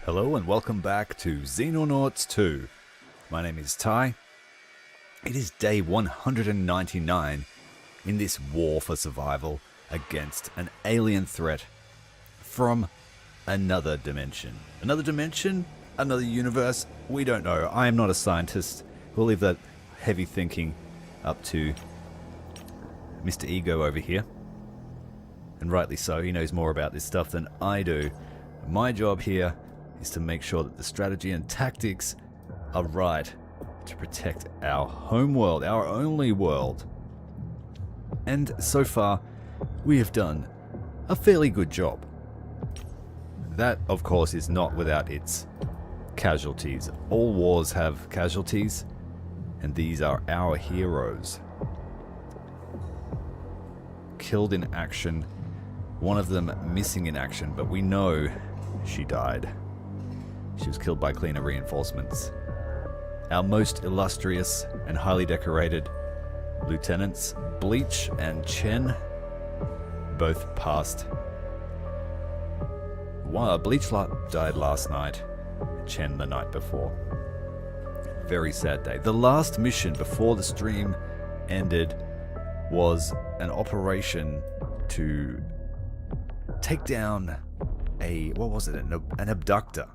Hello and welcome back to Xenonauts 2. My name is Ty. It is day 199 in this war for survival against an alien threat from another dimension. Another dimension? Another universe? We don't know. I am not a scientist. We'll leave that heavy thinking up to Mr. Ego over here. And rightly so, he knows more about this stuff than I do. My job here is to make sure that the strategy and tactics are right to protect our home world, our only world. And so far, we have done a fairly good job. That, of course, is not without its casualties. All wars have casualties, and these are our heroes. Killed in action, one of them missing in action, but we know she died. She was killed by cleaner reinforcements. Our most illustrious and highly decorated lieutenants, Bleach and Chen, both passed. Bleach died last night, Chen the night before. Very sad day. The last mission before the stream ended was an operation to take down an abductor.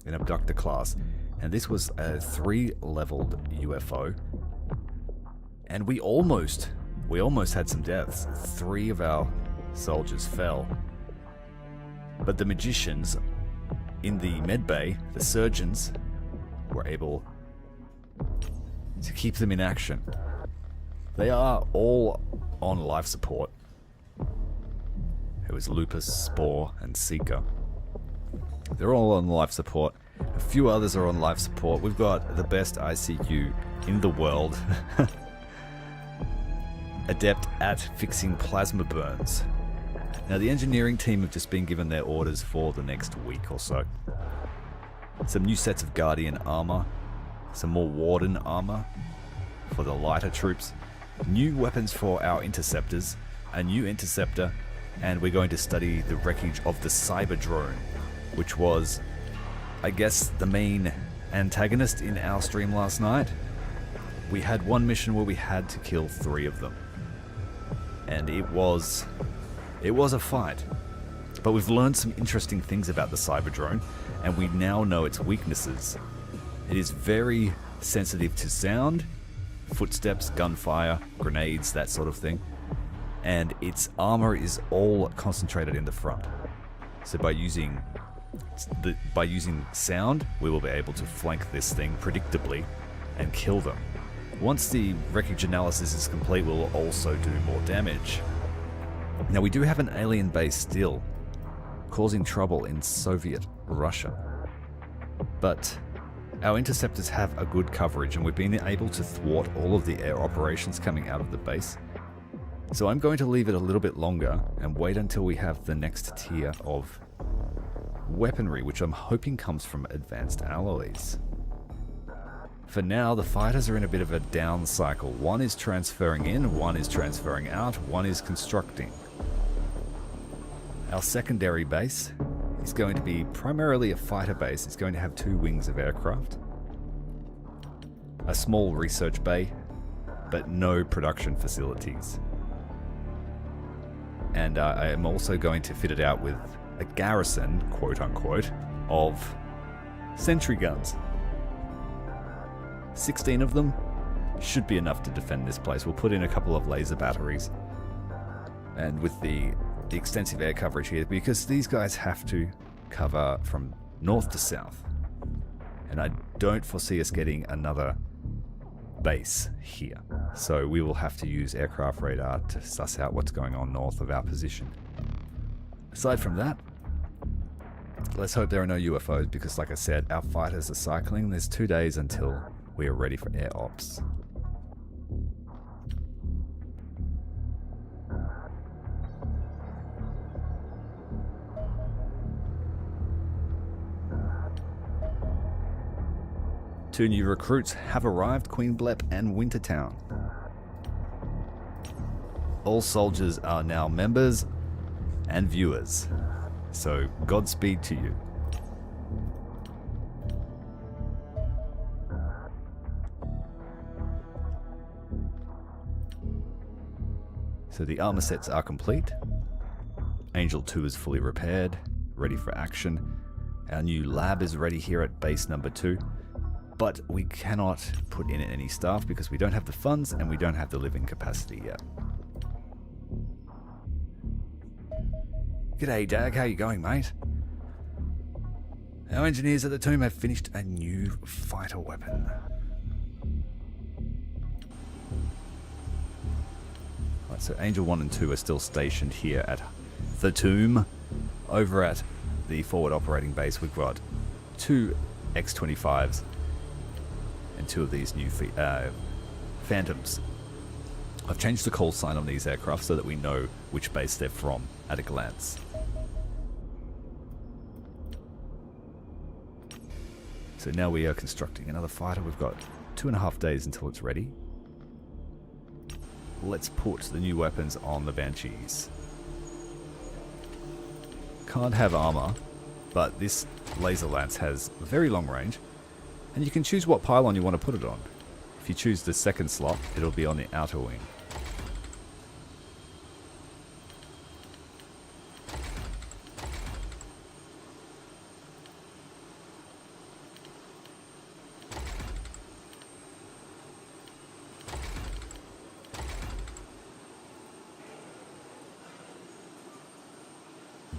An abductor class, and this was a 3-leveled UFO, and we almost had some deaths. 3 of our soldiers fell, but the magicians in the medbay, the surgeons, were able to keep them in action. They are all on life support. It was Lupus, Spore, and Seeker. They're all on life support. A few others are on life support. We've got the best ICU in the world. Adept at fixing plasma burns. Now, the engineering team have just been given their orders for the next week or so. Some new sets of Guardian armor. Some more Warden armor for the lighter troops. New weapons for our interceptors. A new interceptor. And we're going to study the wreckage of the cyber drone, which was, I guess, the main antagonist in our stream last night. We had one mission where we had to kill 3 of them. And it was a fight. But we've learned some interesting things about the cyber drone, and we now know its weaknesses. It is very sensitive to sound, footsteps, gunfire, grenades, that sort of thing. And its armor is all concentrated in the front. So by using sound, we will be able to flank this thing predictably and kill them. Once the wreckage analysis is complete, we'll also do more damage. Now, we do have an alien base still, causing trouble in Soviet Russia. But our interceptors have a good coverage, and we've been able to thwart all of the air operations coming out of the base. So I'm going to leave it a little bit longer and wait until we have the next tier of weaponry, which I'm hoping comes from advanced alloys. For now, the fighters are in a bit of a down cycle. One is transferring in, one is transferring out, one is constructing. Our secondary base is going to be primarily a fighter base. It's going to have 2 wings of aircraft, a small research bay, but no production facilities. And I am also going to fit it out with a garrison, quote unquote, of sentry guns. 16 of them should be enough to defend this place. We'll put in a couple of laser batteries. And with the extensive air coverage here, because these guys have to cover from north to south. And I don't foresee us getting another base here. So we will have to use aircraft radar to suss out what's going on north of our position. Aside from that, let's hope there are no UFOs, because like I said, our fighters are cycling. There's 2 days until we are ready for air ops. Two new recruits have arrived, Queen Blep and Wintertown. All soldiers are now members and viewers, so Godspeed to you. So the armor sets are complete. Angel 2 is fully repaired, ready for action. Our new lab is ready here at base number 2. But we cannot put in any staff because we don't have the funds and we don't have the living capacity yet. G'day, Dag. How you going, mate? Our engineers at the tomb have finished a new fighter weapon. Right, so Angel 1 and 2 are still stationed here at the tomb. Over at the forward operating base, we've got 2 X-25s and 2 of these new Phantoms. I've changed the call sign on these aircraft so that we know which base they're from at a glance. So now we are constructing another fighter. We've got 2.5 days until it's ready. Let's put the new weapons on the Banshees. Can't have armor, but this laser lance has very long range, and you can choose what pylon you want to put it on. If you choose the second slot, it'll be on the outer wing.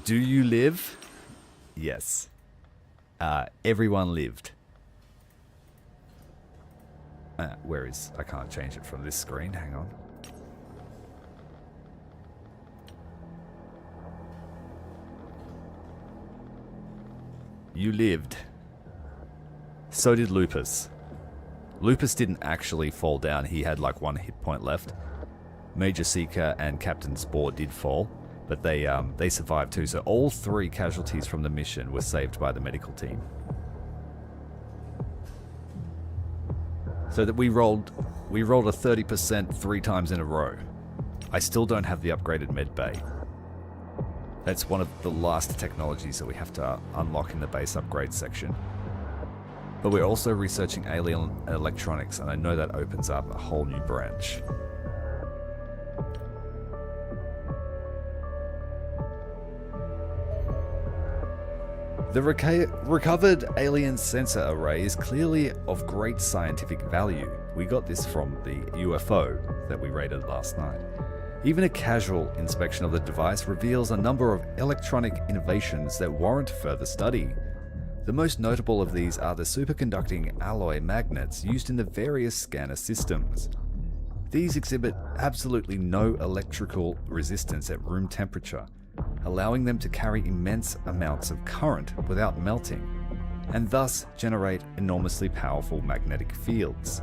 Do you live? Yes. Everyone lived. Where is... I can't change it from this screen. Hang on. You lived. So did Lupus. Lupus didn't actually fall down. He had like 1 hit point left. Major Seeker and Captain Spore did fall. But they survived too, so all 3 casualties from the mission were saved by the medical team. So that we rolled a 30% 3 times in a row. I still don't have the upgraded med bay. That's one of the last technologies that we have to unlock in the base upgrade section. But we're also researching alien electronics, and I know that opens up a whole new branch. The recovered alien sensor array is clearly of great scientific value. We got this from the UFO that we raided last night. Even a casual inspection of the device reveals a number of electronic innovations that warrant further study. The most notable of these are the superconducting alloy magnets used in the various scanner systems. These exhibit absolutely no electrical resistance at room temperature, allowing them to carry immense amounts of current without melting, and thus generate enormously powerful magnetic fields.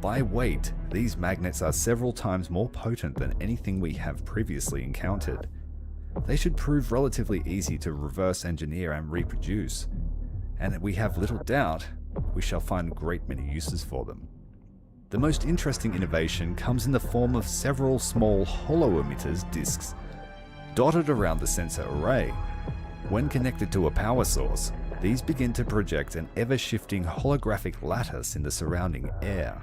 By weight, these magnets are several times more potent than anything we have previously encountered. They should prove relatively easy to reverse engineer and reproduce, and we have little doubt we shall find a great many uses for them. The most interesting innovation comes in the form of several small hollow emitters discs dotted around the sensor array. When connected to a power source, these begin to project an ever-shifting holographic lattice in the surrounding air.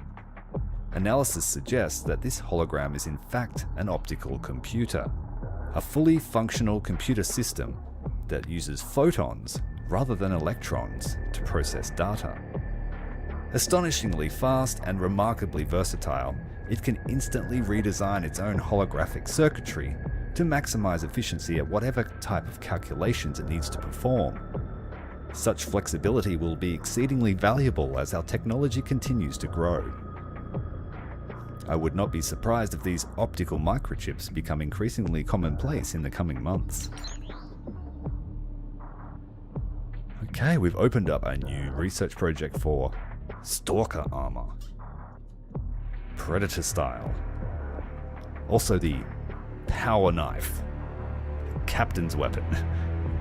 Analysis suggests that this hologram is in fact an optical computer, a fully functional computer system that uses photons rather than electrons to process data. Astonishingly fast and remarkably versatile, it can instantly redesign its own holographic circuitry to maximize efficiency at whatever type of calculations it needs to perform. Such flexibility will be exceedingly valuable as our technology continues to grow. I would not be surprised if these optical microchips become increasingly commonplace in the coming months. Okay, we've opened up a new research project for Stalker armor. Predator style. Also the power knife. Captain's weapon.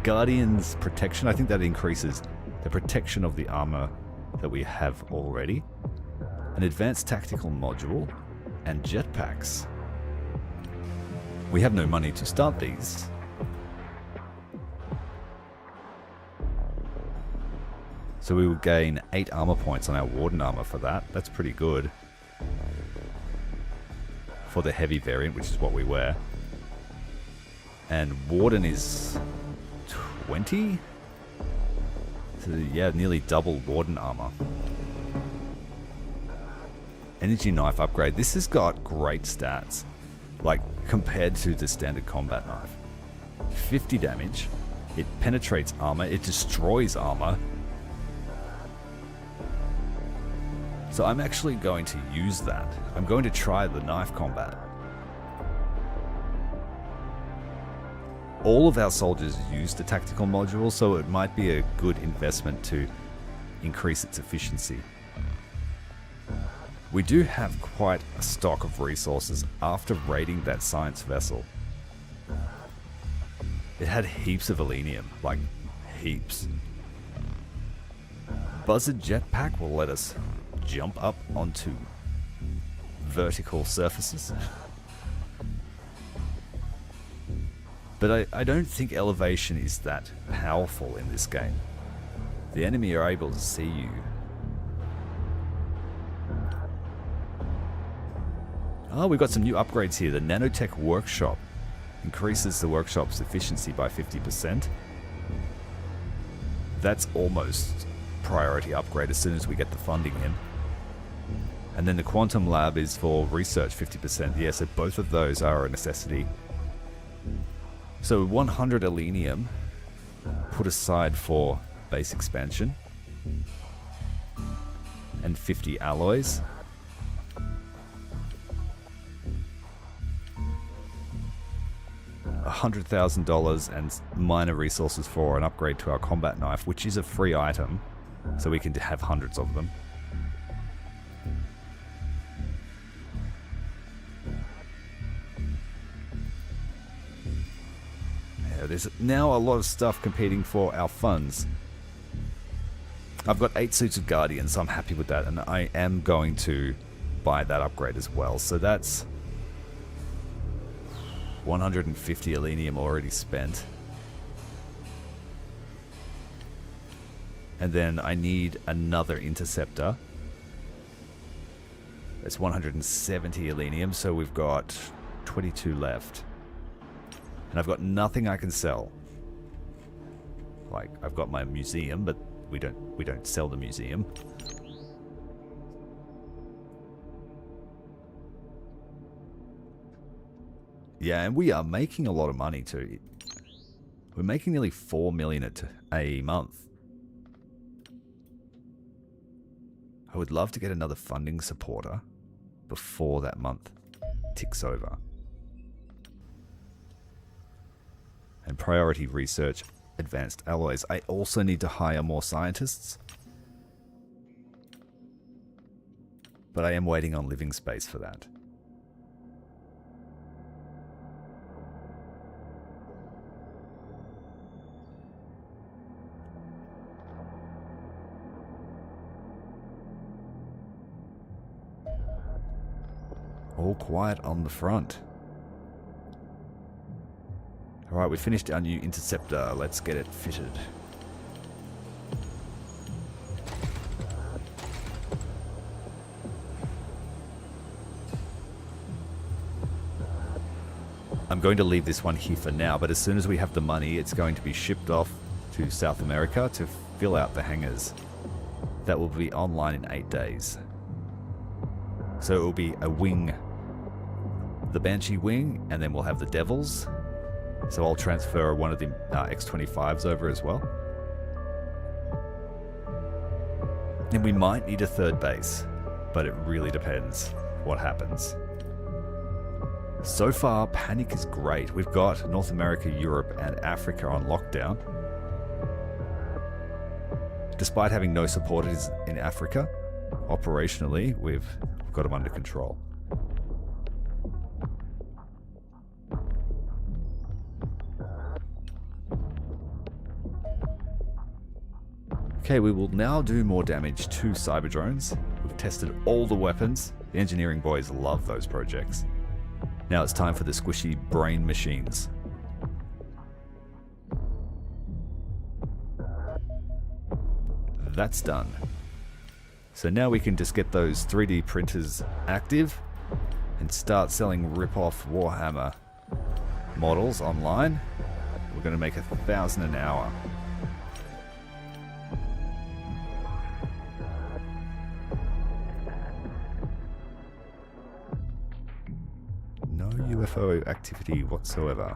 Guardian's protection. I think that increases the protection of the armor that we have already. An advanced tactical module. And jetpacks. We have no money to start these. So we will gain 8 armor points on our Warden armor for that. That's pretty good. for the heavy variant, which is what we wear. And Warden is 20? So yeah, nearly double Warden armor. Energy knife upgrade. This has got great stats, like compared to the standard combat knife. 50 damage. It penetrates armor. It destroys armor. So I'm actually going to use that. I'm going to try the knife combat. All of our soldiers use the tactical module, so it might be a good investment to increase its efficiency. We do have quite a stock of resources after raiding that science vessel. It had heaps of elenium, like heaps. Buzzard jetpack will let us jump up onto vertical surfaces. But I don't think elevation is that powerful in this game. The enemy are able to see you. Oh, we've got some new upgrades here. The Nanotech Workshop increases the workshop's efficiency by 50%. That's almost priority upgrade as soon as we get the funding in. And then the Quantum Lab is for research 50%. Yeah, so both of those are a necessity. So 100 elenium put aside for base expansion. And 50 alloys. $100,000 and minor resources for an upgrade to our combat knife, which is a free item, so we can have hundreds of them. Yeah, there's now a lot of stuff competing for our funds. I've got 8 suits of Guardians, so I'm happy with that, and I am going to buy that upgrade as well. So that's 150 elenium already spent. And then I need another interceptor. That's 170 elenium, so we've got 22 left. And I've got nothing I can sell. Like, I've got my museum, but we don't sell the museum. Yeah, and we are making a lot of money too. We're making nearly 4 million a month. I would love to get another funding supporter before that month ticks over. And priority research, advanced alloys. I also need to hire more scientists. But I am waiting on living space for that. All quiet on the front. Alright, we finished our new interceptor. Let's get it fitted. I'm going to leave this one here for now, but as soon as we have the money, it's going to be shipped off to South America to fill out the hangars. That will be online in 8 days. So it will be a wing, the Banshee wing, and then we'll have the Devils. So I'll transfer one of the X-25s over as well. And we might need a third base, but it really depends what happens. So far, panic is great. We've got North America, Europe, and Africa on lockdown. Despite having no supporters in Africa, operationally, we've got them under control. Okay, we will now do more damage to cyber drones. We've tested all the weapons. The engineering boys love those projects. Now it's time for the squishy brain machines. That's done. So now we can just get those 3D printers active and start selling rip-off Warhammer models online. We're going to make 1,000 an hour. No UFO activity whatsoever.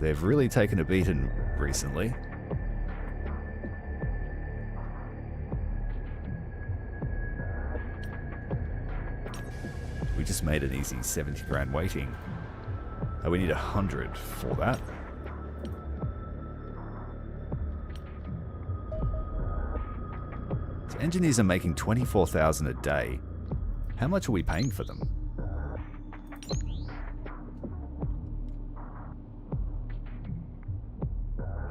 They've really taken a beating recently. We just made an easy 70 grand waiting. We need 100 for that. So engineers are making 24,000 a day. How much are we paying for them?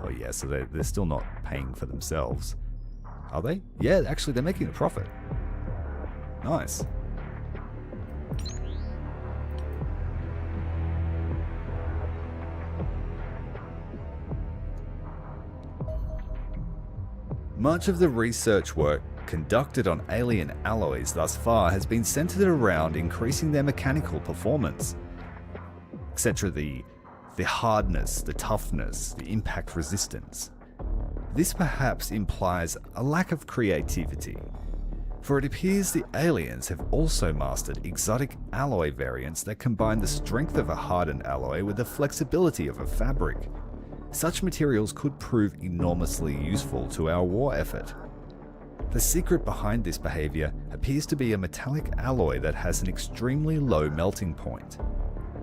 Oh yeah, so they're still not paying for themselves. Are they? Yeah, actually they're making a profit. Nice. Much of the research work conducted on alien alloys thus far has been centered around increasing their mechanical performance, etc. The hardness, the toughness, the impact resistance. This perhaps implies a lack of creativity, for it appears the aliens have also mastered exotic alloy variants that combine the strength of a hardened alloy with the flexibility of a fabric. Such materials could prove enormously useful to our war effort. The secret behind this behavior appears to be a metallic alloy that has an extremely low melting point.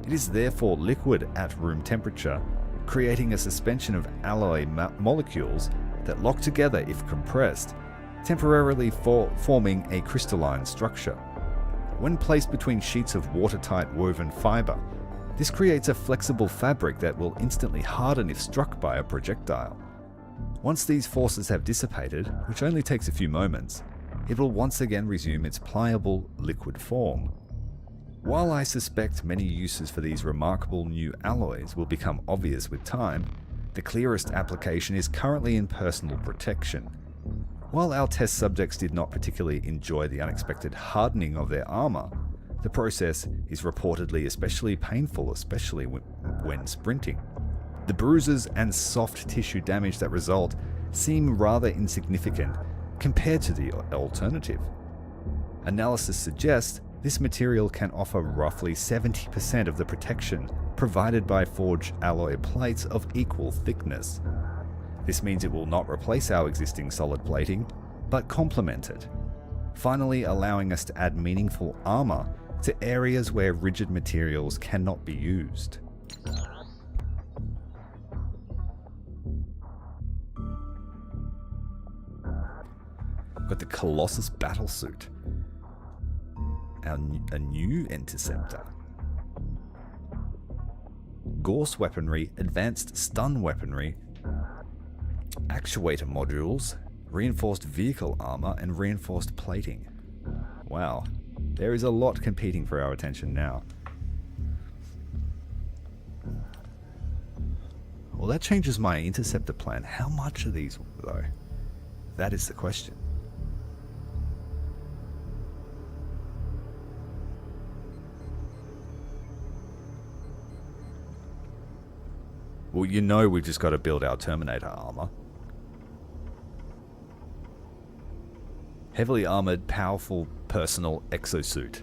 It is therefore liquid at room temperature, creating a suspension of alloy molecules that lock together if compressed, temporarily forming a crystalline structure. When placed between sheets of watertight woven fiber, this creates a flexible fabric that will instantly harden if struck by a projectile. Once these forces have dissipated, which only takes a few moments, it will once again resume its pliable liquid form. While I suspect many uses for these remarkable new alloys will become obvious with time, the clearest application is currently in personal protection. While our test subjects did not particularly enjoy the unexpected hardening of their armor, the process is reportedly especially painful, especially when sprinting. The bruises and soft tissue damage that result seem rather insignificant compared to the alternative. Analysis suggests this material can offer roughly 70% of the protection provided by forged alloy plates of equal thickness. This means it will not replace our existing solid plating, but complement it, finally allowing us to add meaningful armor to areas where rigid materials cannot be used. Got the Colossus battlesuit. A new interceptor. Gorse weaponry, advanced stun weaponry, actuator modules, reinforced vehicle armor, and reinforced plating. Wow. There is a lot competing for our attention now. Well, that changes my interceptor plan. How much are these, though? That is the question. Well, you know we've just got to build our Terminator armor. Heavily armored, powerful, personal exosuit.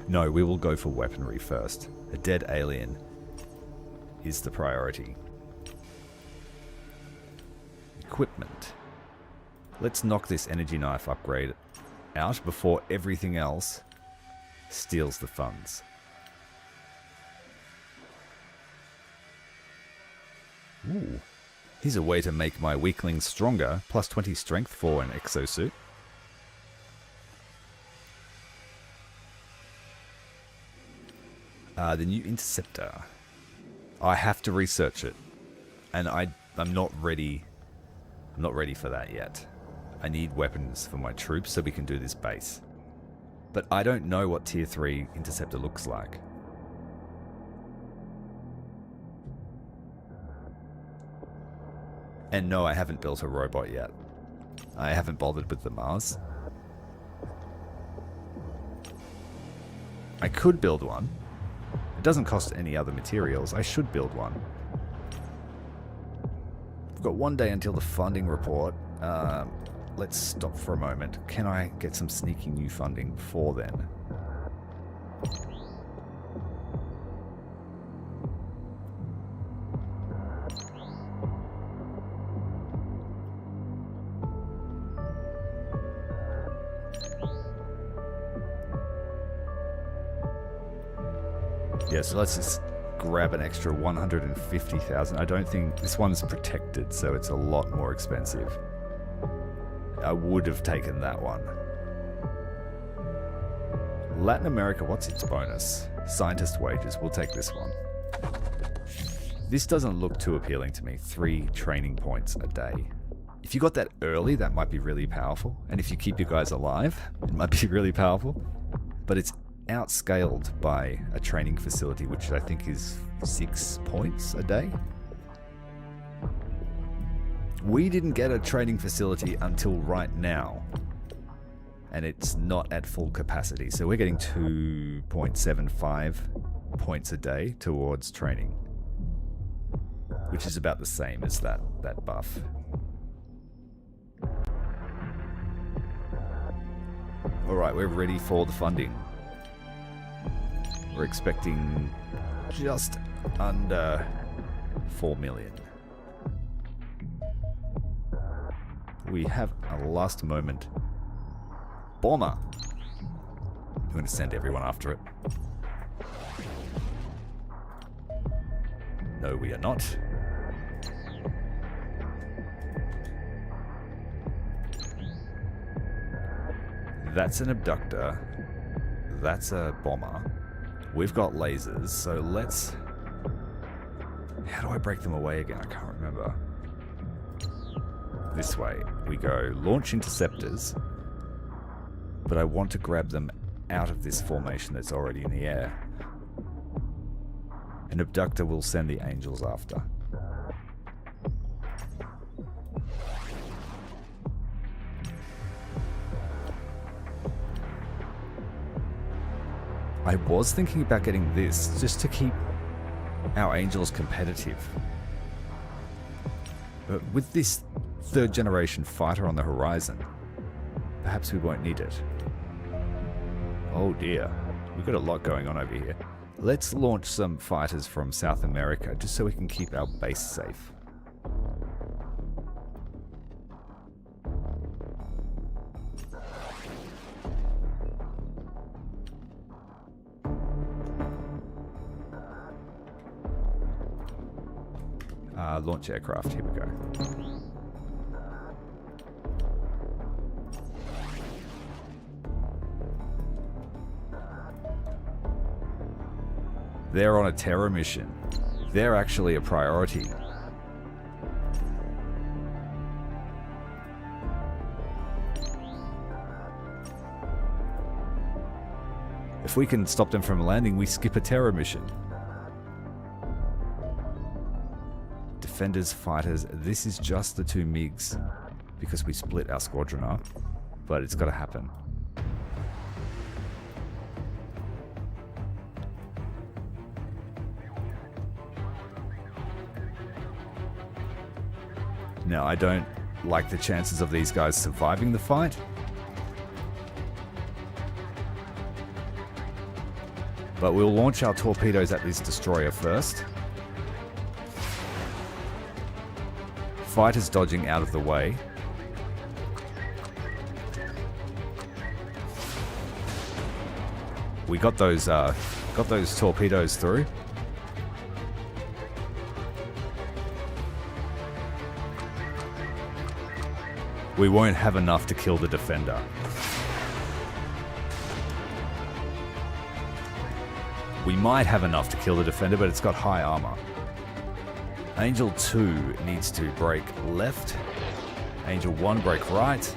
No, we will go for weaponry first. A dead alien is the priority. Equipment. Let's knock this energy knife upgrade out before everything else steals the funds. Ooh. Here's a way to make my weaklings stronger. Plus 20 strength for an exosuit. The new interceptor. I have to research it. And I'm not ready. I'm not ready for that yet. I need weapons for my troops so we can do this base. But I don't know what tier 3 interceptor looks like. And no, I haven't built a robot yet. I haven't bothered with the Mars. I could build one. It doesn't cost any other materials. I should build one. I've got 1 day until the funding report. Let's stop for a moment. Can I get some sneaky new funding before then? Yeah, so let's just grab an extra 150,000. I don't think this one's protected, so it's a lot more expensive. I would have taken that one. Latin America, what's its bonus? Scientist wages, we'll take this one. This doesn't look too appealing to me. 3 training points a day. If you got that early, that might be really powerful. And if you keep your guys alive, it might be really powerful. But it's outscaled by a training facility, which I think is 6 points a day. We didn't get a training facility until right now, and it's not at full capacity, so we're getting 2.75 points a day towards training, which is about the same as that buff. Alright, we're ready for the funding. We're expecting just under 4 million. We have a last moment bomber. We're going to send everyone after it. No, we are not. That's an abductor. That's a bomber. We've got lasers, so let's... How do I break them away again? I can't remember. This way. We go launch interceptors, but I want to grab them out of this formation that's already in the air. An abductor will send the angels after. I was thinking about getting this just to keep our angels competitive. But with this 3rd generation fighter on the horizon, perhaps we won't need it. Oh dear, we've got a lot going on over here. Let's launch some fighters from South America just so we can keep our base safe. Launch aircraft, here we go. They're on a terror mission. They're actually a priority. If we can stop them from landing, we skip a terror mission. Defenders, fighters, this is just the 2 MiGs because we split our squadron up, but it's got to happen. Now, I don't like the chances of these guys surviving the fight, but we'll launch our torpedoes at this destroyer first. Fighters dodging out of the way. We got those torpedoes through. We won't have enough to kill the defender. We might have enough to kill the defender, but it's got high armor. Angel 2 needs to break left. Angel 1 break right.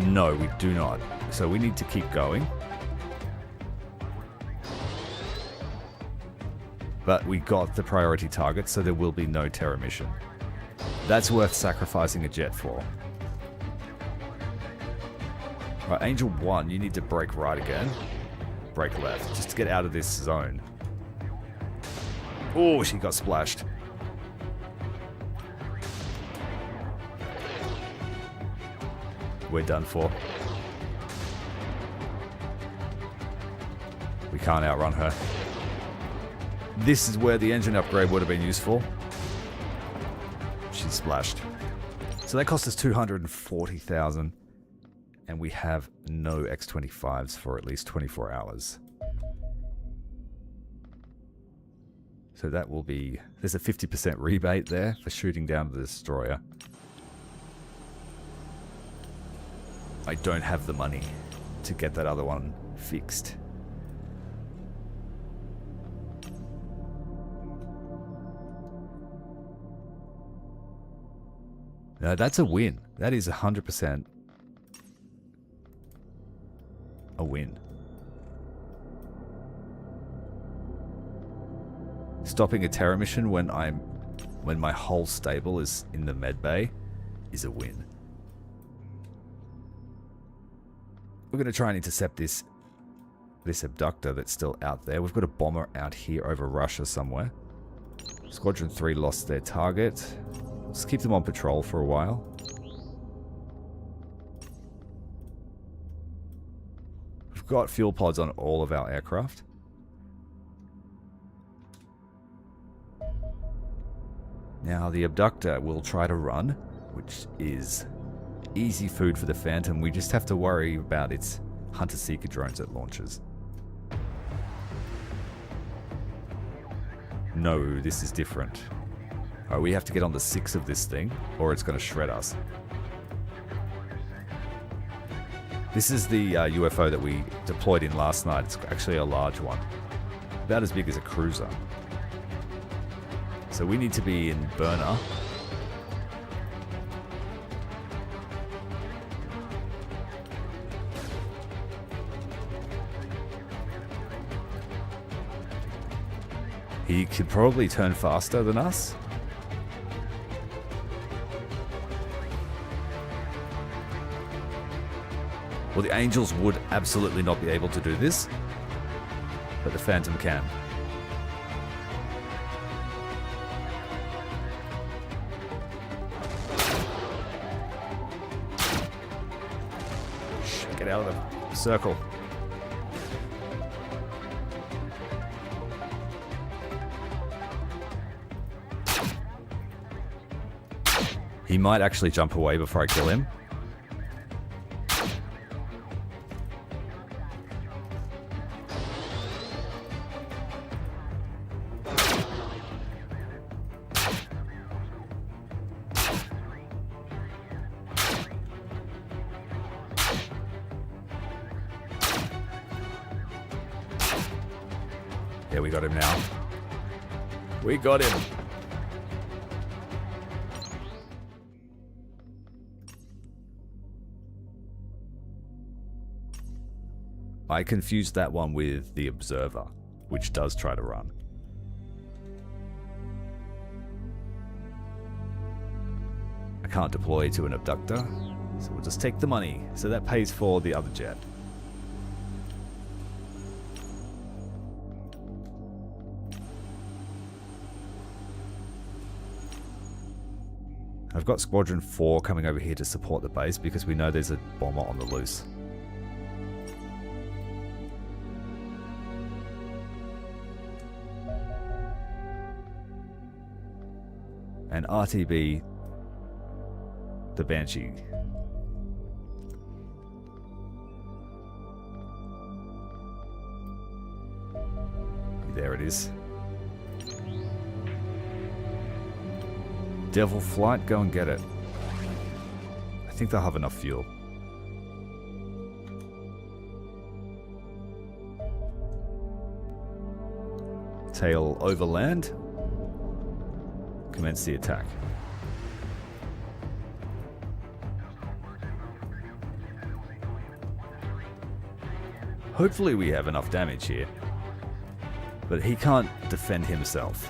No, we do not. So we need to keep going. But we got the priority target, so there will be no terror mission. That's worth sacrificing a jet for. Right, Angel 1, you need to brake right again. Brake left, just to get out of this zone. Oh, she got splashed. We're done for. We can't outrun her. This is where the engine upgrade would have been useful. She's splashed. So that cost us 240,000. And we have no X-25s for at least 24 hours. So that will be... There's a 50% rebate there for shooting down the destroyer. I don't have the money to get that other one fixed. Now that's a win. That is 100% a win. Stopping a terror mission when my whole stable is in the med bay is a win. We're going to try and intercept this abductor that's still out there. We've got a bomber out here over Russia somewhere. Squadron 3 lost their target. Let's keep them on patrol for a while. We've got fuel pods on all of our aircraft. Now the abductor will try to run, which is easy food for the Phantom. We just have to worry about its hunter-seeker drones it launches. No, this is different. Alright, we have to get on the 6 of this thing, or it's going to shred us. This is the UFO that we deployed in last night. It's actually a large one. About as big as a cruiser. So we need to be in burner. He could probably turn faster than us. Well, the Angels would absolutely not be able to do this, but the Phantom can. Get out of the circle. He might actually jump away before I kill him. Yeah, we got him now. We got him. I confused that one with the Observer, which does try to run. I can't deploy to an abductor, so we'll just take the money. So that pays for the other jet. I've got Squadron 4 coming over here to support the base because we know there's a bomber on the loose. And RTB, the Banshee. There it is. Devil Flight, go and get it. I think they'll have enough fuel. Tail overland. Commence the attack. Hopefully we have enough damage here. But he can't defend himself.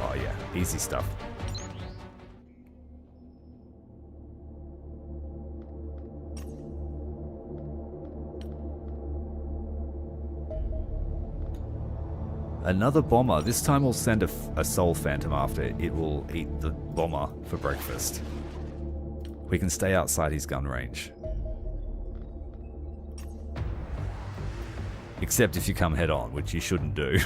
Oh yeah, easy stuff. Another bomber. This time we'll send a soul phantom after it. It will eat the bomber for breakfast. We can stay outside his gun range. Except if you come head on, which you shouldn't do.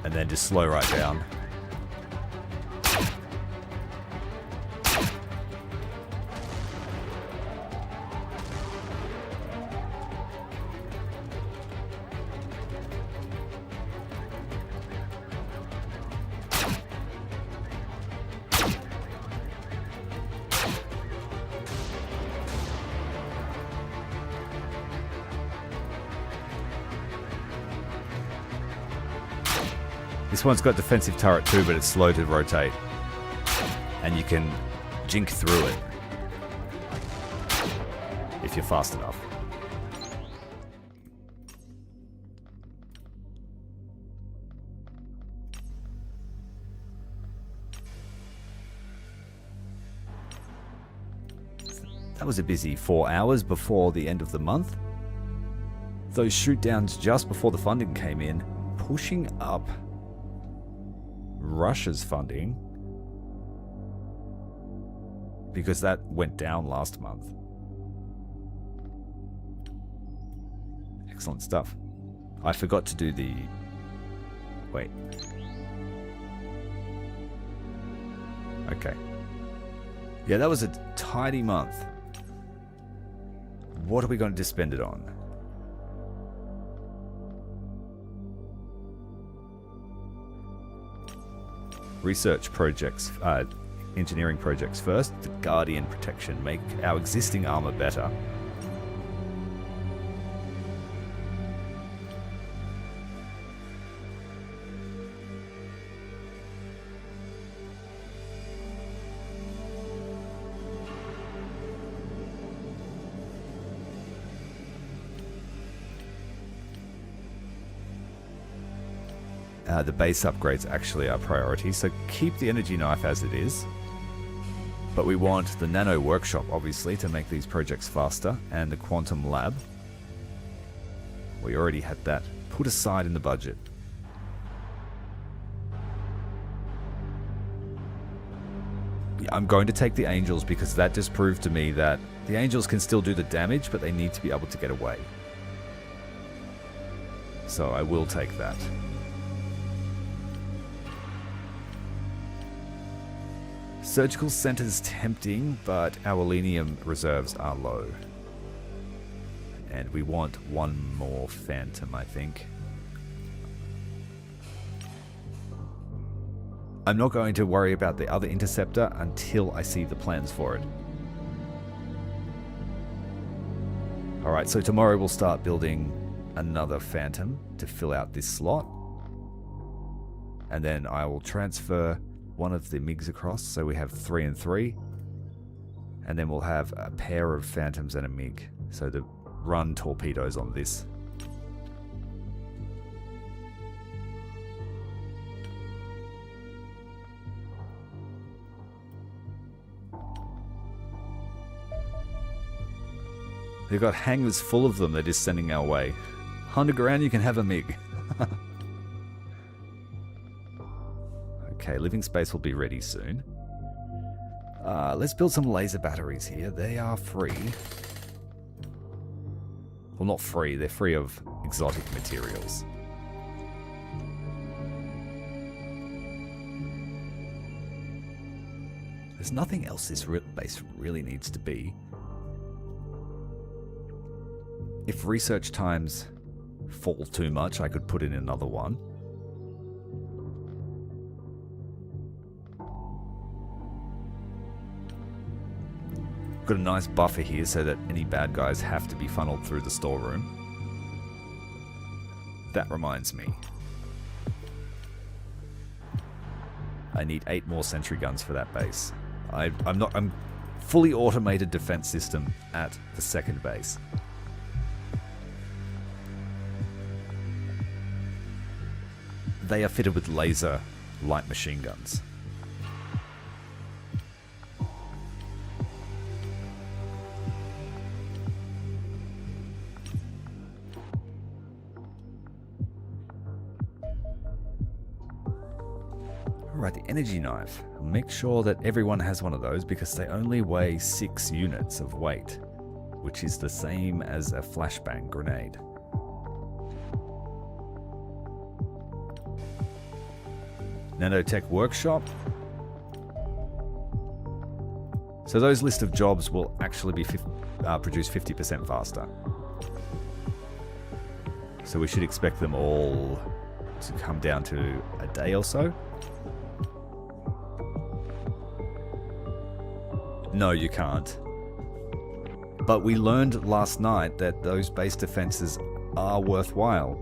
And then just slow right down. This one's got defensive turret too, but it's slow to rotate. And you can jink through it if you're fast enough. That was a busy 4 hours before the end of the month. Those shoot downs just before the funding came in, pushing up Russia's funding because that went down last month. Excellent stuff. I forgot to do the... Wait. Okay. Yeah, that was a tidy month. What are we going to spend it on? Research projects, engineering projects first. The Guardian protection, make our existing armor better. The base upgrades actually are priority, so keep the energy knife as it is. But we want the nano workshop, obviously, to make these projects faster, and the quantum lab. We already had that put aside in the budget. I'm going to take the angels because that just proved to me that the angels can still do the damage, but they need to be able to get away. So I will take that. Surgical center's tempting, but our Elenium reserves are low. And we want one more phantom, I think. I'm not going to worry about the other interceptor until I see the plans for it. Alright, so tomorrow we'll start building another phantom to fill out this slot. And then I will transfer one of the MiGs across, so we have 3 and 3. And then we'll have a pair of phantoms and a MiG. So to run torpedoes on this. They've got hangars full of them they're just sending our way. 100 grand, you can have a MiG. Okay, living space will be ready soon. Let's build some laser batteries here. They are free. Well, not free. They're free of exotic materials. There's nothing else this base really needs to be. If research times fall too much, I could put in another one. We've got a nice buffer here so that any bad guys have to be funneled through the storeroom. That reminds me. I need 8 more sentry guns for that base. I'm fully automated defense system at the second base. They are fitted with laser light machine guns. Right, the energy knife. Make sure that everyone has one of those because they only weigh 6 units of weight, which is the same as a flashbang grenade. Nanotech Workshop. So those list of jobs will actually be produced 50% faster. So we should expect them all to come down to a day or so. No, you can't. But we learned last night that those base defenses are worthwhile.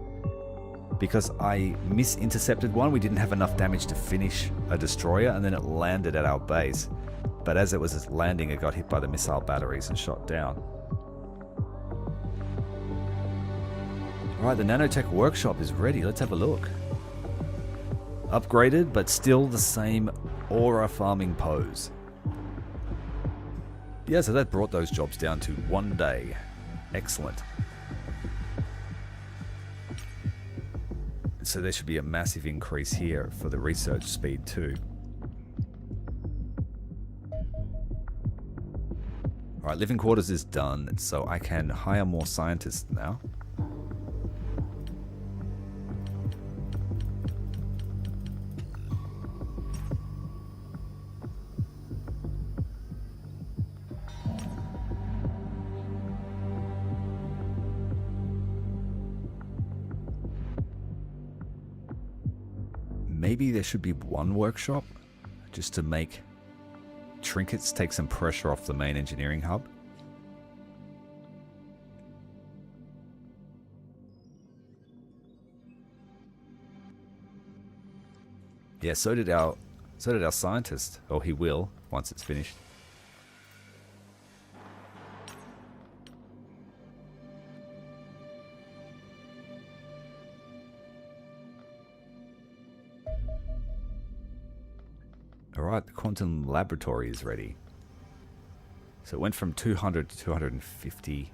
Because I misintercepted one, we didn't have enough damage to finish a destroyer, and then it landed at our base. But as it was landing, it got hit by the missile batteries and shot down. Alright, the Nanotech Workshop is ready. Let's have a look. Upgraded, but still the same aura farming pose. Yeah, so that brought those jobs down to 1 day. Excellent. So there should be a massive increase here for the research speed too. Alright, living quarters is done, so I can hire more scientists now. Maybe there should be one workshop just to make trinkets take some pressure off the main engineering hub. Yeah, so did our scientist. Or he will once it's finished. Alright, the quantum laboratory is ready. So it went from 200 to 250%.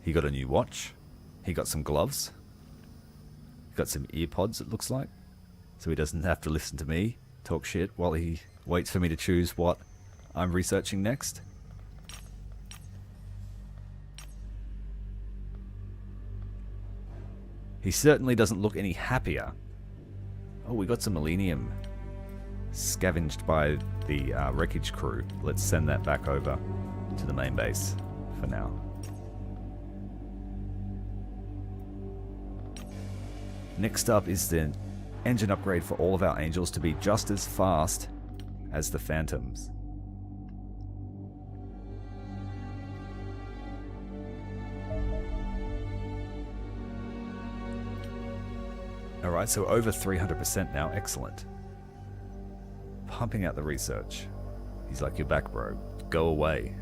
He got a new watch. He got some gloves. He got some ear pods, it looks like. So he doesn't have to listen to me talk shit while he waits for me to choose what I'm researching next. He certainly doesn't look any happier. Oh, we got some millennium scavenged by the wreckage crew. Let's send that back over to the main base for now. Next up is the engine upgrade for all of our Angels to be just as fast as the Phantoms. Alright, so over 300% now. Excellent. Pumping out the research. He's like, you're back, bro. Go away.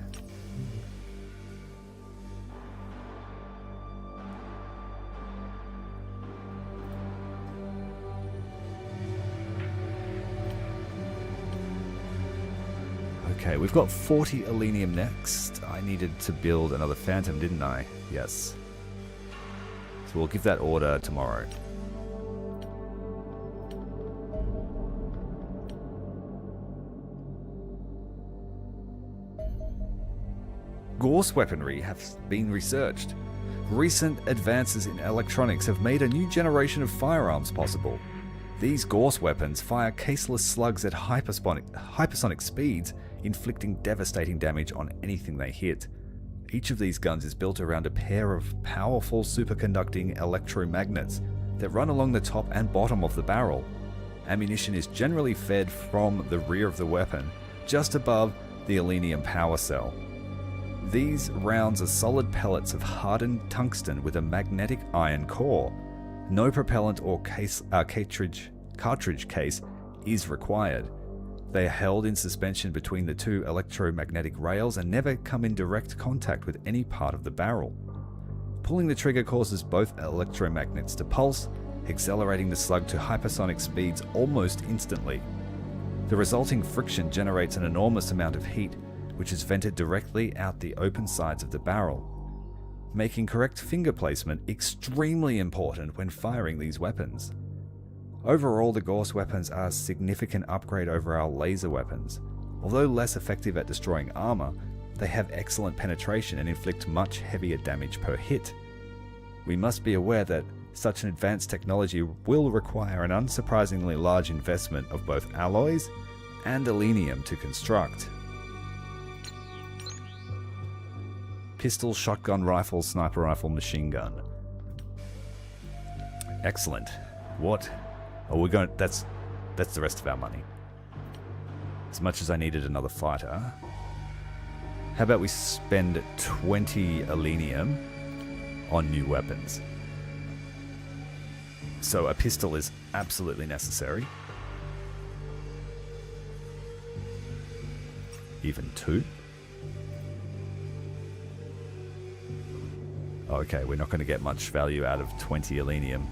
Okay, we've got 40 Elenium next. I needed to build another Phantom, didn't I? Yes. So we'll give that order tomorrow. Gorse weaponry have been researched. Recent advances in electronics have made a new generation of firearms possible. These Gorse weapons fire caseless slugs at hypersonic speeds, inflicting devastating damage on anything they hit. Each of these guns is built around a pair of powerful superconducting electromagnets that run along the top and bottom of the barrel. Ammunition is generally fed from the rear of the weapon, just above the Elenium power cell. These rounds are solid pellets of hardened tungsten with a magnetic iron core. No propellant or cartridge case is required. They are held in suspension between the two electromagnetic rails and never come in direct contact with any part of the barrel. Pulling the trigger causes both electromagnets to pulse, accelerating the slug to hypersonic speeds almost instantly. The resulting friction generates an enormous amount of heat, which is vented directly out the open sides of the barrel, making correct finger placement extremely important when firing these weapons. Overall, the Gauss weapons are a significant upgrade over our laser weapons. Although less effective at destroying armor, they have excellent penetration and inflict much heavier damage per hit. We must be aware that such an advanced technology will require an unsurprisingly large investment of both alloys and Elenium to construct. Pistol, shotgun, rifle, sniper rifle, machine gun. Excellent. What? Oh, we're going. That's the rest of our money. As much as I needed another fighter, how about we spend 20 Elenium on new weapons? So a pistol is absolutely necessary. Even 2. Okay, we're not going to get much value out of 20 Elenium.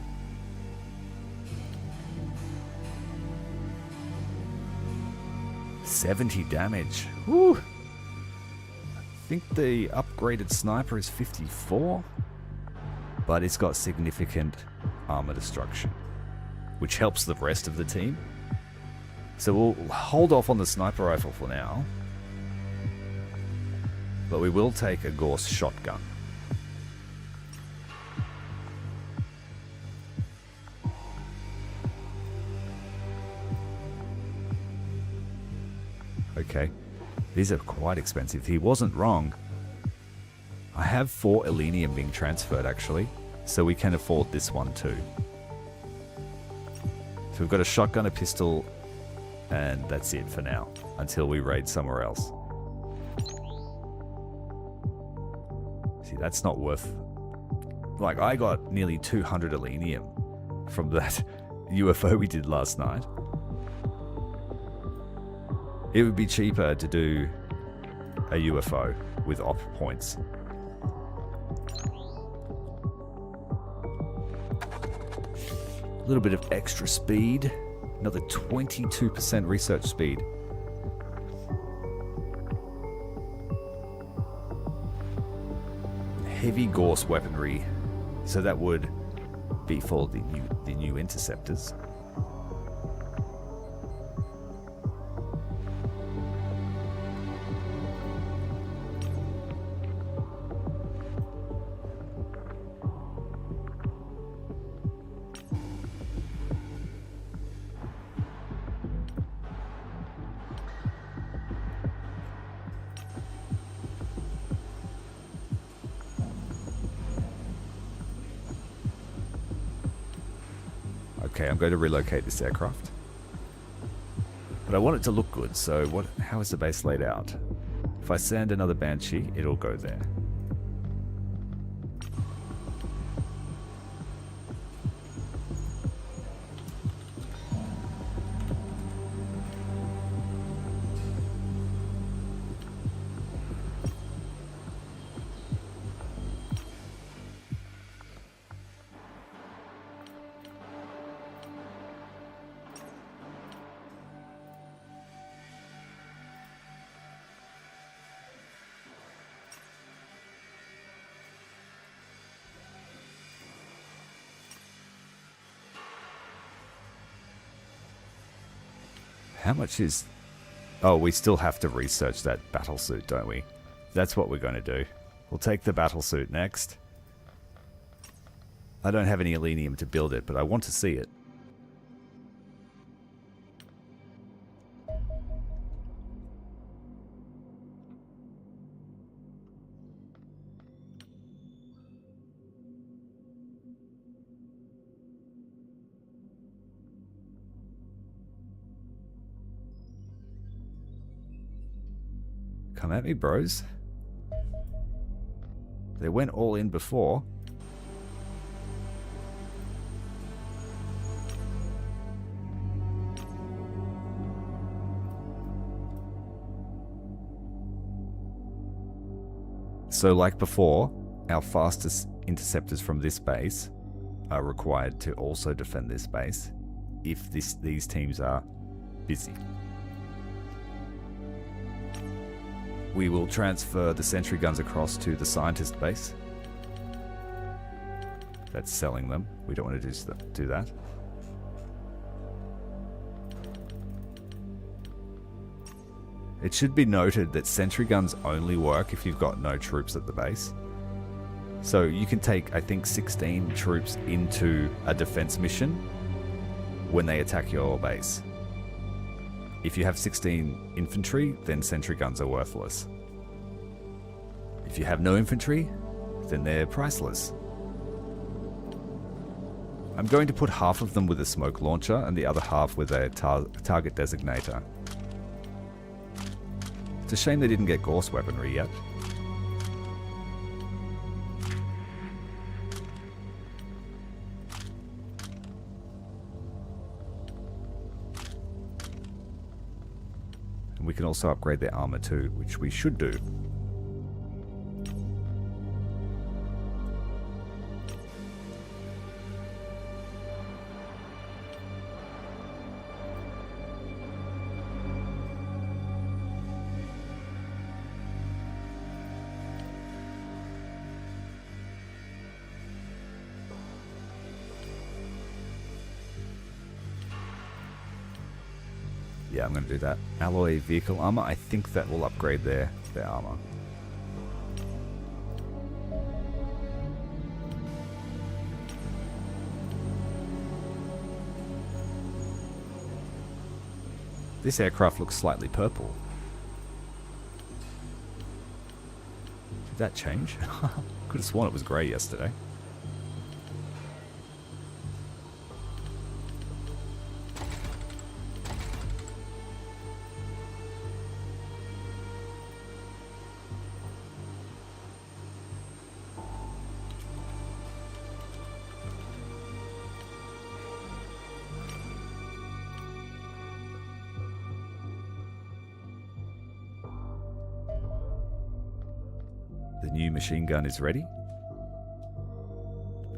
$70 damage. Woo! I think the upgraded sniper is 54, but it's got significant armor destruction, which helps the rest of the team. So we'll hold off on the sniper rifle for now, but we will take a Gauss shotgun. Okay, these are quite expensive. He wasn't wrong. I have 4 Elenium being transferred actually, so we can afford this one too. So we've got a shotgun, a pistol, and that's it for now, until we raid somewhere else. See, that's not worth... Like, I got nearly 200 Elenium from that UFO we did last night. It would be cheaper to do a UFO with op points. A little bit of extra speed. Another 22% research speed. Heavy Gauss weaponry. So that would be for the new interceptors. Okay, I'm going to relocate this aircraft. But I want it to look good, so how is the base laid out? If I send another Banshee, it'll go there. How much is... Oh, we still have to research that battlesuit, don't we? That's what we're going to do. We'll take the battlesuit next. I don't have any Elenium to build it, but I want to see it. Come at me, bros. They went all in before. So like before, our fastest interceptors from this base are required to also defend this base if these teams are busy. We will transfer the sentry guns across to the scientist base. That's selling them. We don't want to do that. It should be noted that sentry guns only work if you've got no troops at the base. So you can take, I think, 16 troops into a defense mission when they attack your base. If you have 16 infantry, then sentry guns are worthless. If you have no infantry, then they're priceless. I'm going to put half of them with a smoke launcher and the other half with a target designator. It's a shame they didn't get Gorse weaponry yet. And we can also upgrade their armor too, which we should do. Yeah, I'm going to do that. Alloy vehicle armor. I think that will upgrade their armor. This aircraft looks slightly purple. Did that change? Could have sworn it was grey yesterday. The new machine gun is ready.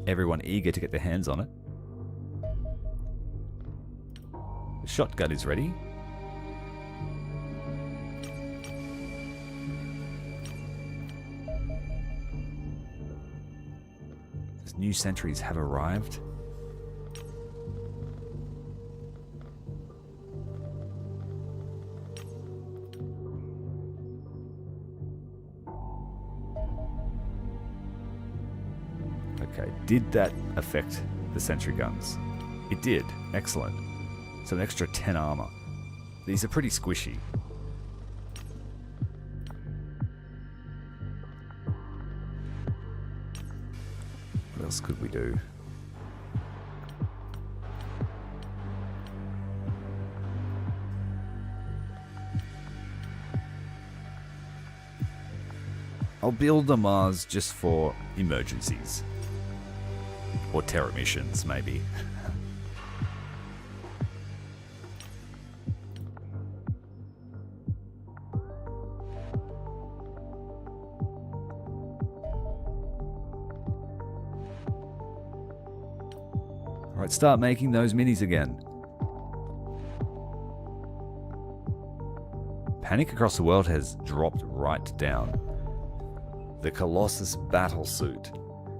Everyone eager to get their hands on it. The shotgun is ready. These new sentries have arrived. Okay, did that affect the sentry guns? It did. Excellent. So an extra 10 armor. These are pretty squishy. What else could we do? I'll build a Mars just for emergencies. Or terror missions, maybe. Alright, start making those minis again. Panic across the world has dropped right down. The Colossus Battlesuit.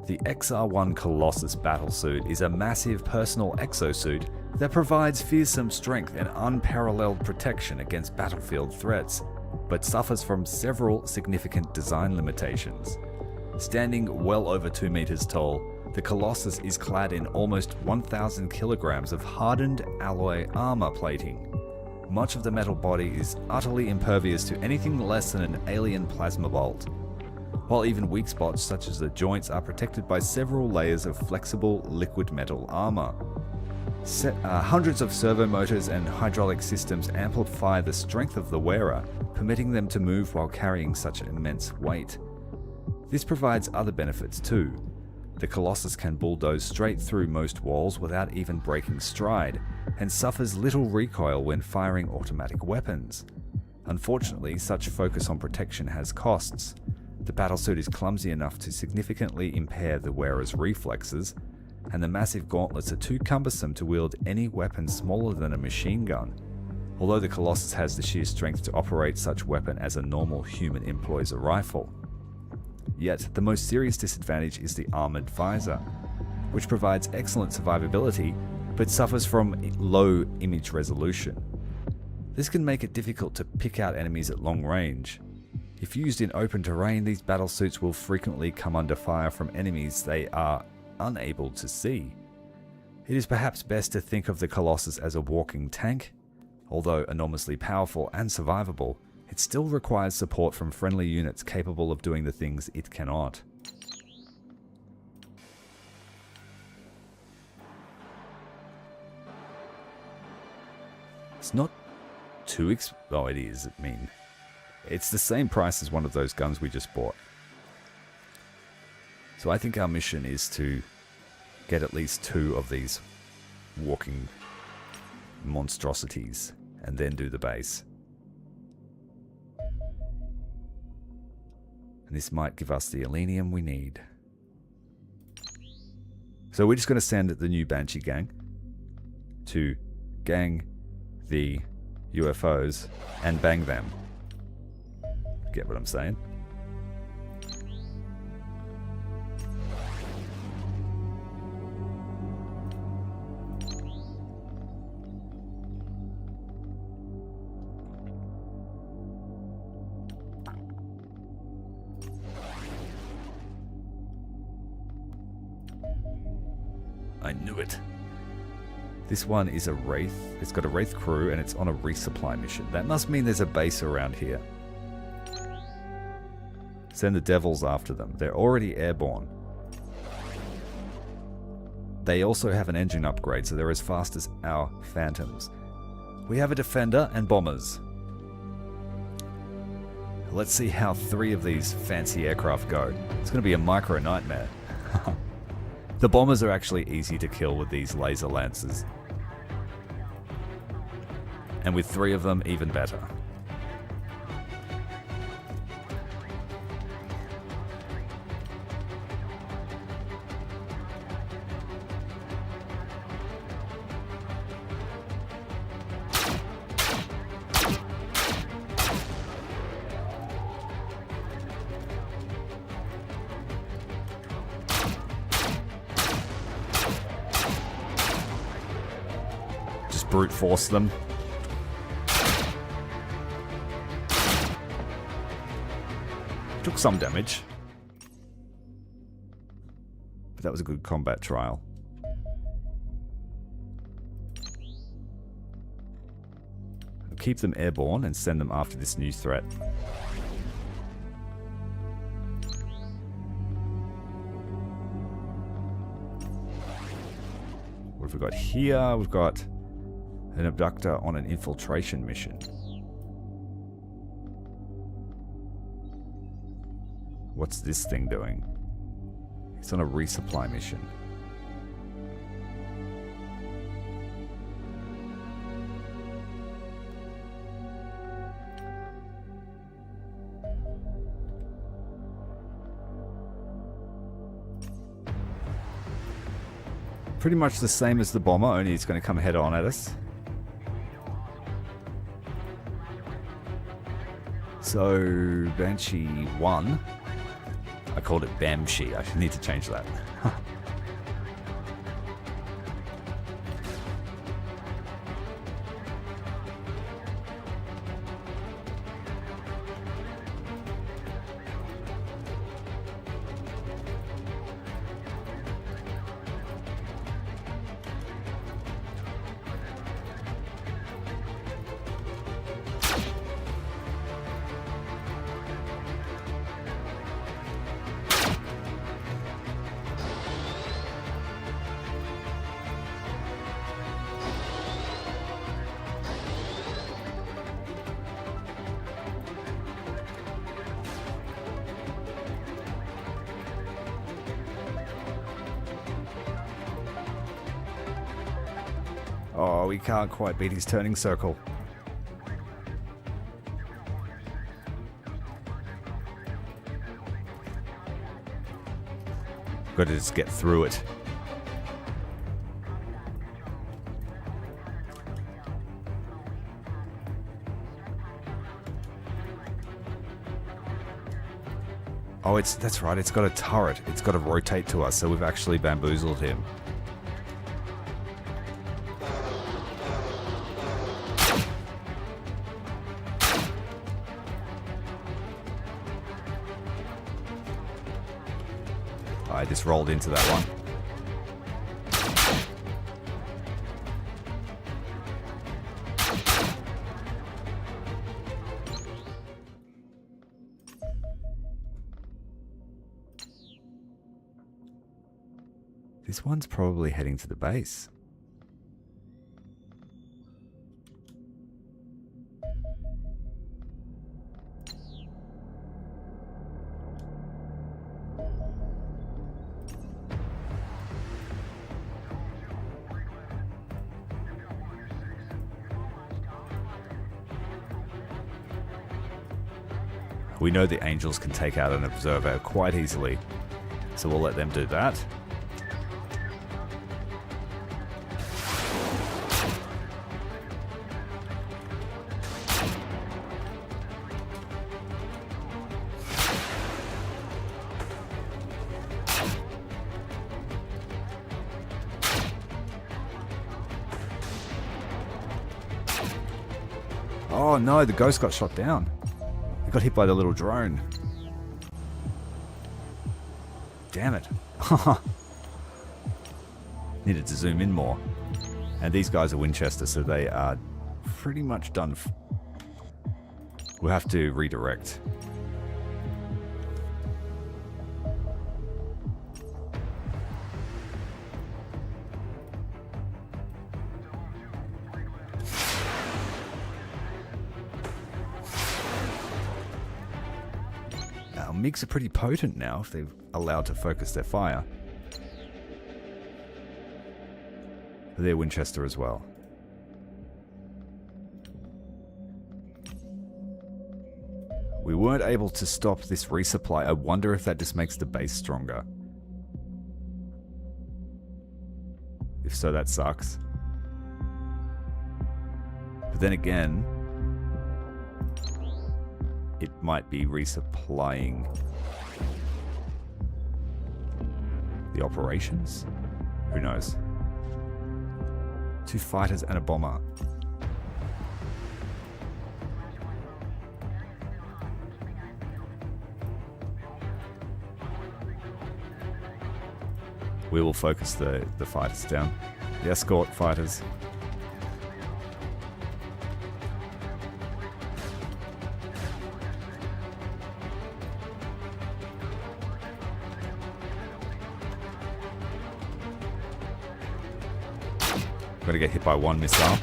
The XR1 Colossus Battlesuit is a massive personal exosuit that provides fearsome strength and unparalleled protection against battlefield threats, but suffers from several significant design limitations. Standing well over 2 meters tall, the Colossus is clad in almost 1,000 kilograms of hardened alloy armor plating. Much of the metal body is utterly impervious to anything less than an alien plasma bolt, while even weak spots such as the joints are protected by several layers of flexible liquid metal armor. Hundreds of servo motors and hydraulic systems amplify the strength of the wearer, permitting them to move while carrying such an immense weight. This provides other benefits too. The Colossus can bulldoze straight through most walls without even breaking stride, and suffers little recoil when firing automatic weapons. Unfortunately, such focus on protection has costs. The battlesuit is clumsy enough to significantly impair the wearer's reflexes, and the massive gauntlets are too cumbersome to wield any weapon smaller than a machine gun, although the Colossus has the sheer strength to operate such weapon as a normal human employs a rifle. Yet, the most serious disadvantage is the armored visor, which provides excellent survivability, but suffers from low image resolution. This can make it difficult to pick out enemies at long range. If used in open terrain, these battlesuits will frequently come under fire from enemies they are unable to see. It is perhaps best to think of the Colossus as a walking tank. Although enormously powerful and survivable, it still requires support from friendly units capable of doing the things it cannot. It's not too oh, it is, I mean, it's the same price as one of those guns we just bought. So I think our mission is to get at least 2 of these walking monstrosities and then do the base. And this might give us the Elenium we need. So we're just going to send the new Banshee gang to gang the UFOs and bang them. Get what I'm saying? I knew it. This one is a Wraith. It's got a Wraith crew and it's on a resupply mission. That must mean there's a base around here. Send the Devils after them. They're already airborne. They also have an engine upgrade, so they're as fast as our Phantoms. We have a Defender and Bombers. Let's see how 3 of these fancy aircraft go. It's going to be a micro nightmare. The Bombers are actually easy to kill with these laser lances. And with 3 of them, even better. Brute force them. Took some damage, but that was a good combat trial. I'll keep them airborne and send them after this new threat. What have we got here? We've got an abductor on an infiltration mission. What's this thing doing? It's on a resupply mission. Pretty much the same as the bomber, only it's going to come head on at us. So, Banshee 1. I called it Bamshee. I need to change that. Oh, we can't quite beat his turning circle. Got to just get through it. Oh, that's right. It's got a turret. It's got to rotate to us, so we've actually bamboozled him. I just rolled into that one. This one's probably heading to the base. We know the Angels can take out an observer quite easily, so we'll let them do that. Oh no, the ghost got shot down. He got hit by the little drone. Damn it. Needed to zoom in more. And these guys are Winchester, so they are pretty much done. We'll have to redirect. MiGs are pretty potent now if they're allowed to focus their fire. They're Winchester as well. We weren't able to stop this resupply. I wonder if that just makes the base stronger. If so, that sucks. But then again, it might be resupplying the operations? Who knows? 2 fighters and a bomber. We will focus the fighters down. The escort fighters. Gonna get hit by one missile.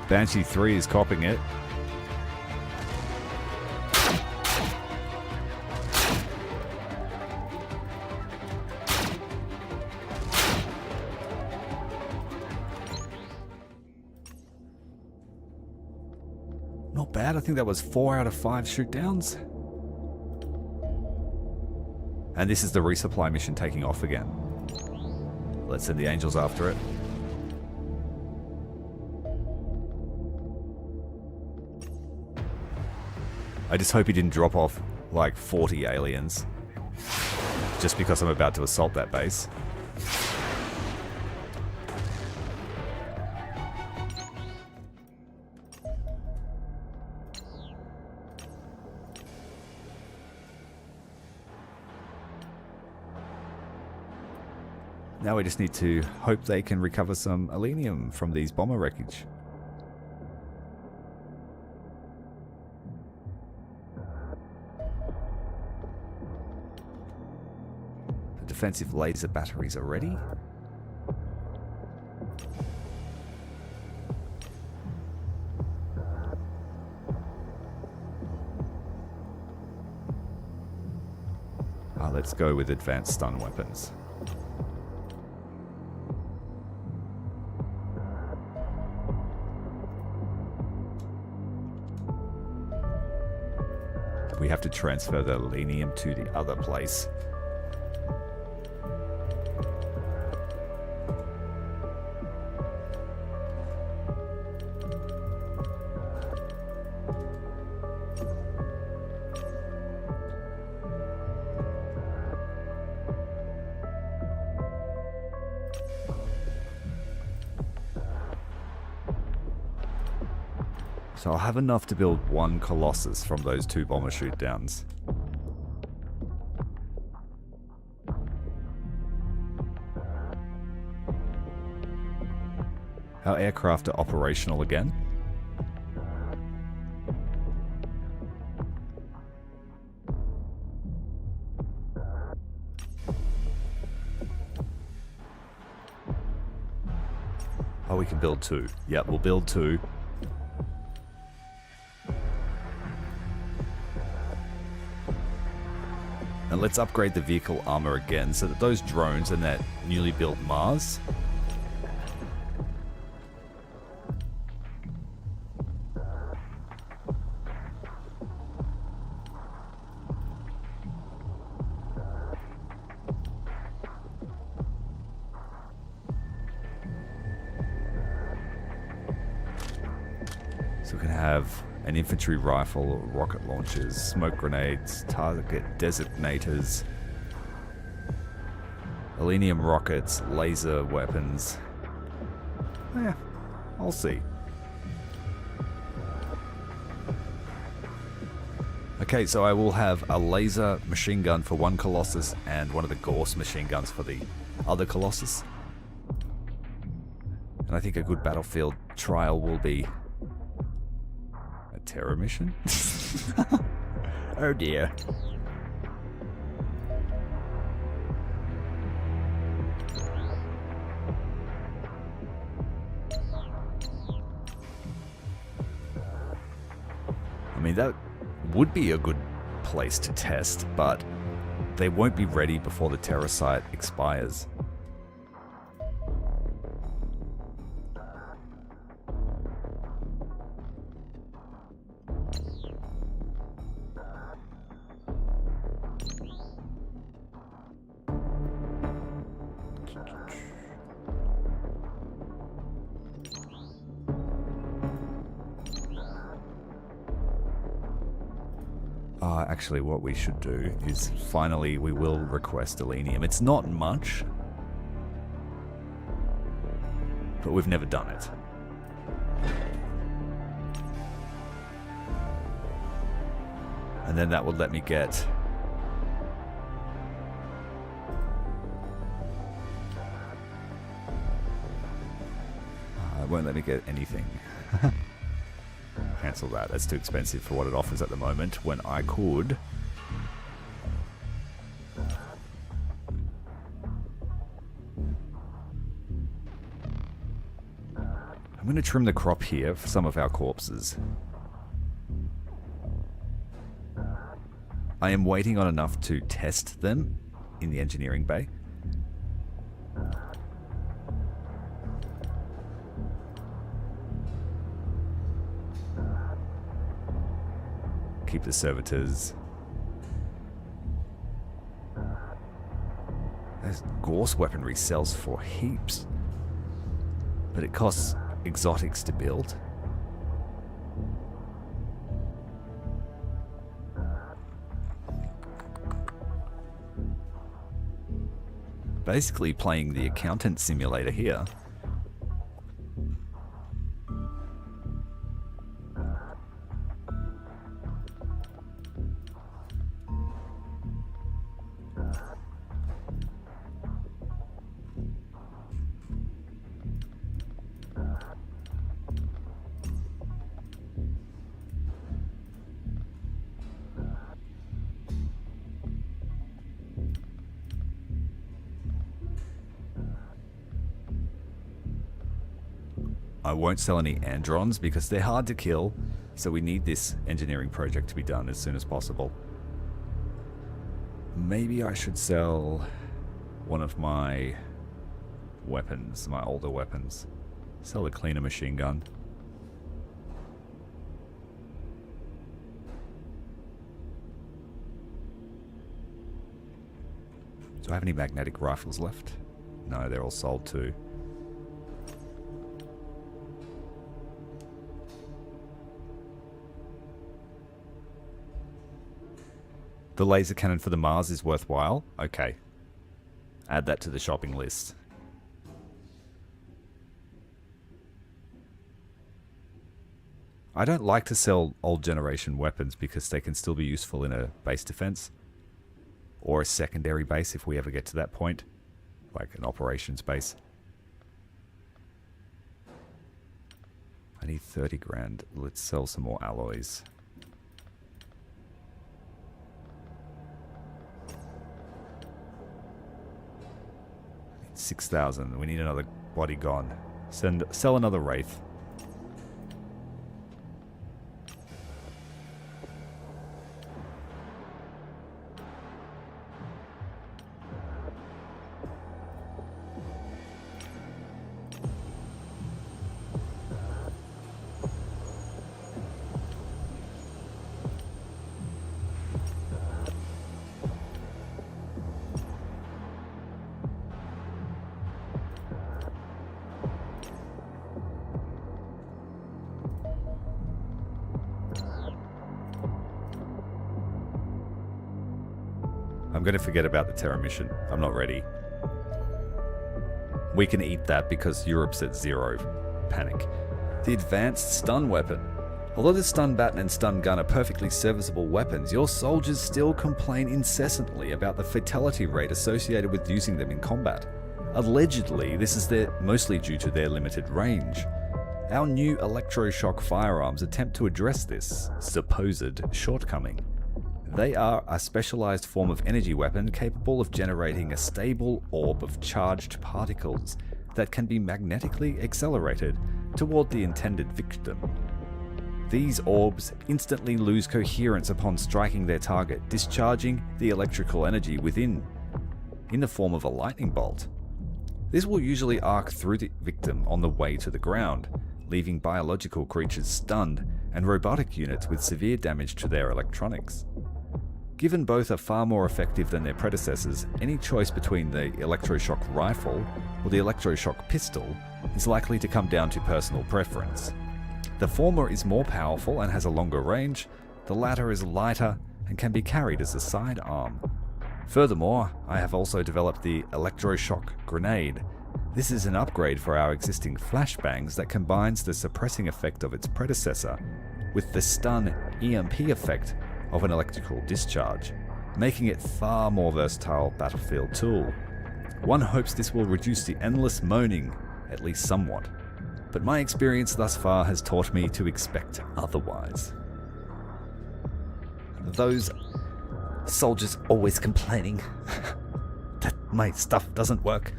Banshee 3 is copping it. Not bad. I think that was 4 out of 5 shoot downs. And this is the resupply mission taking off again. Let's send the Angels after it. I just hope he didn't drop off like 40 aliens just because I'm about to assault that base. Now we just need to hope they can recover some alenium from these bomber wreckage. Defensive laser batteries are ready. let's go with advanced stun weapons. We have to transfer the selenium to the other place. So I'll have enough to build one Colossus from those 2 bomber shoot downs. Our aircraft are operational again. Oh, we can build 2. Yep, we'll build 2. And let's upgrade the vehicle armor again so that those drones and that newly built Mars so we can have an infantry rifle, rocket launchers, smoke grenades, target designators, selenium rockets, laser weapons. Yeah, I'll see. Okay, so I will have a laser machine gun for one Colossus and one of the Gorse machine guns for the other Colossus. And I think a good battlefield trial will be terror mission? Oh dear. I mean, that would be a good place to test, but they won't be ready before the terror site expires. Actually, what we should do is finally we will request selenium. It's not much, but we've never done it. And then that would let me get it won't let me get anything. Cancel that. That's too expensive for what it offers at the moment, when I could I'm going to trim the crop here for some of our corpses. I am waiting on enough to test them in the engineering bay. Keep the servitors. This Gorse weaponry sells for heaps, but it costs exotics to build. Basically playing the accountant simulator here. I won't sell any androns because they're hard to kill, so we need this engineering project to be done as soon as possible. Maybe I should sell one of my weapons, my older weapons. Sell the cleaner machine gun. Do I have any magnetic rifles left? No, they're all sold too. The laser cannon for the Mars is worthwhile? Okay. Add that to the shopping list. I don't like to sell old generation weapons because they can still be useful in a base defense. Or a secondary base if we ever get to that point. Like an operations base. I need 30 grand. Let's sell some more alloys. 6,000. We need another body gone. Sell another Wraith. I'm going to forget about the Terra mission. I'm not ready. We can eat that because Europe's at 0. Panic. The advanced stun weapon. Although the stun baton and stun gun are perfectly serviceable weapons, your soldiers still complain incessantly about the fatality rate associated with using them in combat. Allegedly, this is mostly due to their limited range. Our new electroshock firearms attempt to address this supposed shortcoming. They are a specialized form of energy weapon capable of generating a stable orb of charged particles that can be magnetically accelerated toward the intended victim. These orbs instantly lose coherence upon striking their target, discharging the electrical energy within in the form of a lightning bolt. This will usually arc through the victim on the way to the ground, leaving biological creatures stunned and robotic units with severe damage to their electronics. Given both are far more effective than their predecessors, any choice between the electroshock rifle or the electroshock pistol is likely to come down to personal preference. The former is more powerful and has a longer range, the latter is lighter and can be carried as a sidearm. Furthermore, I have also developed the electroshock grenade. This is an upgrade for our existing flashbangs that combines the suppressing effect of its predecessor with the stun EMP effect of an electrical discharge, making it far more versatile battlefield tool. One hopes this will reduce the endless moaning, at least somewhat, but my experience thus far has taught me to expect otherwise. Those soldiers always complaining that my stuff doesn't work.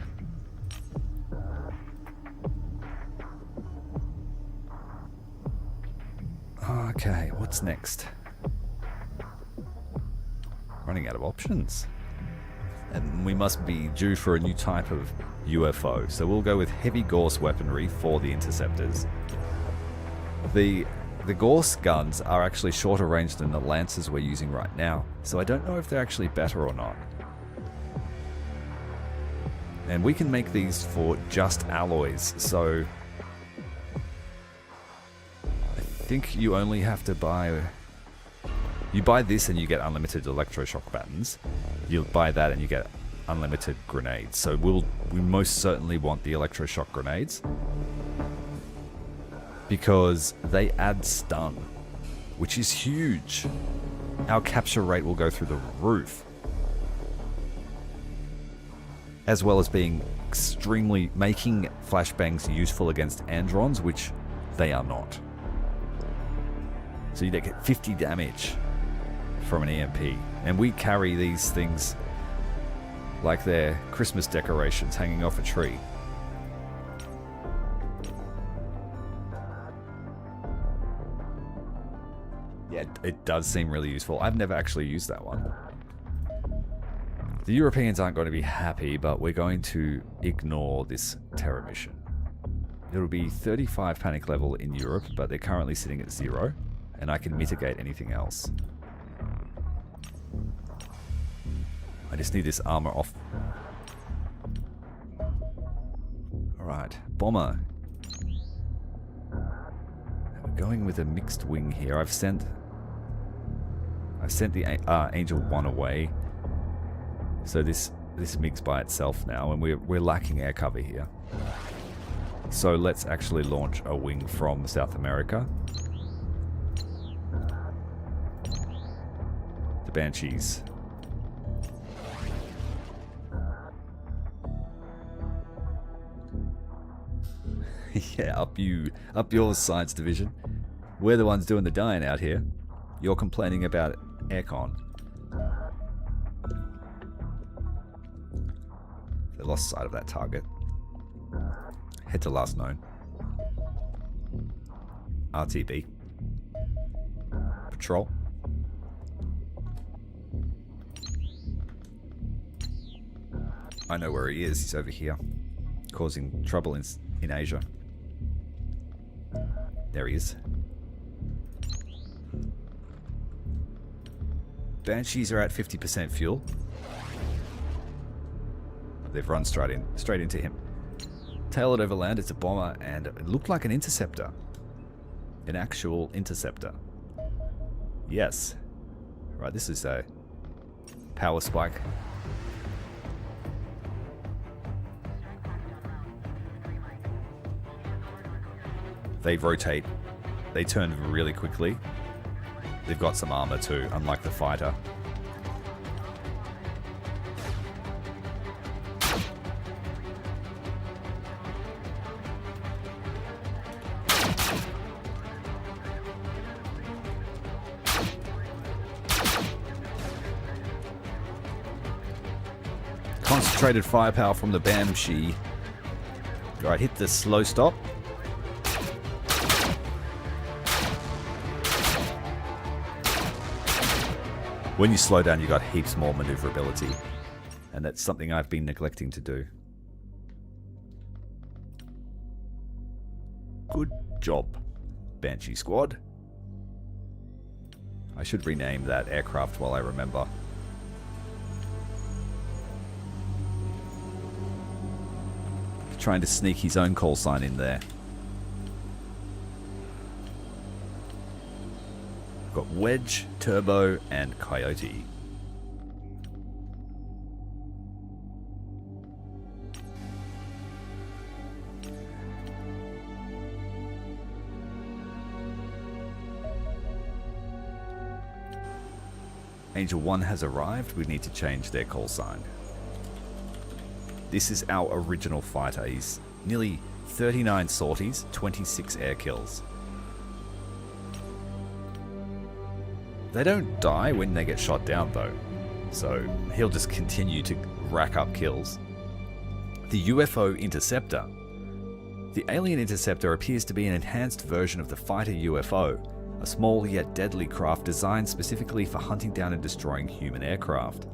Okay, what's next? Running out of options. And we must be due for a new type of UFO, so we'll go with heavy Gauss weaponry for the interceptors. The Gauss guns are actually shorter range than the Lancers we're using right now, so I don't know if they're actually better or not. And we can make these for just alloys, so I think you only have to buy... You buy this and you get unlimited electroshock batons. You buy that and you get unlimited grenades. So we most certainly want the electroshock grenades because they add stun, which is huge. Our capture rate will go through the roof, as well as being making flashbangs useful against androns, which they are not. So you get 50 damage from an EMP, and we carry these things like they're Christmas decorations hanging off a tree. Yeah, it does seem really useful. I've never actually used that one. The Europeans aren't going to be happy, but we're going to ignore this terror mission. It'll be 35 panic level in Europe, but they're currently sitting at 0, and I can mitigate anything else. I just need this armor off. Alright, bomber. We're going with a mixed wing here. I've sent the Angel 1 away. So this MiG's by itself now, and we're lacking air cover here. So let's actually launch a wing from South America. The Banshees. Yeah, up yours, Science Division. We're the ones doing the dying out here. You're complaining about aircon. They lost sight of that target. Head to last known. RTB. Patrol. I know where he is. He's over here, causing trouble in Asia. There he is. Banshees are at 50% fuel. They've run straight into him. Tailored overland, it's a bomber, and it looked like an interceptor. An actual interceptor. Yes. Right, this is a power spike. They rotate. They turn really quickly. They've got some armor too, unlike the fighter. Concentrated firepower from the Banshee. Alright, hit the slow stop. When you slow down, you got heaps more maneuverability. And that's something I've been neglecting to do. Good job, Banshee Squad. I should rename that aircraft while I remember. Trying to sneak his own call sign in there. Got Wedge, Turbo, and Coyote. Angel 1 has arrived. We need to change their call sign. This is our original fighter. He's nearly 39 sorties, 26 air kills. They don't die when they get shot down though, so he'll just continue to rack up kills. The UFO Interceptor. The Alien Interceptor appears to be an enhanced version of the fighter UFO, a small yet deadly craft designed specifically for hunting down and destroying human aircraft.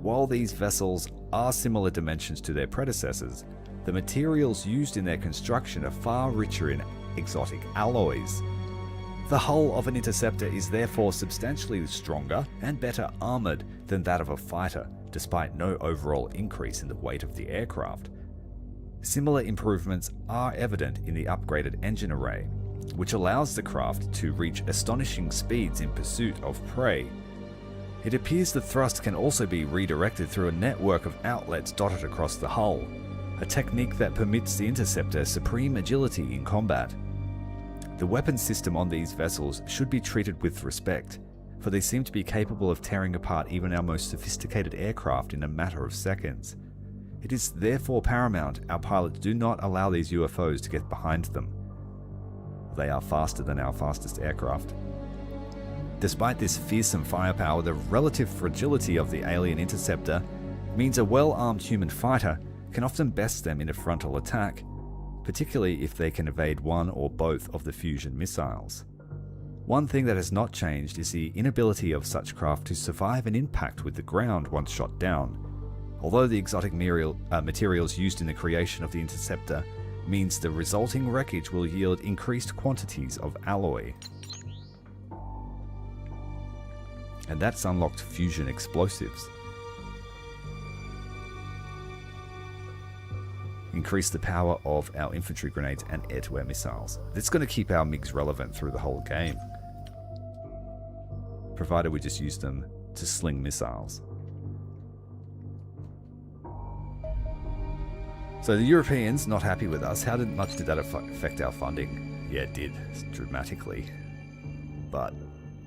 While these vessels are similar dimensions to their predecessors, the materials used in their construction are far richer in exotic alloys. The hull of an interceptor is therefore substantially stronger and better armored than that of a fighter, despite no overall increase in the weight of the aircraft. Similar improvements are evident in the upgraded engine array, which allows the craft to reach astonishing speeds in pursuit of prey. It appears the thrust can also be redirected through a network of outlets dotted across the hull, a technique that permits the interceptor supreme agility in combat. The weapon system on these vessels should be treated with respect, for they seem to be capable of tearing apart even our most sophisticated aircraft in a matter of seconds. It is therefore paramount our pilots do not allow these UFOs to get behind them. They are faster than our fastest aircraft. Despite this fearsome firepower, the relative fragility of the alien interceptor means a well-armed human fighter can often best them in a frontal attack, particularly if they can evade one or both of the fusion missiles. One thing that has not changed is the inability of such craft to survive an impact with the ground once shot down. Although the exotic materials used in the creation of the interceptor means the resulting wreckage will yield increased quantities of alloy. And that's unlocked fusion explosives. Increase the power of our infantry grenades and air-to-air missiles. It's going to keep our MiGs relevant through the whole game, provided we just use them to sling missiles. So the Europeans not happy with us. How much did that affect our funding? Yeah, it did, dramatically. But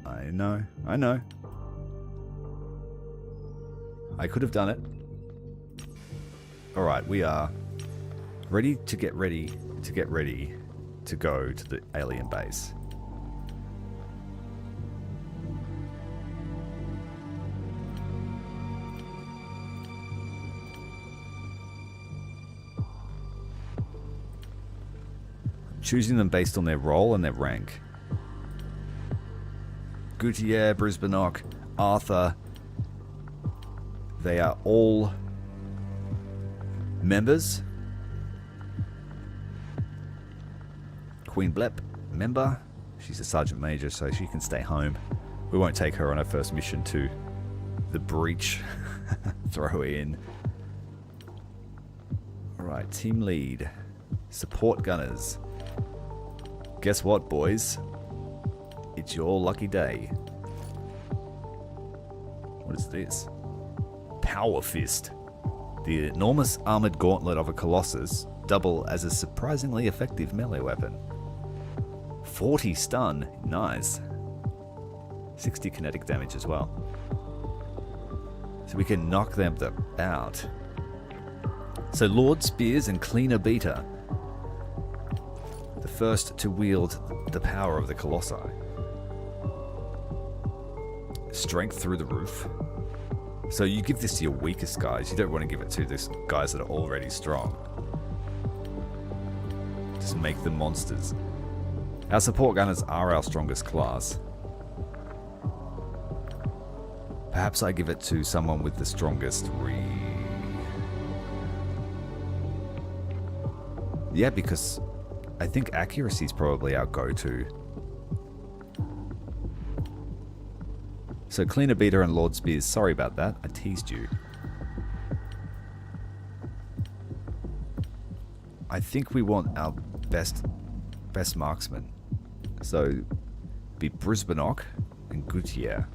I know. I could have done it. Alright, we are ready to get ready to go to the alien base. Choosing them based on their role and their rank. Gutierre, Brisbanock, Arthur, they are all members. Queen Blep, member. She's a sergeant major, so she can stay home. We won't take her on her first mission to the breach. Throw her in. Alright, team lead. Support gunners. Guess what, boys? It's your lucky day. What is this? Power Fist. The enormous armored gauntlet of a Colossus double as a surprisingly effective melee weapon. 40 stun, nice. 60 kinetic damage as well. So we can knock them out. So Lord Spears and Cleaner Beater. The first to wield the power of the Colossi. Strength through the roof. So you give this to your weakest guys. You don't want to give it to these guys that are already strong. Just make them monsters. Our support gunners are our strongest class. Perhaps I give it to someone with the strongest Yeah, because I think accuracy is probably our go-to. So Cleaner Beater and Lord Spears, sorry about that. I teased you. I think we want our best marksman. So be Brisbanock and Gutierre.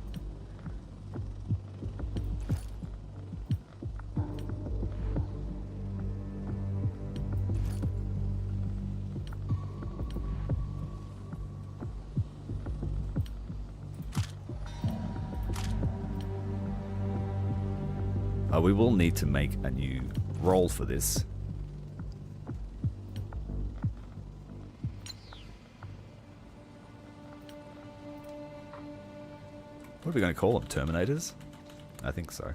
We will need to make a new role for this. What are we going to call them? Terminators? I think so.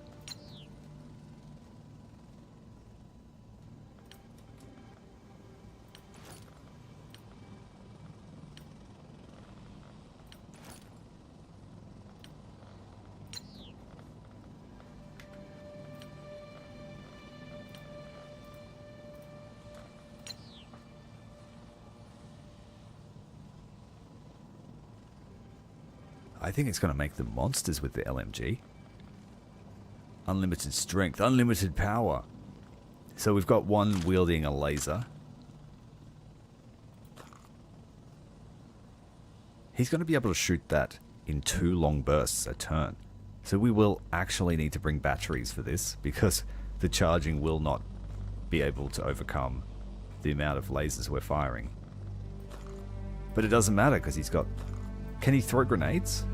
I think it's going to make them monsters with the LMG. Unlimited strength, unlimited power. So we've got one wielding a laser. He's going to be able to shoot that in 2 long bursts a turn. So we will actually need to bring batteries for this, because the charging will not be able to overcome the amount of lasers we're firing. But it doesn't matter, because he's got... Can he throw grenades?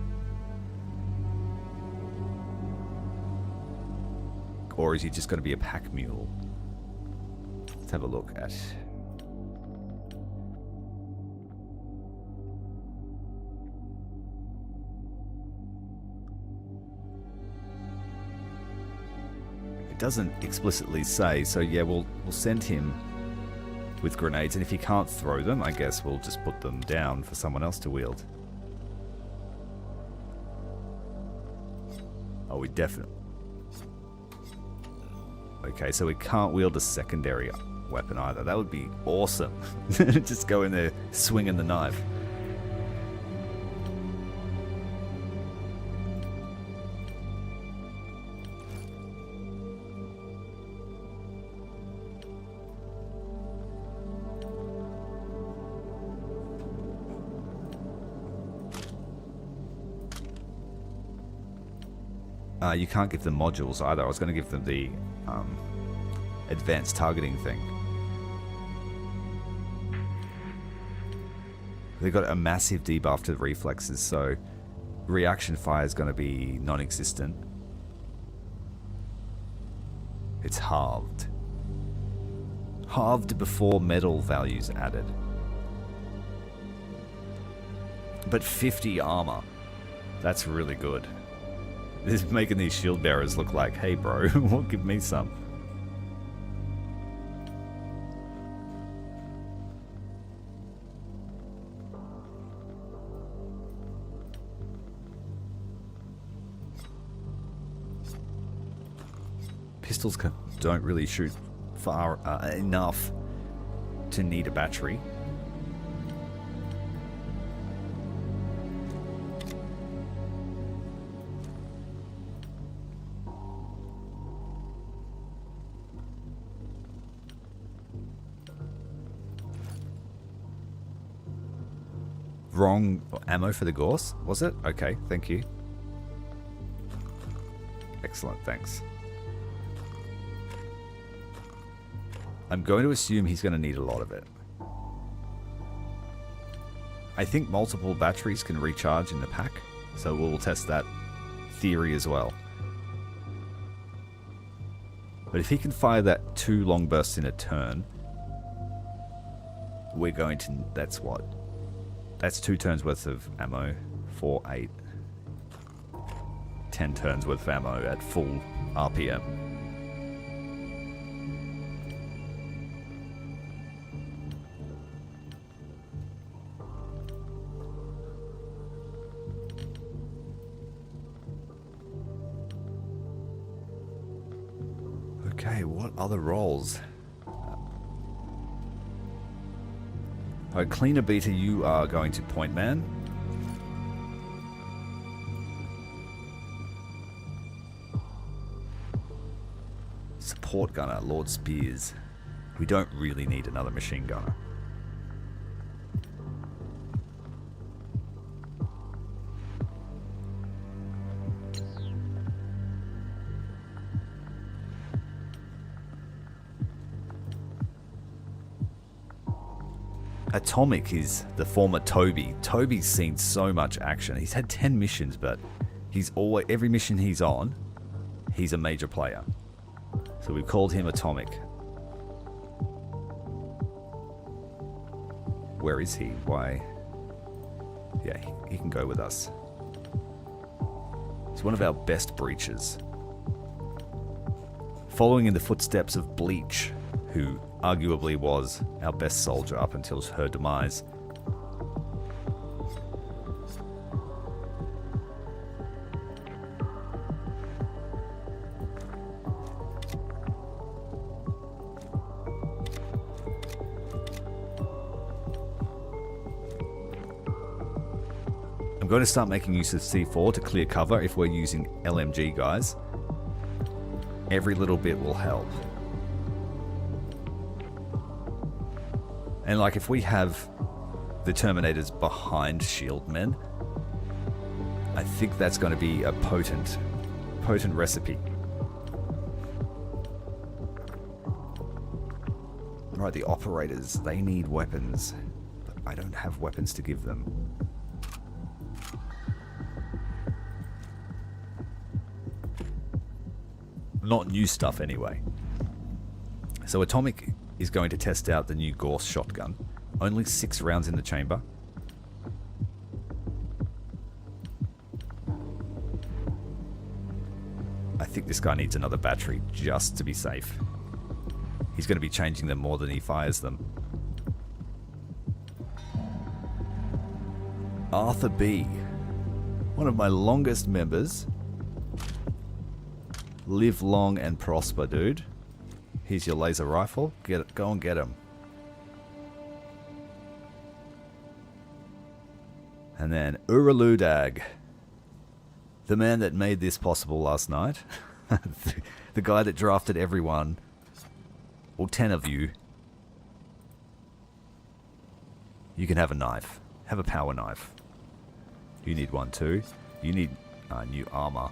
Or is he just going to be a pack mule? Let's have a look at... It doesn't explicitly say, so yeah, we'll send him with grenades, and if he can't throw them, I guess we'll just put them down for someone else to wield. Oh, we definitely... Okay, so we can't wield a secondary weapon either. That would be awesome. Just go in there swinging the knife. You can't give them modules either. I was going to give them the advanced targeting thing. They've got a massive debuff to the reflexes, so reaction fire is going to be non-existent. It's halved. Halved before medal values added. But 50 armor. That's really good. This is making these shield bearers look like, hey bro, well, give me some. Pistols don't really shoot far enough to need a battery. Wrong ammo for the Gorse, was it? Okay, thank you. Excellent, thanks. I'm going to assume he's going to need a lot of it. I think multiple batteries can recharge in the pack, so we'll test that theory as well. But if he can fire that 2 long bursts in a turn, we're going to... That's what? That's 2 turns worth of ammo. 4, 8. 10 turns worth of ammo at full RPM. Okay, what other roles? Alright, Cleaner Beta, you are going to Point Man. Support Gunner, Lord Spears. We don't really need another machine gunner. Atomic is the former Toby. Toby's seen so much action. He's had 10 missions, but he's always, every mission he's on, he's a major player. So we've called him Atomic. Where is he? Why? Yeah, he can go with us. He's one of our best breachers. Following in the footsteps of Bleach, who arguably was our best soldier up until her demise. I'm going to start making use of C4 to clear cover if we're using LMG, guys. Every little bit will help. And like if we have the Terminators behind shield men, I think that's going to be a potent recipe. Right, the operators, they need weapons, but I don't have weapons to give them. Not new stuff anyway. So Atomic is going to test out the new Gorse shotgun. Only 6 rounds in the chamber. I think this guy needs another battery just to be safe. He's going to be changing them more than he fires them. Arthur B. One of my longest members. Live long and prosper, dude. Here's your laser rifle. Go and get him. And then Uraludag, the man that made this possible last night. The guy that drafted everyone. Well, 10 of you. You can have a knife. Have a power knife. You need one too. You need new armor.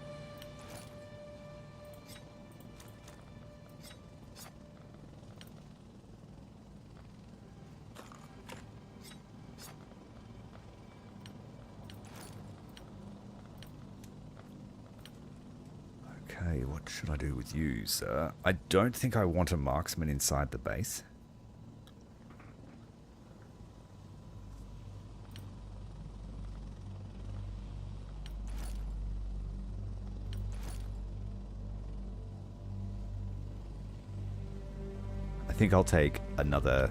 Okay, what should I do with you, sir? I don't think I want a marksman inside the base. I think I'll take another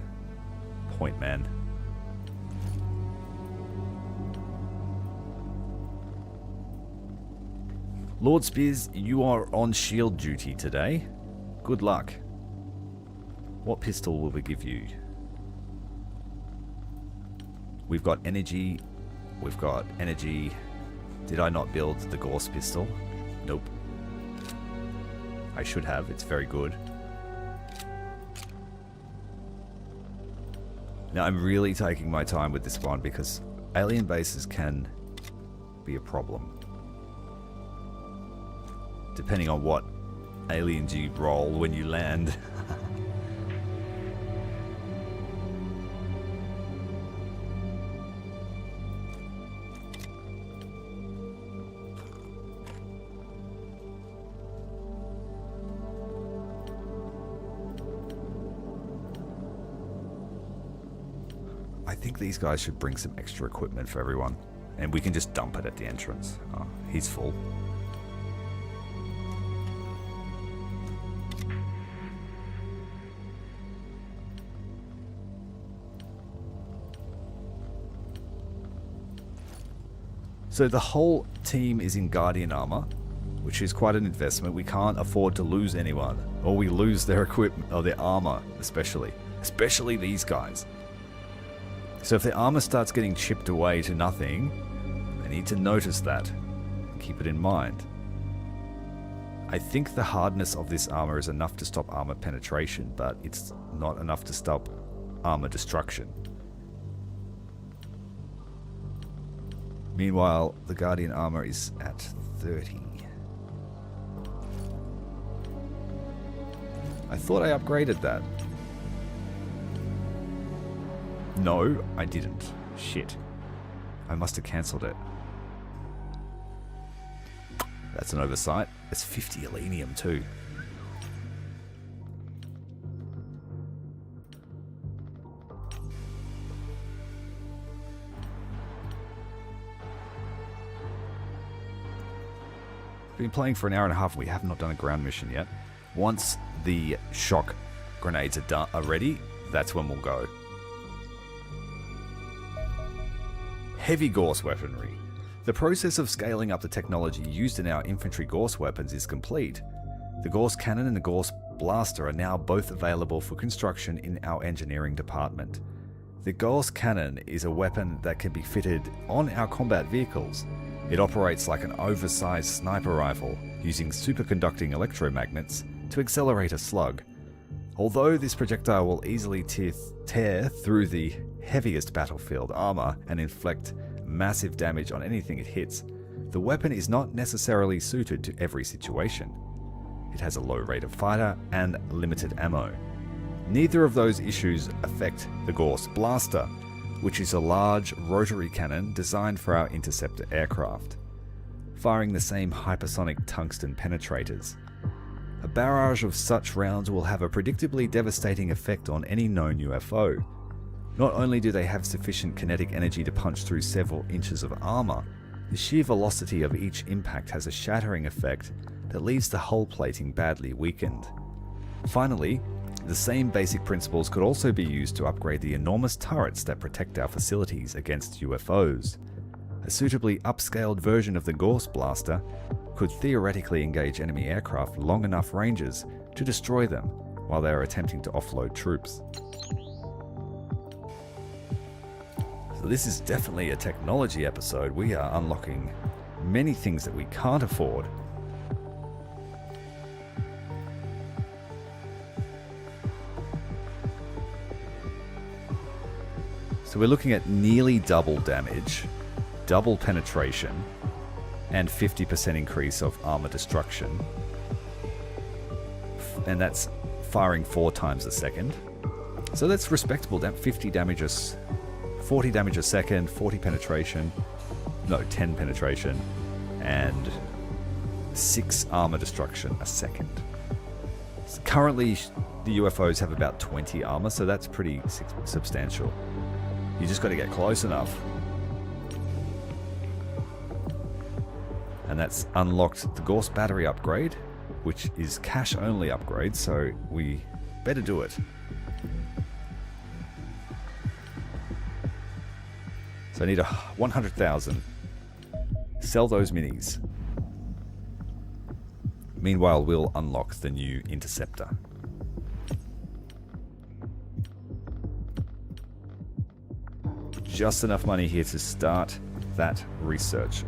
point man. Lord Spears, you are on shield duty today. Good luck. What pistol will we give you? We've got energy. We've got energy. Did I not build the Gorse pistol? Nope. I should have. It's very good. Now, I'm really taking my time with this one because alien bases can be a problem. Depending on what aliens you roll when you land. I think these guys should bring some extra equipment for everyone. And we can just dump it at the entrance. Oh, he's full. So the whole team is in Guardian armor, which is quite an investment. We can't afford to lose anyone, or we lose their equipment, or their armor especially these guys. So if their armor starts getting chipped away to nothing, they need to notice that and keep it in mind. I think the hardness of this armor is enough to stop armor penetration, but it's not enough to stop armor destruction. Meanwhile, the Guardian armor is at 30. I thought I upgraded that. No, I didn't. Shit. I must have cancelled it. That's an oversight. It's 50 Elenium too. Been playing for an hour and a half and we have not done a ground mission yet. Once the shock grenades are ready, that's when we'll go. Heavy Gorse weaponry. The process of scaling up the technology used in our infantry Gorse weapons is complete. The Gorse cannon and the Gorse blaster are now both available for construction in our engineering department. The Gorse cannon is a weapon that can be fitted on our combat vehicles. It operates like an oversized sniper rifle, using superconducting electromagnets to accelerate a slug. Although this projectile will easily tear through the heaviest battlefield armor and inflict massive damage on anything it hits, the weapon is not necessarily suited to every situation. It has a low rate of fire and limited ammo. Neither of those issues affect the Gorse blaster, which is a large rotary cannon designed for our interceptor aircraft, firing the same hypersonic tungsten penetrators. A barrage of such rounds will have a predictably devastating effect on any known UFO. Not only do they have sufficient kinetic energy to punch through several inches of armor, the sheer velocity of each impact has a shattering effect that leaves the hull plating badly weakened. Finally, the same basic principles could also be used to upgrade the enormous turrets that protect our facilities against UFOs. A suitably upscaled version of the Gorse blaster could theoretically engage enemy aircraft long enough ranges to destroy them, while they are attempting to offload troops. So this is definitely a technology episode. We are unlocking many things that we can't afford. So we're looking at nearly double damage, double penetration, and 50% increase of armor destruction. And that's firing 4 times a second. So that's respectable. 50 damage, 40 damage a second, 40 penetration, no, 10 penetration, and 6 armor destruction a second. So currently, the UFOs have about 20 armor, so that's pretty substantial. You just got to get close enough. And that's unlocked the Gauss battery upgrade, which is cash only upgrade, so we better do it. So I need 100,000. Sell those minis. Meanwhile, we'll unlock the new interceptor. Just enough money here to start that research.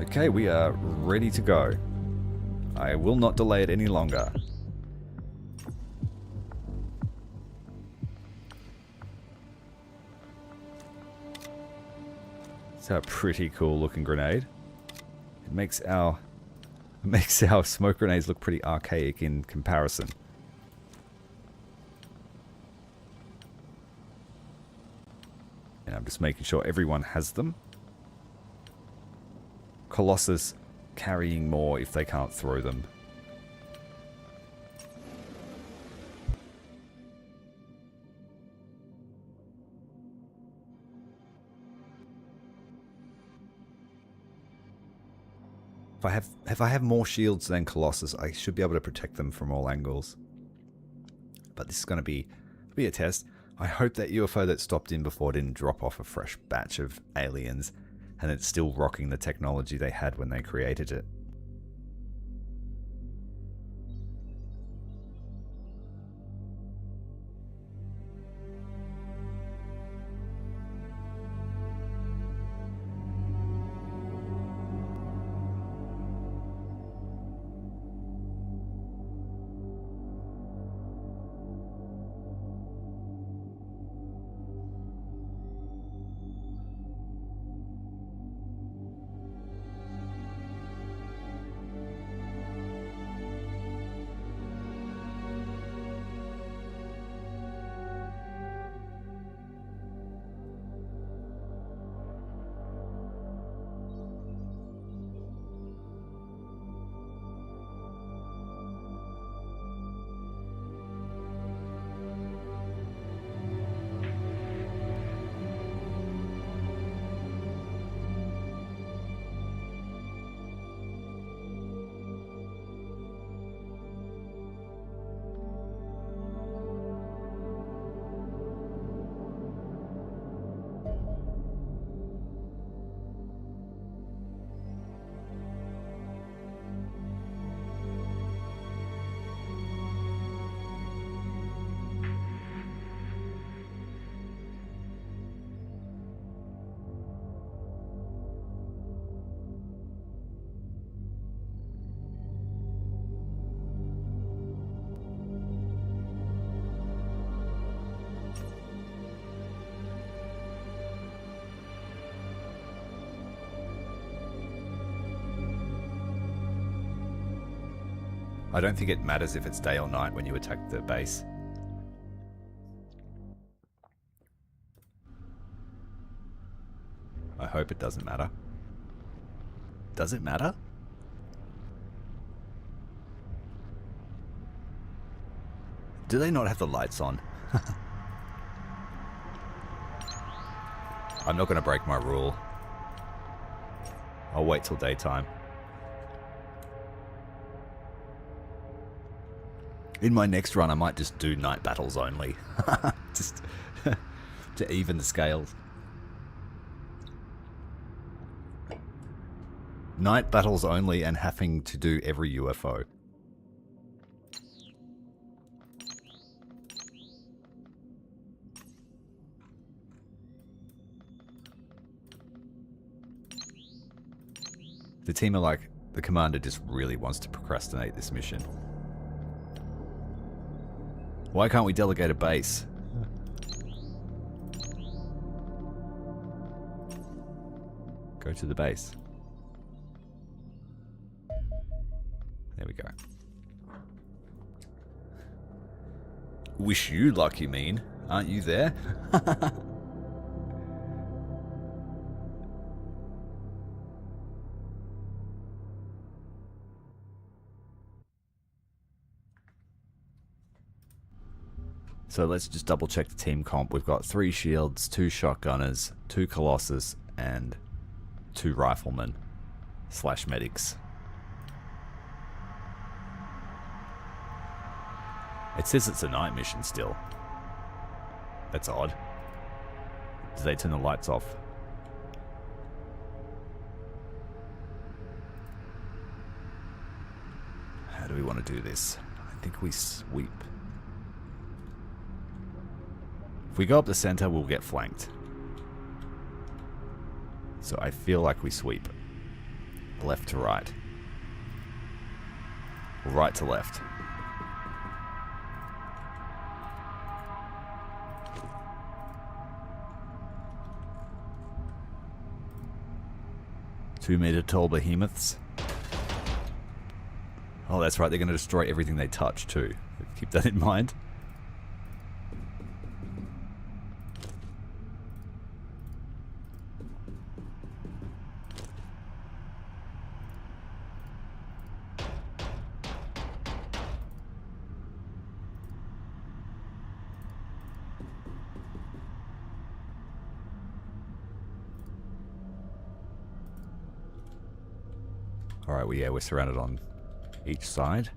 Okay, we are ready to go. I will not delay it any longer. It's a pretty cool looking grenade. It makes our smoke grenades look pretty archaic in comparison. And I'm just making sure everyone has them. Colossus carrying more if they can't throw them. If I have more shields than Colossus, I should be able to protect them from all angles. But this is going to be a test. I hope that UFO that stopped in before didn't drop off a fresh batch of aliens, and it's still rocking the technology they had when they created it. I don't think it matters if it's day or night when you attack the base. I hope it doesn't matter. Does it matter? Do they not have the lights on? I'm not going to break my rule. I'll wait till daytime. In my next run, I might just do night battles only. Just to even the scales. Night battles only and having to do every UFO. The team are like, the commander just really wants to procrastinate this mission. Why can't we delegate a base? Go to the base. There we go. Wish you luck, you mean? Aren't you there? So let's just double check the team comp. We've got 3 shields, 2 shotgunners, 2 colossus, and 2 riflemen / medics. It says it's a night mission still. That's odd. Did they turn the lights off? How do we want to do this? I think we sweep. If we go up the center, we'll get flanked. So I feel like we sweep. Left to right. Right to left. Two-meter tall behemoths. Oh, that's right. They're going to destroy everything they touch, too. Keep that in mind. Alright, we're surrounded on each side.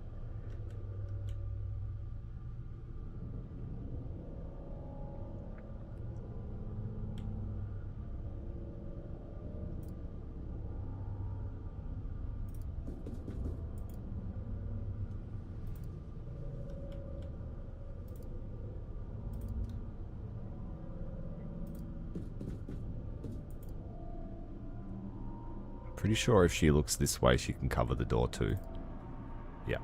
Pretty sure if she looks this way, she can cover the door too. Yeah.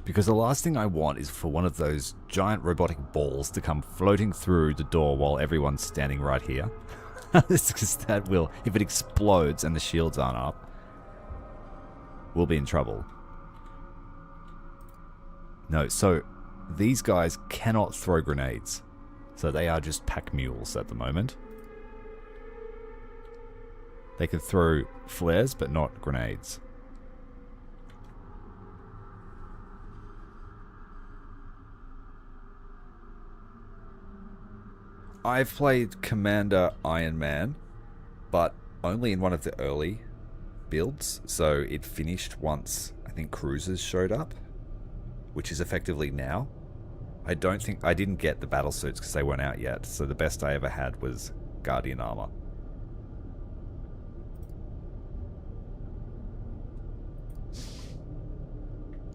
Because the last thing I want is for one of those giant robotic balls to come floating through the door while everyone's standing right here. Because that will, if it explodes and the shields aren't up, we'll be in trouble. No, so these guys cannot throw grenades. So they are just pack mules at the moment. They can throw flares, but not grenades. I've played Commander Iron Man, but only in one of the early builds, so it finished once, I think, cruisers showed up, which is effectively now. I didn't get the battle suits because they weren't out yet, so the best I ever had was Guardian armor.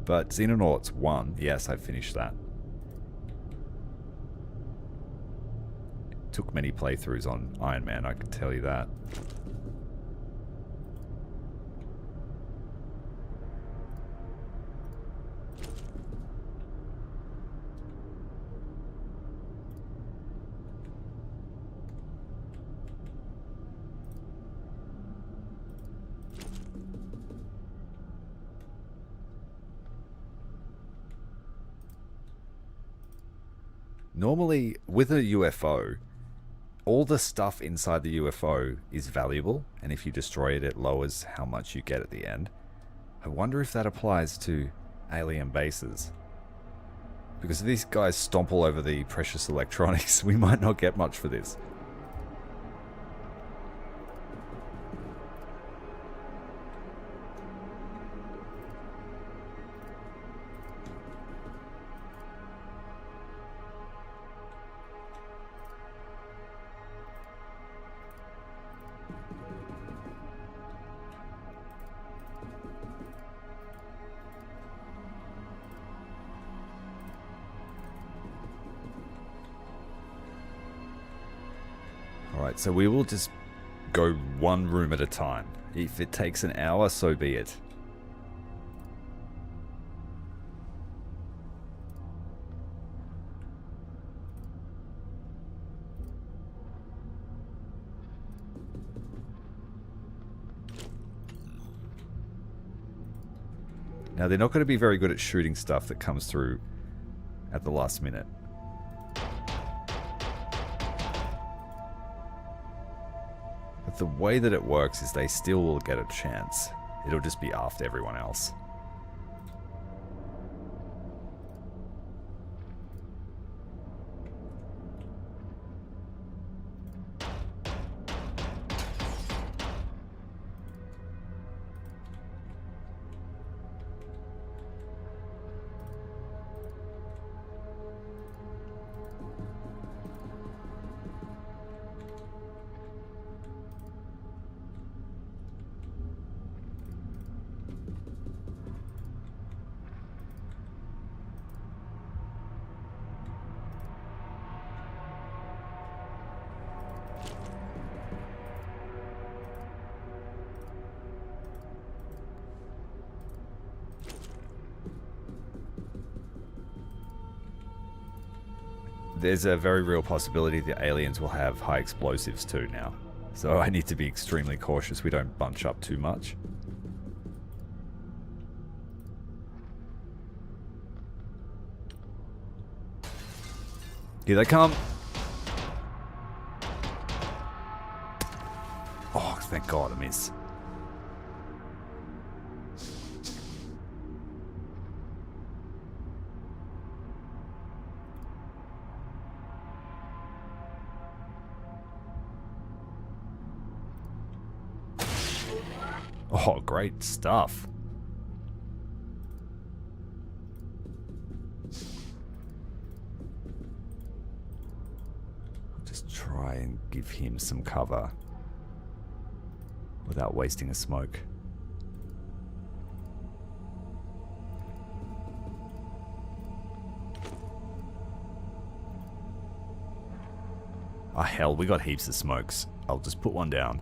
But Xenonauts 1, yes, I finished that. Took many playthroughs on Iron Man, I can tell you that. Normally, with a UFO, all the stuff inside the UFO is valuable, and if you destroy it, it lowers how much you get at the end. I wonder if that applies to alien bases. Because if these guys stomp all over the precious electronics, we might not get much for this. Alright, so we will just go one room at a time. If it takes an hour, so be it. Now, they're not going to be very good at shooting stuff that comes through at the last minute. But the way that it works is they still will get a chance. It'll just be after everyone else. There's a very real possibility the aliens will have high explosives too now. So I need to be extremely cautious we don't bunch up too much. Here they come. Oh, thank God, I miss. Oh, great stuff. Just try and give him some cover without wasting a smoke. Ah, hell, we got heaps of smokes. I'll just put one down.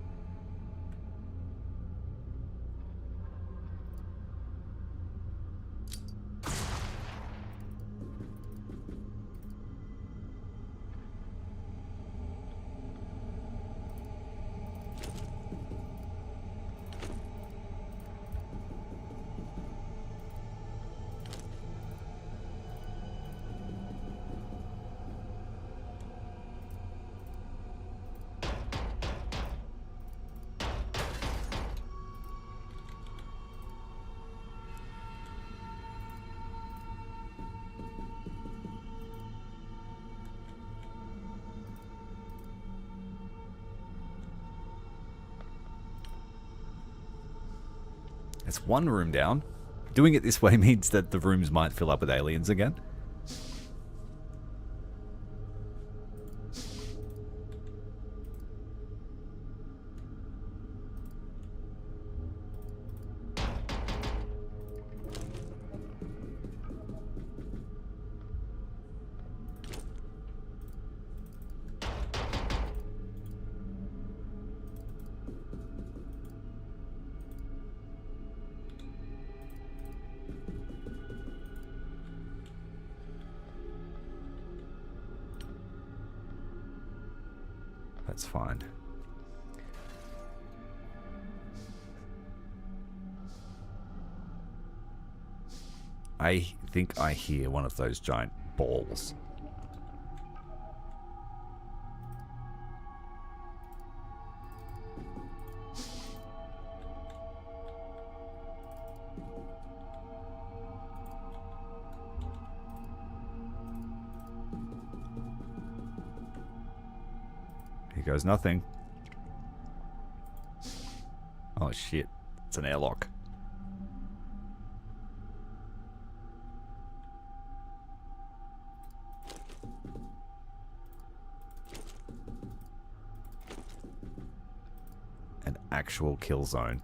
It's one room down. Doing it this way means that the rooms might fill up with aliens again. That's fine. I think I hear one of those giant balls. Here goes nothing. Oh shit, it's an airlock. An actual kill zone.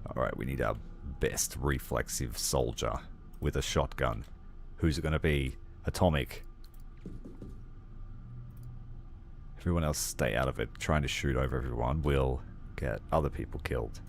Alright, we need our best reflexive soldier with a shotgun. Who's it going to be? Atomic. Everyone else stay out of it. Trying to shoot over everyone will get other people killed.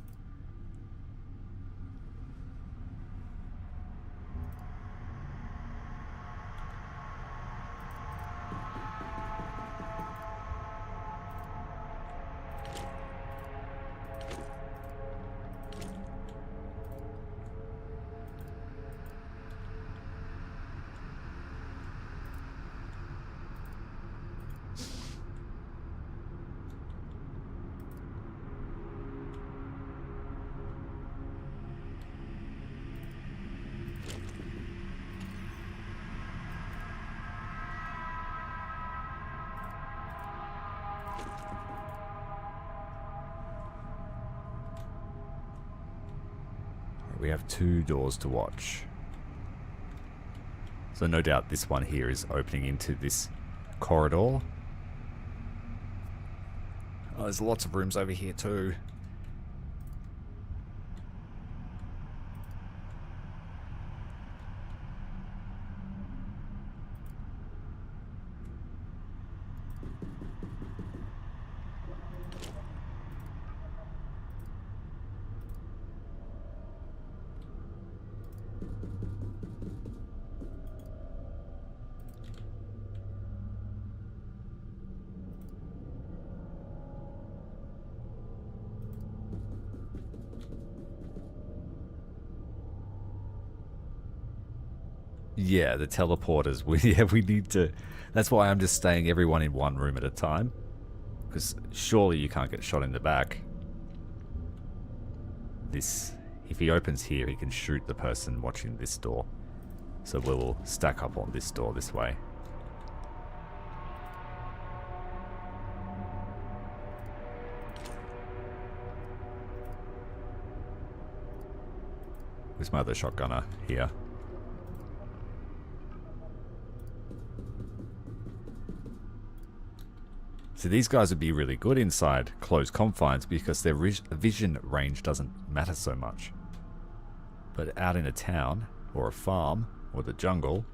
We have 2 doors to watch. So no doubt this one here is opening into this corridor. Oh, there's lots of rooms over here too. Yeah, the teleporters. We need to... That's why I'm just staying everyone in one room at a time. Because surely you can't get shot in the back. This... If he opens here, he can shoot the person watching this door. So we'll stack up on this door this way. Where's my other shotgunner? Here. So these guys would be really good inside closed confines because their vision range doesn't matter so much. But out in a town, or a farm, or the jungle...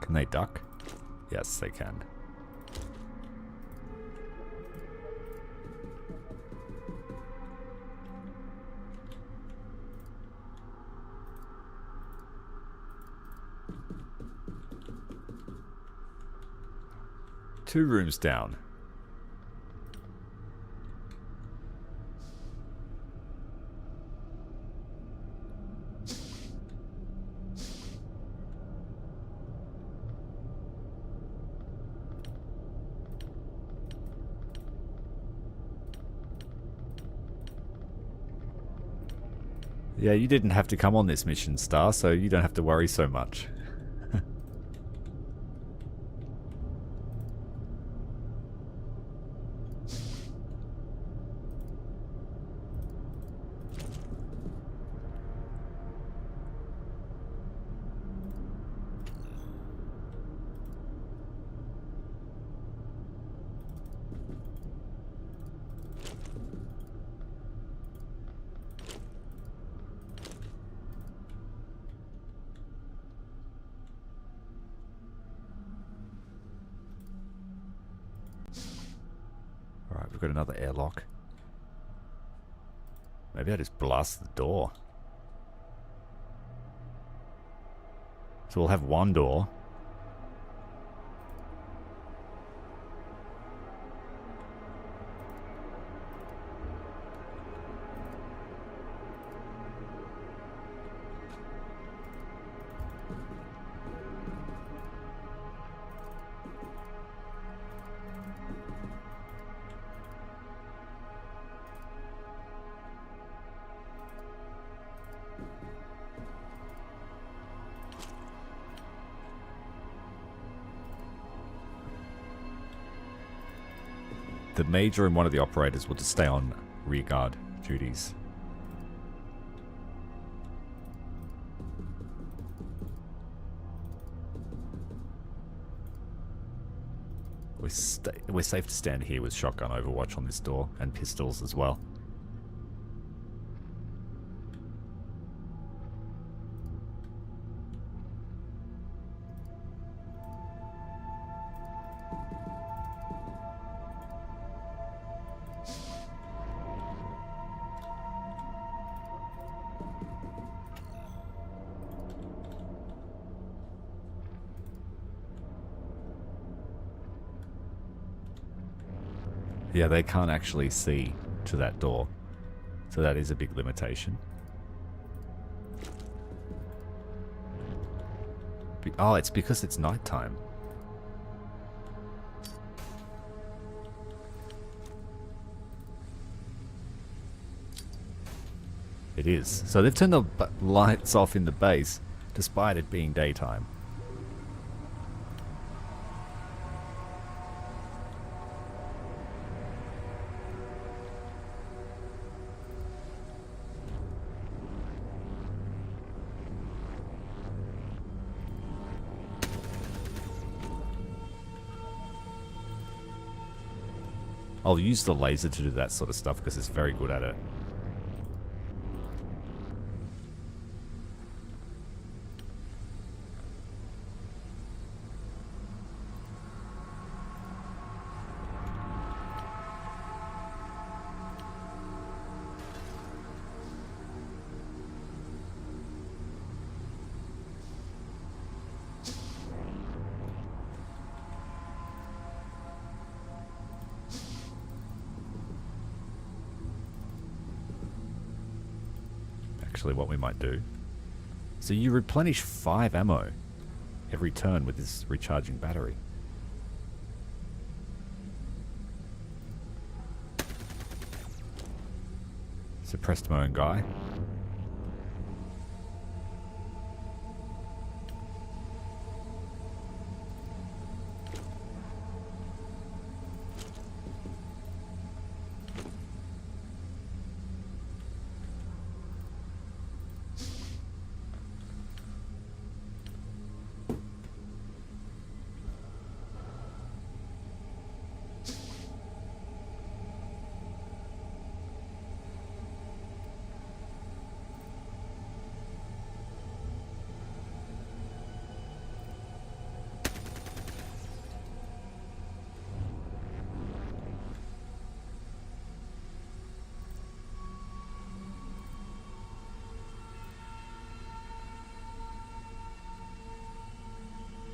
Can they duck? Yes, they can. Two rooms down. Yeah, you didn't have to come on this mission, Star, so you don't have to worry so much. Alright, we've got another airlock. Maybe I just blast the door. So we'll have one door. The major and one of the operators will just stay on rearguard duties. We're safe to stand here with shotgun overwatch on this door and pistols as well. Yeah, they can't actually see to that door. So that is a big limitation. Oh, it's because it's nighttime. It is. So they've turned the lights off in the base, despite it being daytime. I'll use the laser to do that sort of stuff because it's very good at it. What we might do. So you replenish 5 ammo every turn with this recharging battery. Suppressed my own guy.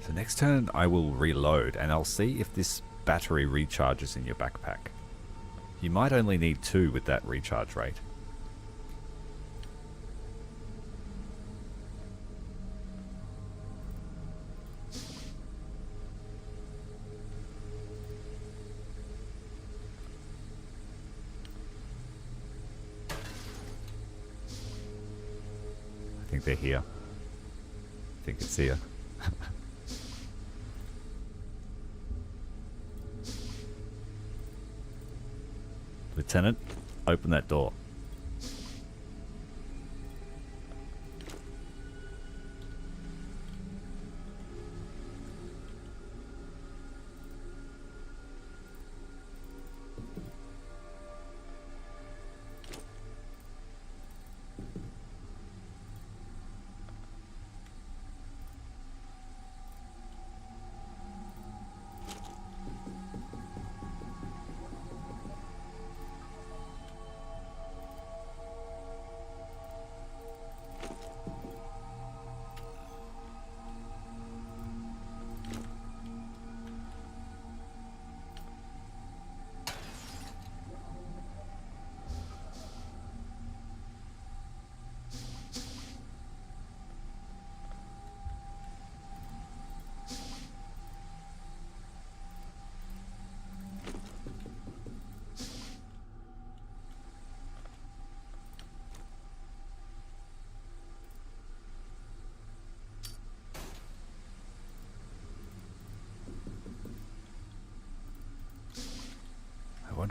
So next turn I will reload and I'll see if this battery recharges in your backpack. You might only need 2 with that recharge rate. I think they're here. I think it's here. Lieutenant, open that door.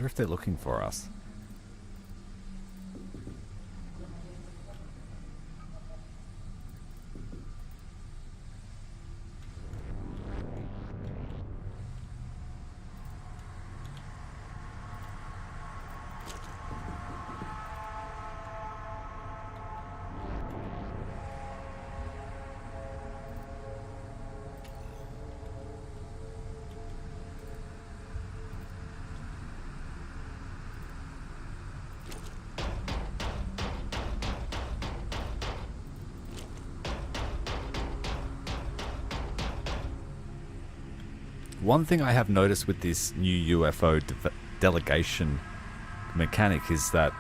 wonder if they're looking for us. One thing I have noticed with this new UFO delegation mechanic is that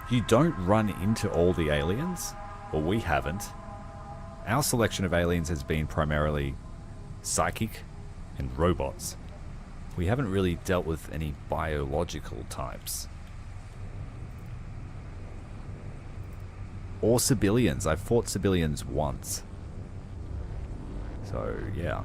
you don't run into all the aliens, or we haven't. Our selection of aliens has been primarily psychic and robots. We haven't really dealt with any biological types. Or civilians. I've fought civilians once. So, yeah.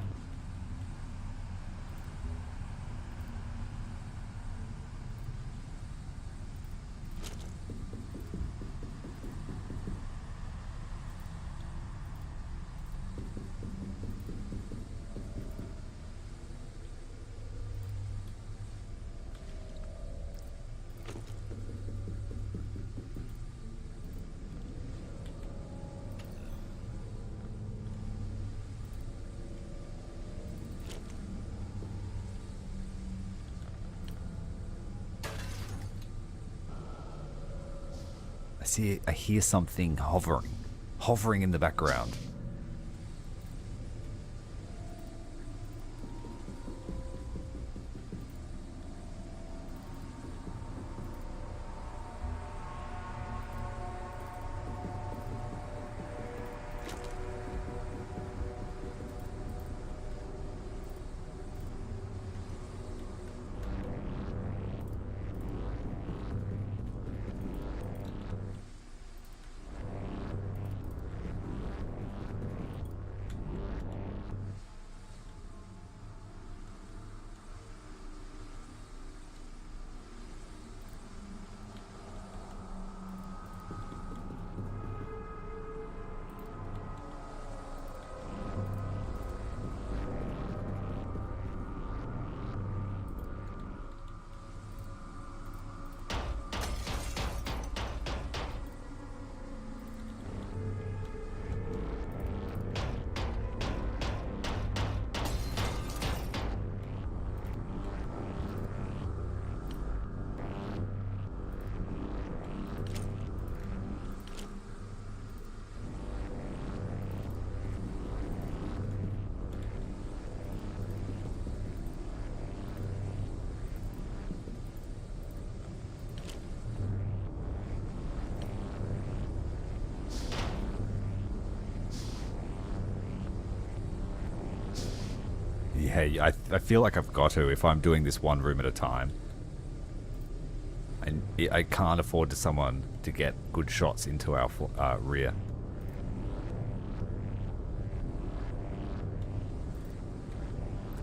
I hear something hovering in the background. Yeah, I feel like I've got to if I'm doing this one room at a time. And I can't afford to someone to get good shots into our rear.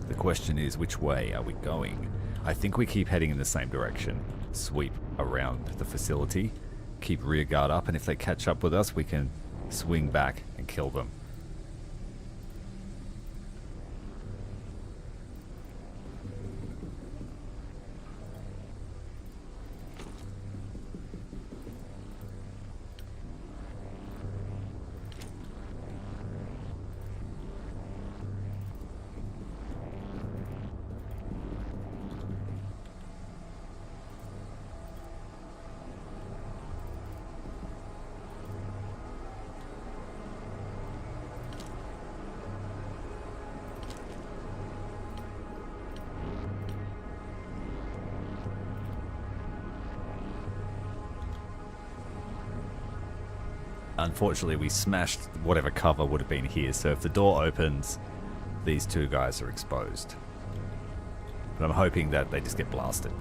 The question is, which way are we going? I think we keep heading in the same direction. Sweep around the facility, keep rear guard up, and if they catch up with us, we can swing back and kill them. Unfortunately, we smashed whatever cover would have been here, so if the door opens, these two guys are exposed. But I'm hoping that they just get blasted.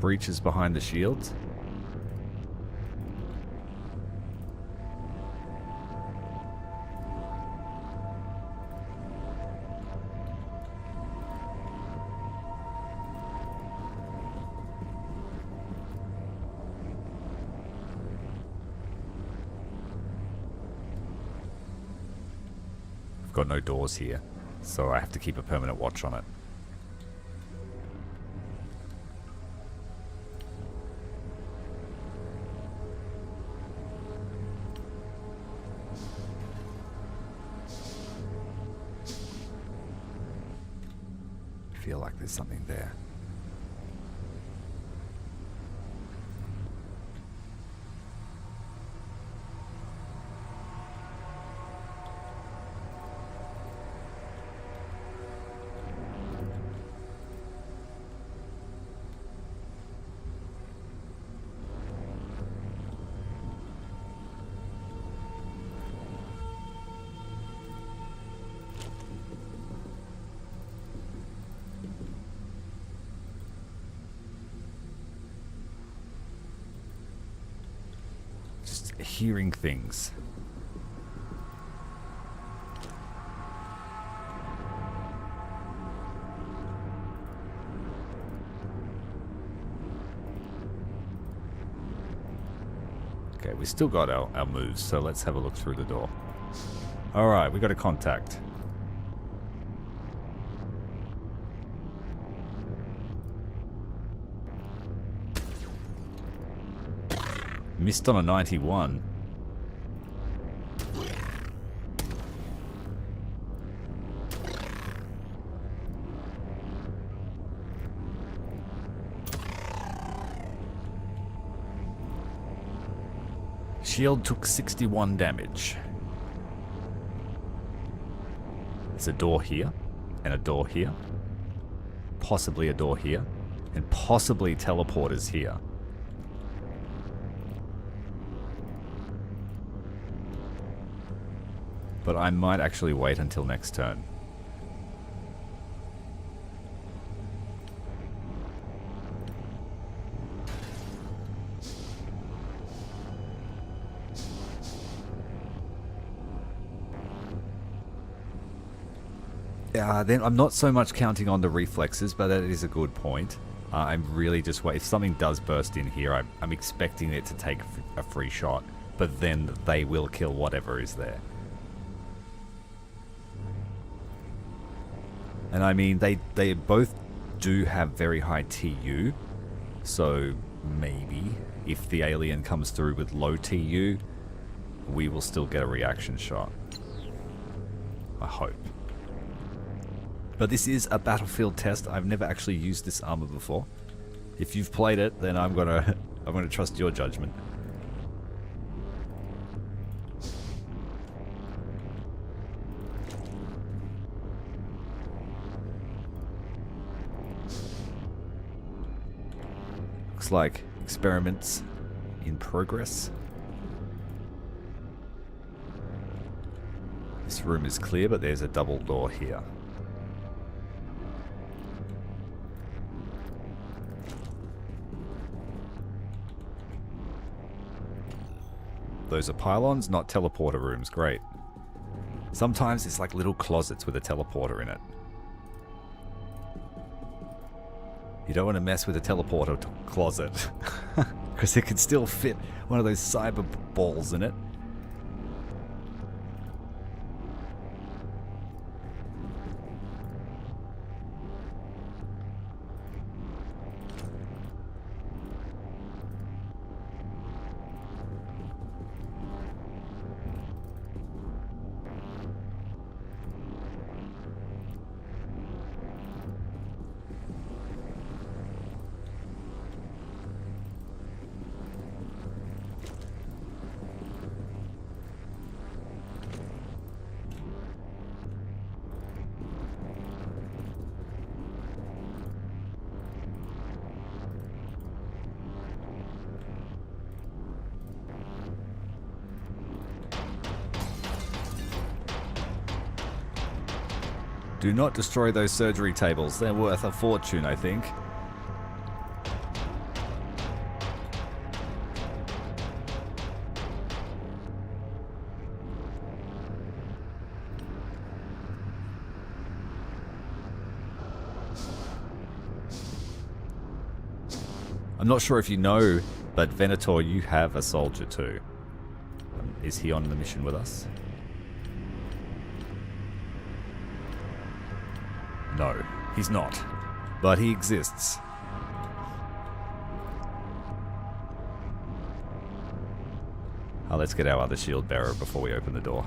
breaches behind the shields? I've got no doors here, so I have to keep a permanent watch on it. I feel like there's something there. Hearing things. Okay, we still got our moves, so let's have a look through the door. Alright, we got a contact. Missed on a 91. Shield took 61 damage. There's a door here, and a door here. Possibly a door here, and possibly teleporters here. But I might actually wait until next turn. Then I'm not so much counting on the reflexes, but that is a good point. I'm really just wait. If something does burst in here, I'm expecting it to take a free shot, but then they will kill whatever is there. And I mean, they both do have very high TU, so maybe if the alien comes through with low TU, we will still get a reaction shot. I hope. But this is a battlefield test. I've never actually used this armor before. If you've played it, then I'm gonna trust your judgment. Looks like experiments in progress. This room is clear, but there's a double door here. Those are pylons, not teleporter rooms. Great. Sometimes it's like little closets with a teleporter in it. You don't want to mess with a teleporter closet, because it can still fit one of those cyber balls in it. Do not destroy those surgery tables. They're worth a fortune, I think. I'm not sure if you know, but Venator, you have a soldier too. Is he on the mission with us? No, he's not. But he exists. Let's get our other shield bearer before we open the door.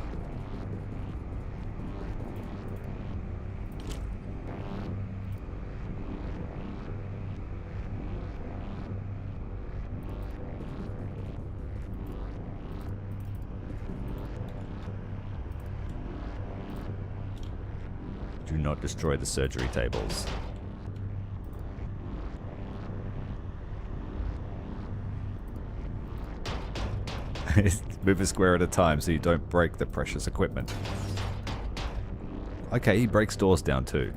Do not destroy the surgery tables. Move a square at a time so you don't break the precious equipment. Okay, he breaks doors down too.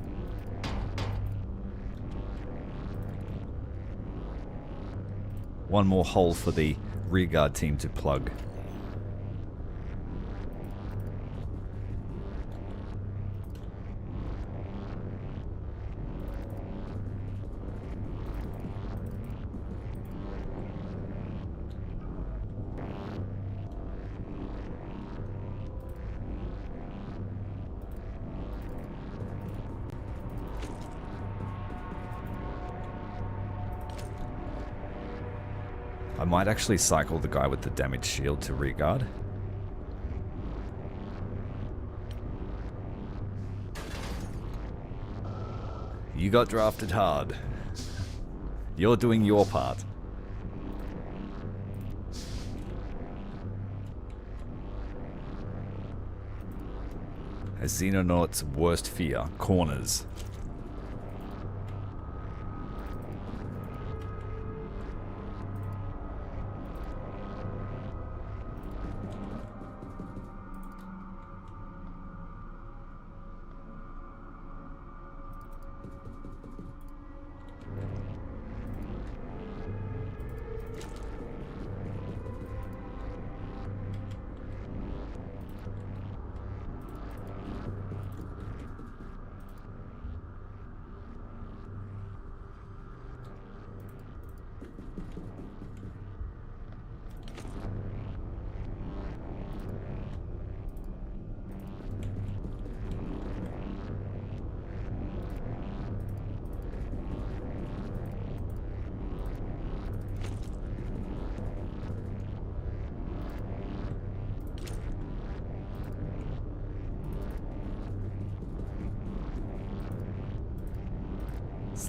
One more hole for the rearguard team to plug. I might actually cycle the guy with the damaged shield to rearguard. You got drafted hard. You're doing your part. A Xenonaut's worst fear, corners.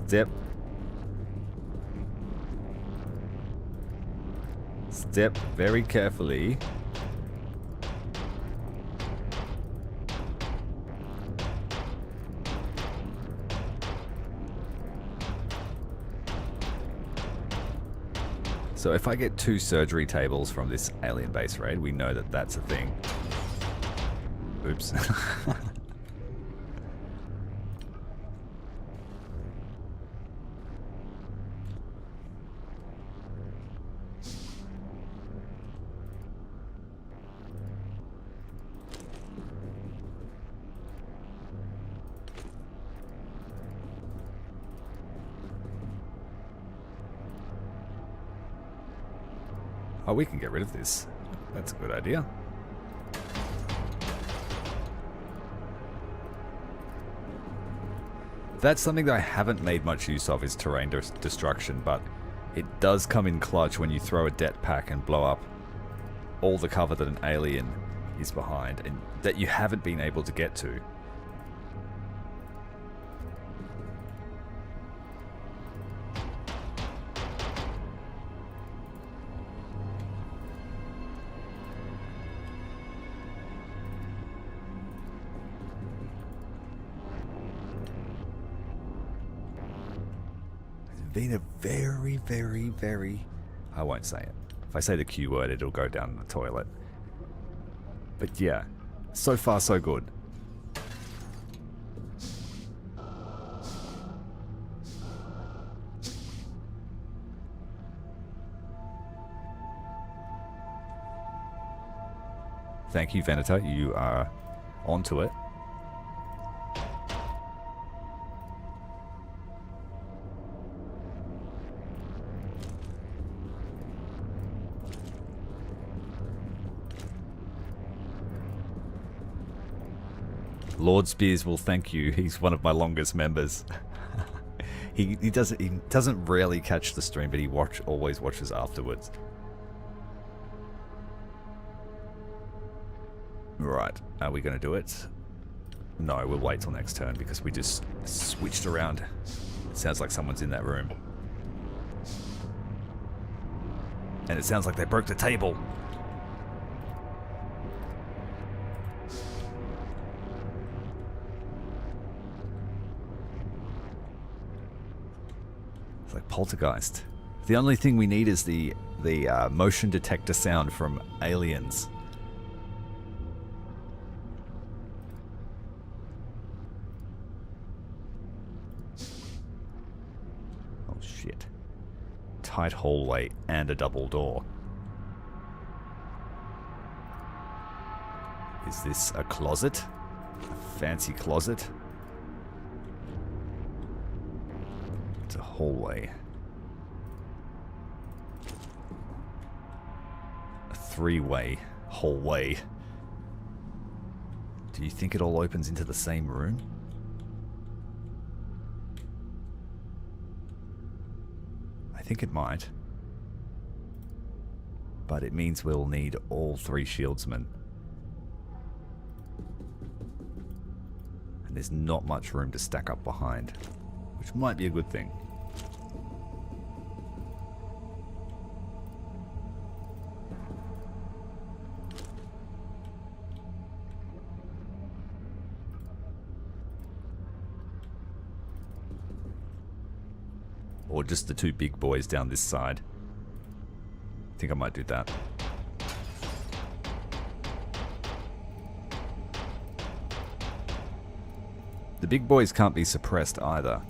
Step. Step very carefully. So if I get 2 surgery tables from this alien base raid, we know that that's a thing. Oops. Oh, we can get rid of this. That's a good idea. That's something that I haven't made much use of, is terrain destruction, but it does come in clutch when you throw a det pack and blow up all the cover that an alien is behind and that you haven't been able to get to. Been a very, I won't say it. If I say the Q word, it'll go down the toilet. But yeah, so far so good. Thank you, Venator. You are onto it. Lord Spears will thank you. He's one of my longest members. he doesn't rarely catch the stream, but he always watches afterwards. Right, are we going to do it? No, we'll wait till next turn because we just switched around. It sounds like someone's in that room. And it sounds like they broke the table. It's like poltergeist. The only thing we need is the motion detector sound from Aliens. Oh shit. Tight hallway and a double door. Is this a closet? A fancy closet? It's a hallway. A three-way hallway. Do you think it all opens into the same room? I think it might. But it means we'll need all three shieldsmen. And there's not much room to stack up behind, which might be a good thing. Or just the two big boys down this side. I think I might do that. The big boys can't be suppressed either.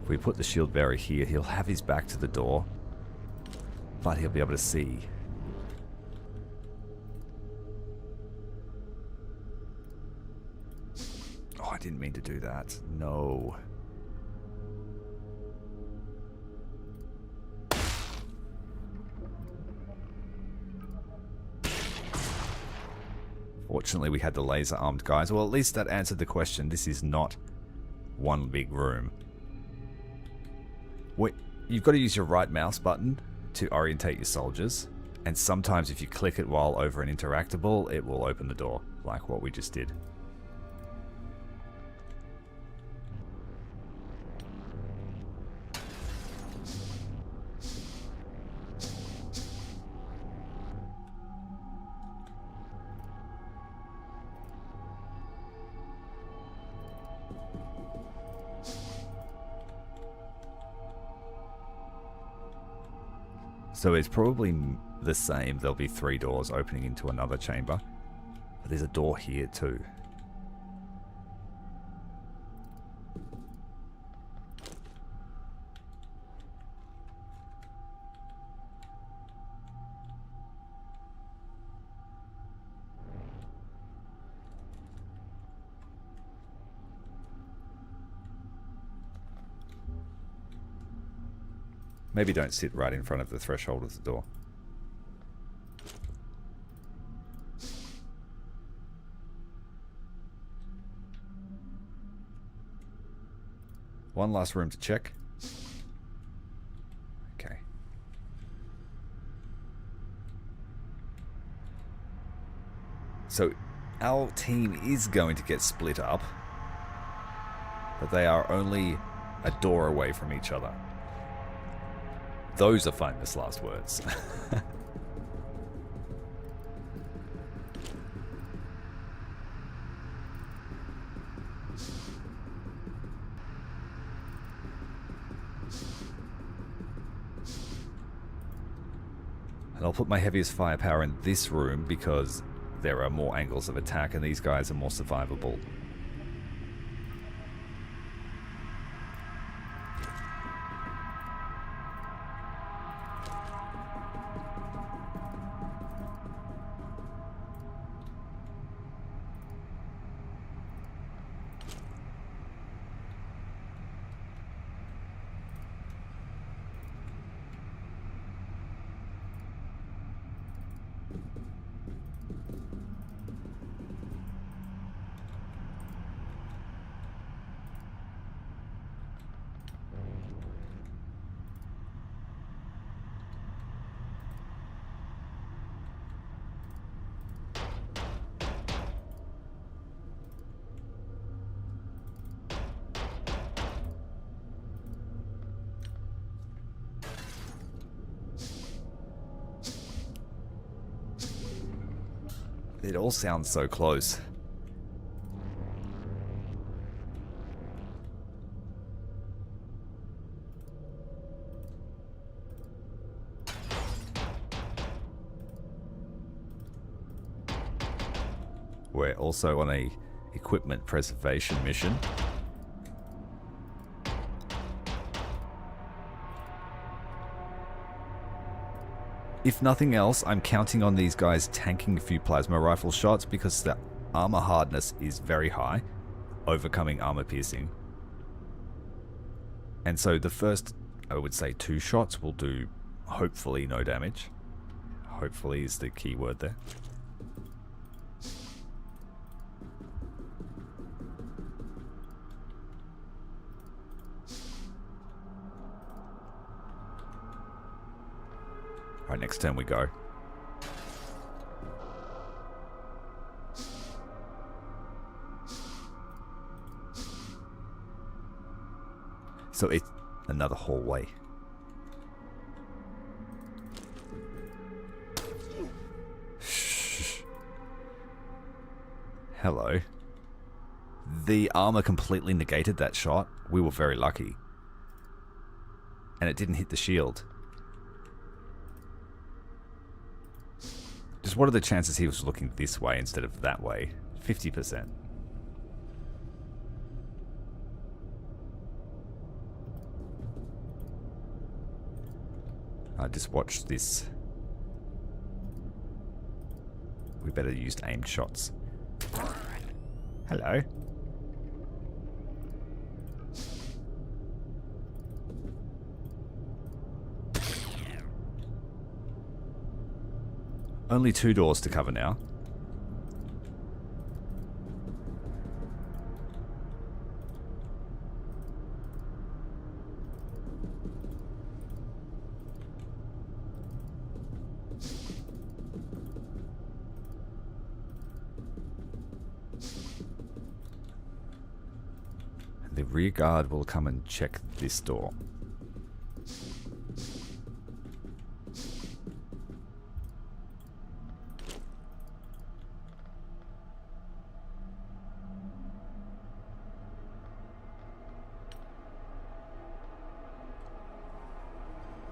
If we put the shield bearer here, he'll have his back to the door, but he'll be able to see. Oh, I didn't mean to do that. No. Fortunately, we had the laser-armed guys. Well, at least that answered the question. This is not one big room. You've got to use your right mouse button to orientate your soldiers, and sometimes if you click it while over an interactable, it will open the door, like what we just did. So it's probably the same. There'll be three doors opening into another chamber. But there's a door here too. Maybe don't sit right in front of the threshold of the door. One last room to check. Okay. So our team is going to get split up, but they are only a door away from each other. Those are famous last words. And I'll put my heaviest firepower in this room because there are more angles of attack and these guys are more survivable. It all sounds so close. We're also on a equipment preservation mission. If nothing else, I'm counting on these guys tanking a few plasma rifle shots because the armor hardness is very high, overcoming armor piercing. And so the first, I would say, 2 shots will do hopefully no damage. Hopefully is the key word there. Alright, next turn we go. So it's another hallway. Shh. Hello. The armor completely negated that shot. We were very lucky. And it didn't hit the shield. Just what are the chances he was looking this way instead of that way? 50%. I just watched this. We better use aimed shots. Hello. Only 2 doors to cover now. The rear guard will come and check this door.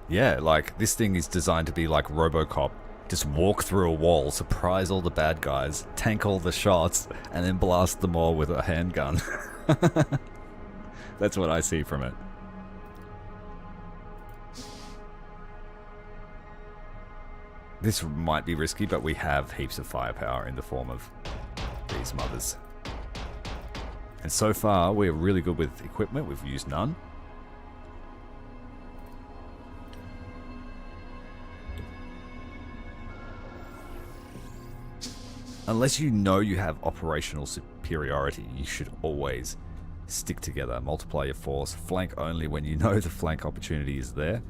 Yeah, like, this thing is designed to be like RoboCop. Just walk through a wall, surprise all the bad guys, tank all the shots, and then blast them all with a handgun. That's what I see from it. This might be risky, but we have heaps of firepower in the form of these mothers. And so far, we're really good with equipment. We've used none. Unless you know you have operational superiority, you should always stick together, multiply your force, flank only when you know the flank opportunity is there.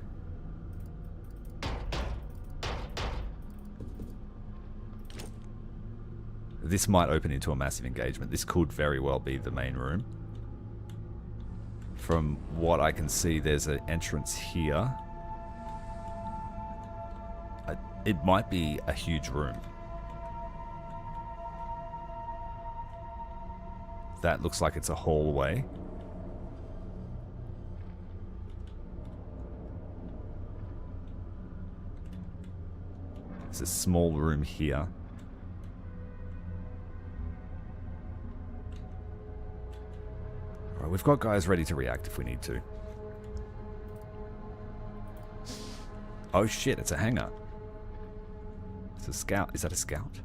This might open into a massive engagement. This could very well be the main room. From what I can see, there's an entrance here. It might be a huge room. That looks like it's a hallway. There's a small room here. Alright, we've got guys ready to react if we need to. Oh shit, it's a hangar. It's a scout. Is that a scout?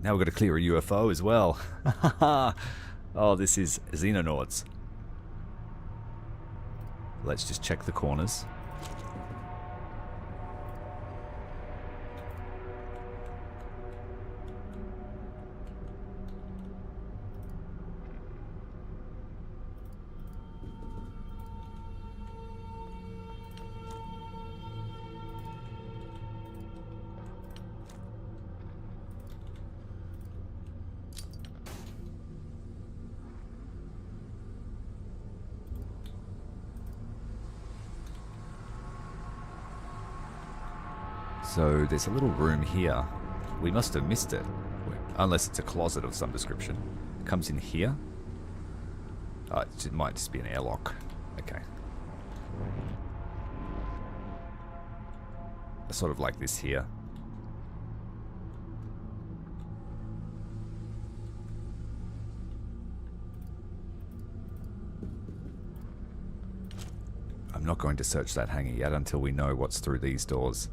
Now we've got to clear a UFO as well. Oh, this is Xenonauts. Let's just check the corners. So there's a little room here. We must have missed it. Unless it's a closet of some description. Comes in here. It might just be an airlock. Okay. Sort of like this here. I'm not going to search that hangar yet until we know what's through these doors.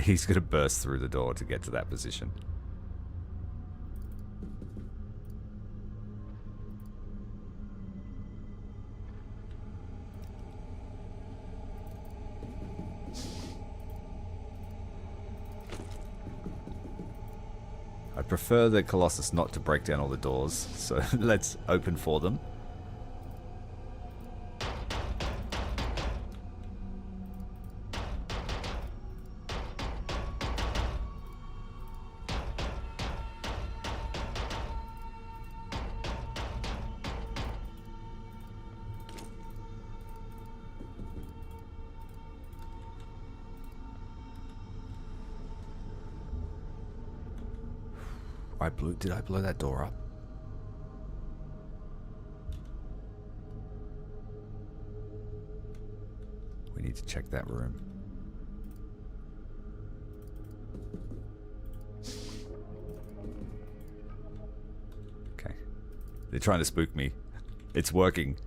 He's going to burst through the door to get to that position. I prefer the Colossus not to break down all the doors, so let's open for them. Did I blow that door up? We need to check that room. Okay. They're trying to spook me. It's working.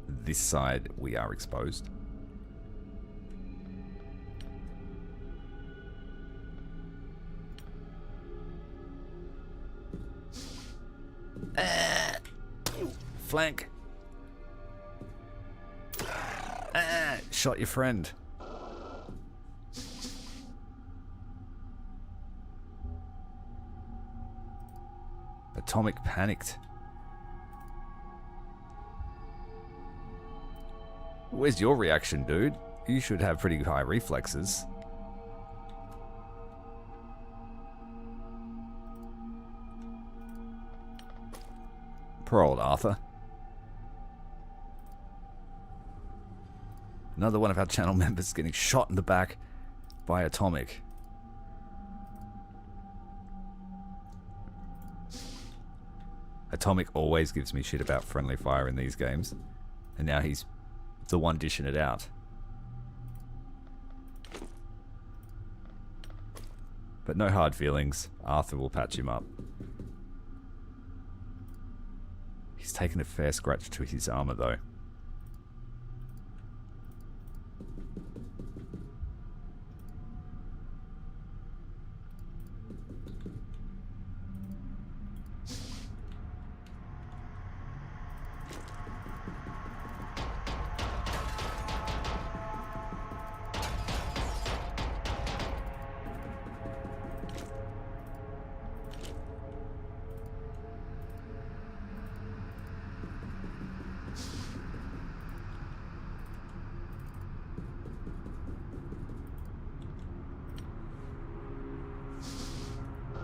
This side, we are exposed. Flank. Shot your friend. Atomic panicked. Where's your reaction, dude? You should have pretty high reflexes. Poor old Arthur. Another one of our channel members getting shot in the back by Atomic. Atomic always gives me shit about friendly fire in these games. And now he's the one dishing it out. But no hard feelings. Arthur will patch him up. He's taken a fair scratch to his armor though.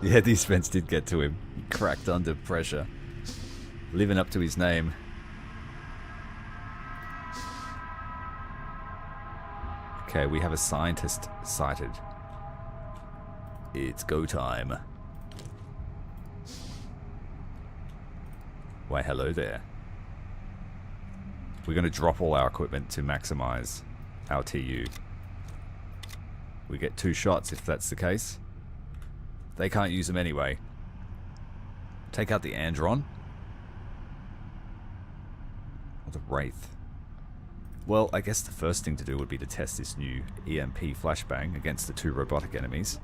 Yeah, these vents did get to him. He cracked under pressure. Living up to his name. Okay, we have a scientist sighted. It's go time. Why, hello there. We're going to drop all our equipment to maximize our TU. We get 2 shots if that's the case. They can't use them anyway. Take out the Andron. Or the Wraith. Well, I guess the first thing to do would be to test this new EMP flashbang against the 2 robotic enemies.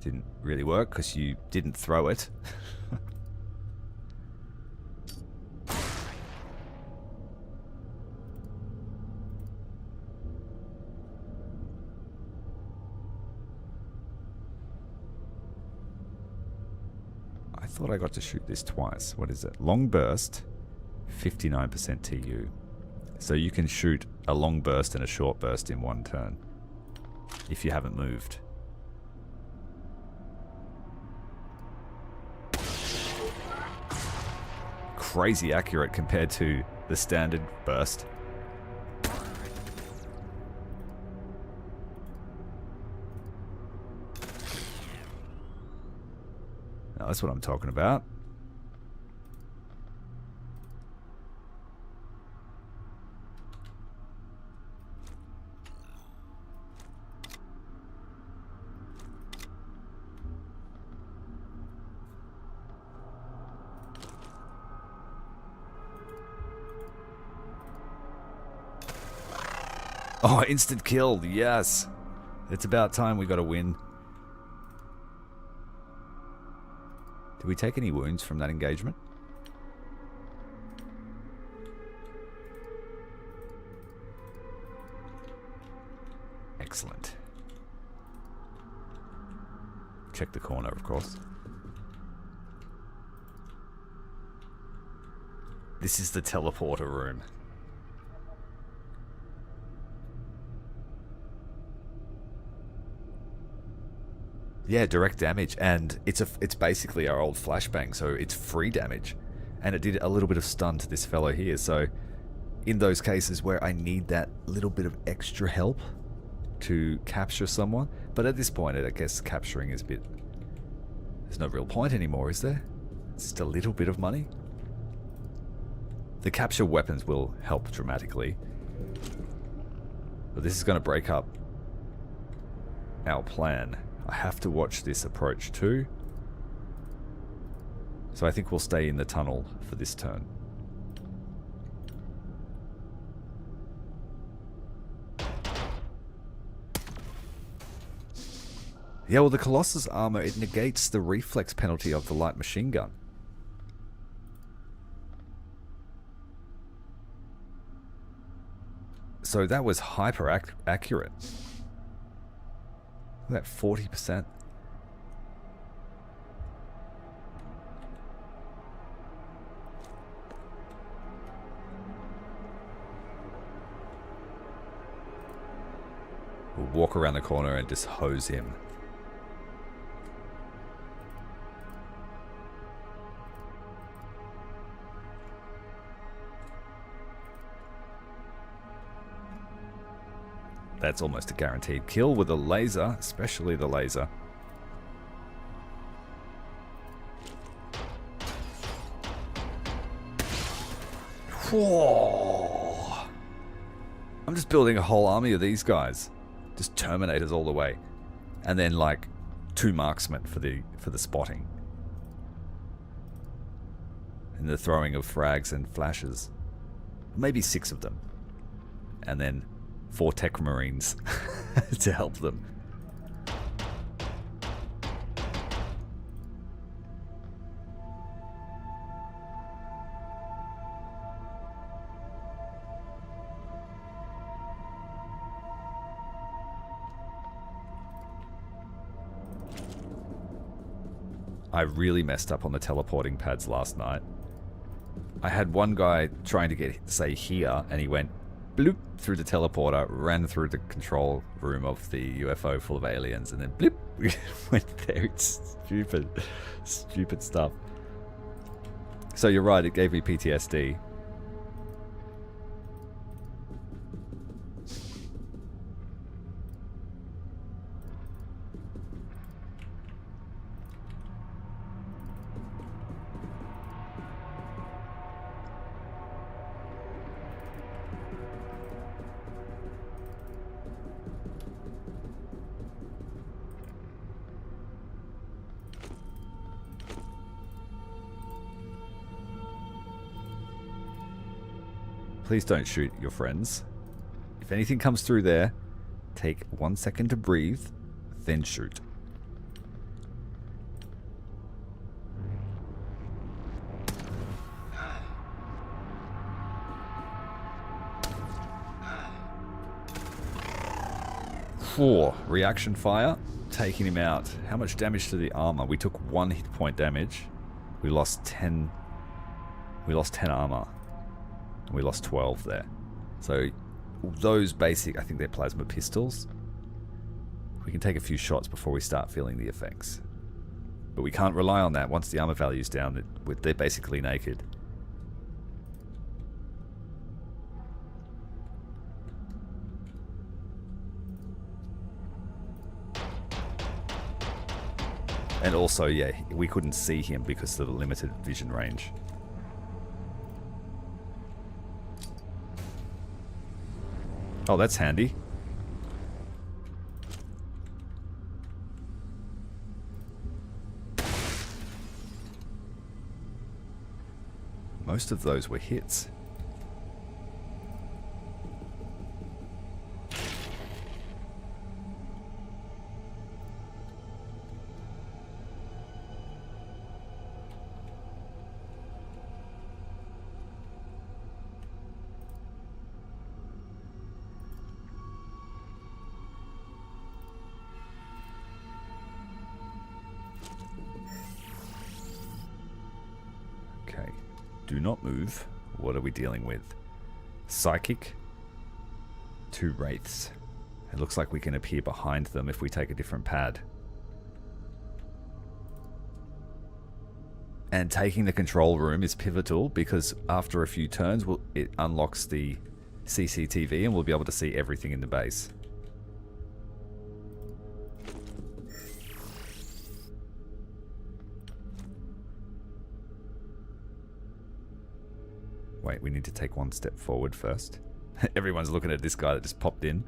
Didn't really work because you didn't throw it. I thought I got to shoot this twice. What is it? Long burst, 59% TU. So you can shoot a long burst and a short burst in one turn if you haven't moved. Crazy accurate compared to the standard burst. Now, that's what I'm talking about. Oh, instant kill, yes. It's about time we got a win. Did we take any wounds from that engagement? Excellent. Check the corner, of course. This is the teleporter room. Yeah, direct damage, and it's basically our old flashbang, so it's free damage, and it did a little bit of stun to this fellow here. So in those cases where I need that little bit of extra help to capture someone, but at this point I guess capturing is a bit, there's no real point anymore, is there? It's just a little bit of money. The capture weapons will help dramatically, but this is going to break up our plan. I have to watch this approach too. So I think we'll stay in the tunnel for this turn. Yeah, well, the Colossus armor, it negates the reflex penalty of the light machine gun. So that was hyper accurate. That 40%. We'll walk around the corner and just hose him. That's almost a guaranteed kill with a laser, especially the laser. Whoa. I'm just building a whole army of these guys. Just Terminators all the way. And then like 2 marksmen for the spotting. And the throwing of frags and flashes. Maybe 6 of them. And then 4 tech marines to help them. I really messed up on the teleporting pads last night. I had one guy trying to get, say, here, and he went bloop through the teleporter, ran through the control room of the UFO full of aliens, and then bloop, went there. It's stupid. Stupid stuff. So you're right, it gave me PTSD. Please don't shoot your friends. If anything comes through there, take 1 second to breathe, then shoot. Four reaction fire, taking him out. How much damage to the armor? We took 1 hit point damage. We lost 10. We lost 10 armor. And we lost 12 there. So those basic, I think they're plasma pistols. We can take a few shots before we start feeling the effects. But we can't rely on that. Once the armor value's down, they're basically naked. And also, yeah, we couldn't see him because of the limited vision range. Oh, that's handy. Most of those were hits. Do not move. What are we dealing with? Psychic. 2 wraiths. It looks like we can appear behind them if we take a different pad. And taking the control room is pivotal because after a few turns it unlocks the CCTV and we'll be able to see everything in the base. Wait, we need to take one step forward first. Everyone's looking at this guy that just popped in.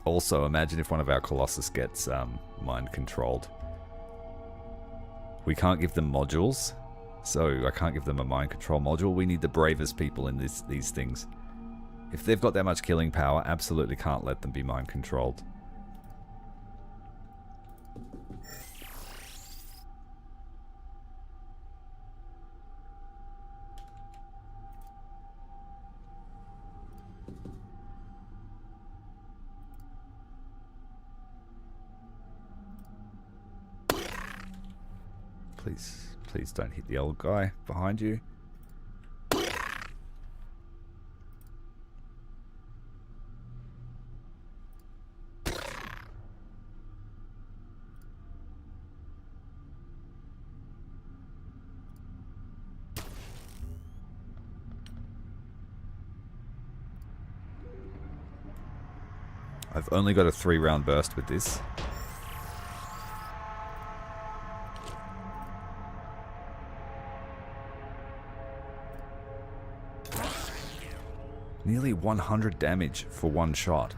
Also, imagine if one of our Colossus gets mind controlled. We can't give them modules, so I can't give them a mind control module. We need the bravest people in these things. If they've got that much killing power, absolutely can't let them be mind controlled. Please don't hit the old guy behind you. I've only got a 3-round burst with this. Nearly 100 damage for one shot.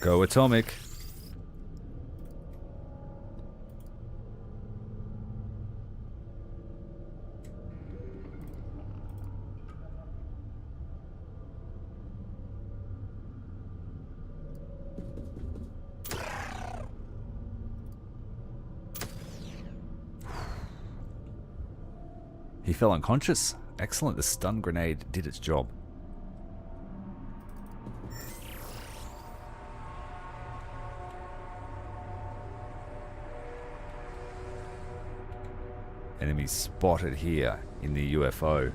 Go atomic. He fell unconscious. Excellent, the stun grenade did its job. Enemy spotted here in the UFO.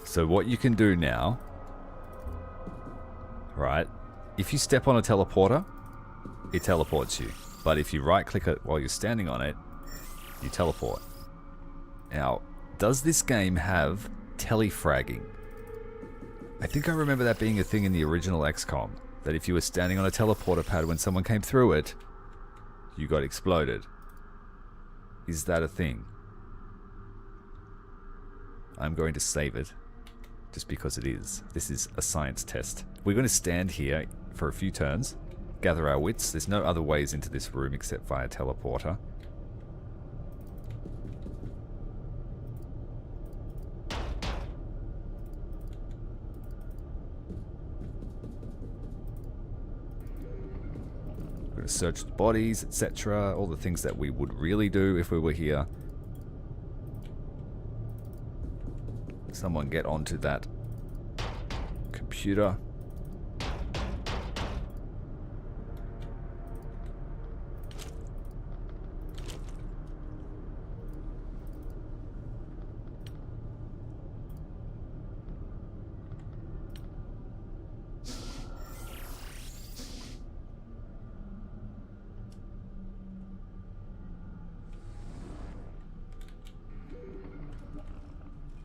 So what you can do now, right, if you step on a teleporter, it teleports you. But if you right click it while you're standing on it, you teleport. Now, does this game have telefragging? I think I remember that being a thing in the original XCOM, that if you were standing on a teleporter pad when someone came through it, you got exploded. Is that a thing? I'm going to save it. Just because it is. This is a science test. We're going to stand here for a few turns, gather our wits. There's no other ways into this room except via teleporter. We're going to search the bodies, etc. All the things that we would really do if we were here. Someone get onto that computer.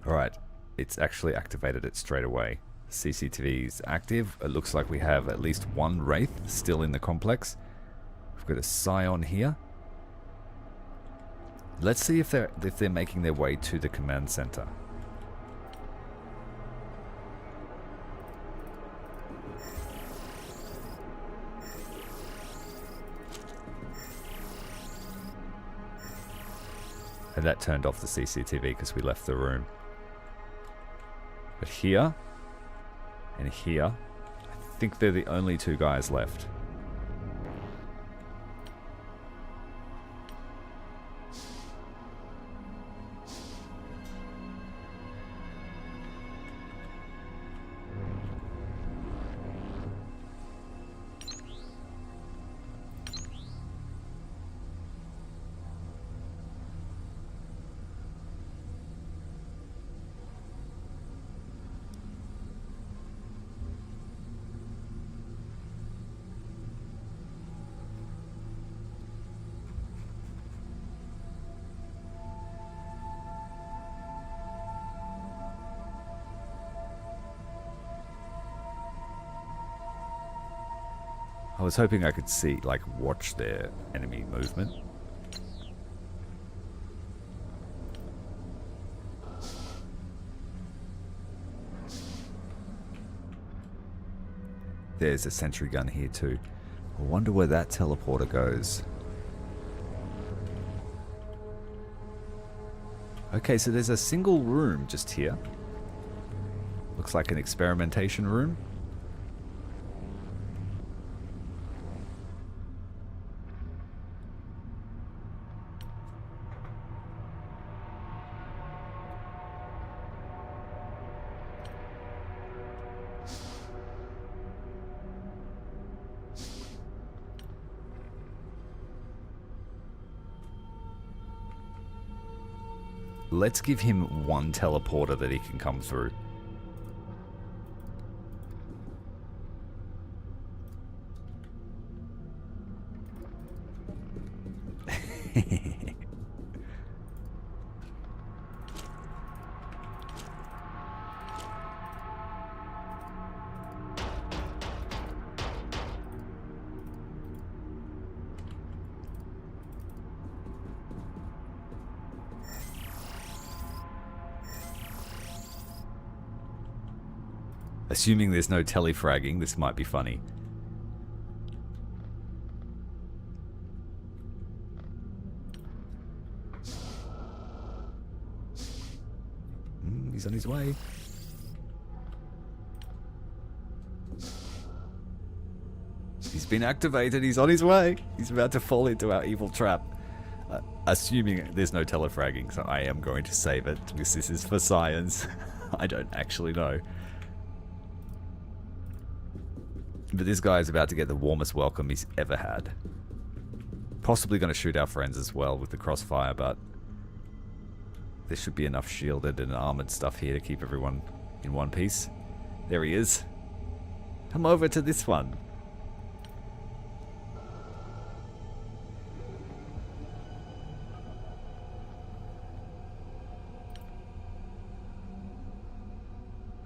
All right. It's actually activated it straight away. CCTV is active. It looks like we have at least one Wraith still in the complex. We've got a Scion here. Let's see if they're making their way to the command center. And that turned off the CCTV because we left the room. But here, and here, I think they're the only two guys left. I was hoping I could see, like, watch their enemy movement. There's a sentry gun here too. I wonder where that teleporter goes. Okay, so there's a single room just here. Looks like an experimentation room. Let's give him one teleporter that he can come through. Assuming there's no telefragging, this might be funny. He's on his way. He's been activated. He's on his way. He's about to fall into our evil trap. Assuming there's no telefragging, so I am going to save it because this is for science. I don't actually know. But this guy is about to get the warmest welcome he's ever had. Possibly going to shoot our friends as well with the crossfire, but there should be enough shielded and armored stuff here to keep everyone in one piece. There he is. Come over to this one.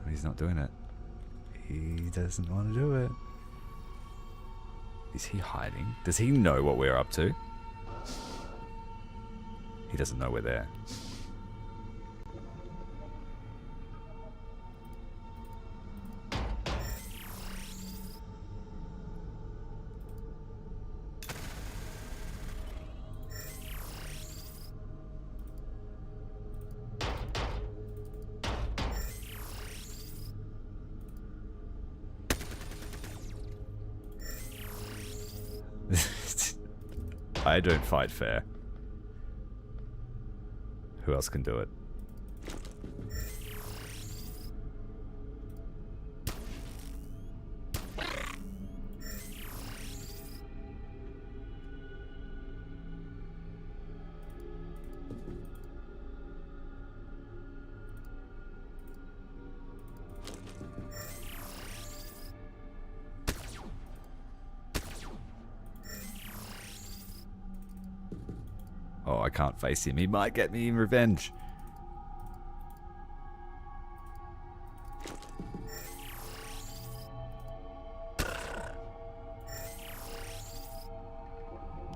He's not doing it. He doesn't want to do it. Is he hiding? Does he know what we're up to? He doesn't know we're there. I don't fight fair. Who else can do it? Oh, I can't face him. He might get me in revenge.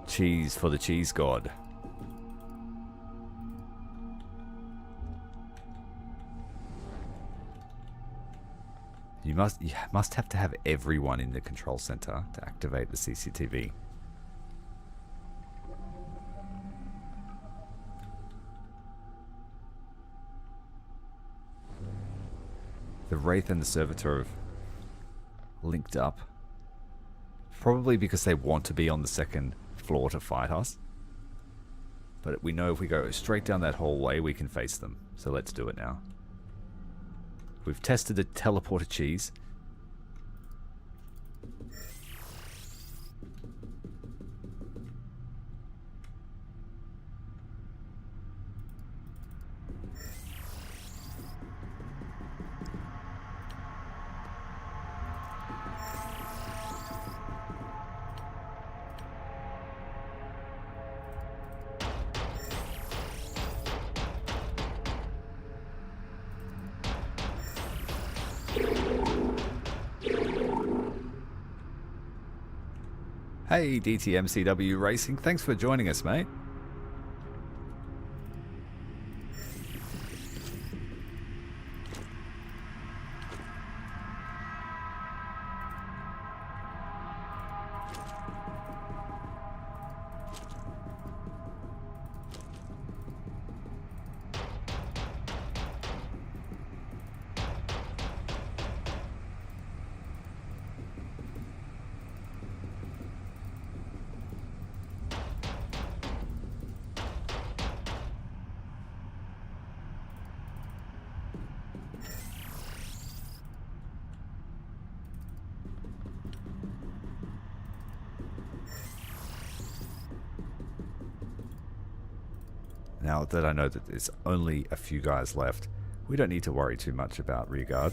Cheese for the cheese god. You must have to have everyone in the control center to activate the CCTV. The Wraith and the Servitor have linked up. Probably because they want to be on the second floor to fight us. But we know if we go straight down that hallway, we can face them. So let's do it now. We've tested the teleporter cheese. Hey, DTMCW Racing, thanks for joining us, mate. Now that I know that there's only a few guys left, we don't need to worry too much about rearguard.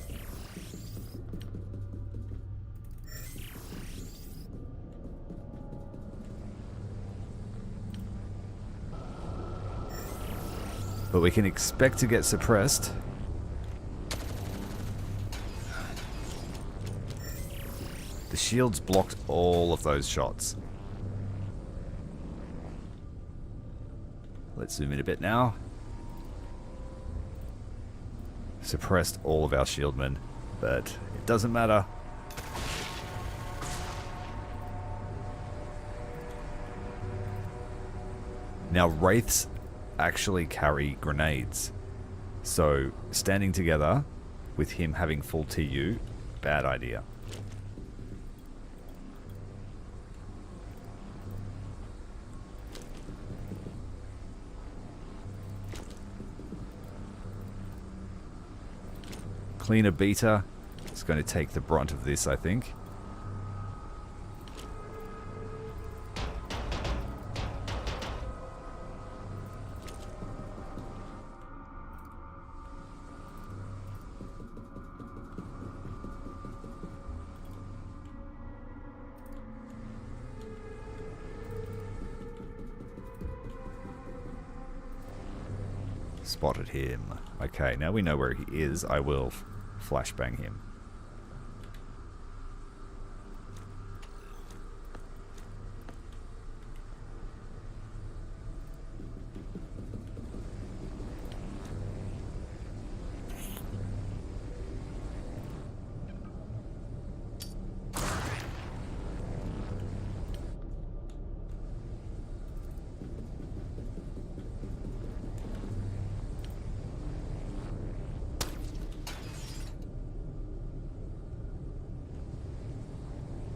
But we can expect to get suppressed. The shields blocked all of those shots. Let's zoom in a bit now. Suppressed all of our shieldmen, but it doesn't matter. Now, Wraiths actually carry grenades. So standing together with him having full TU, bad idea. Cleaner beta is going to take the brunt of this, I think. Spotted him. Okay, now we know where he is. I will flashbang him.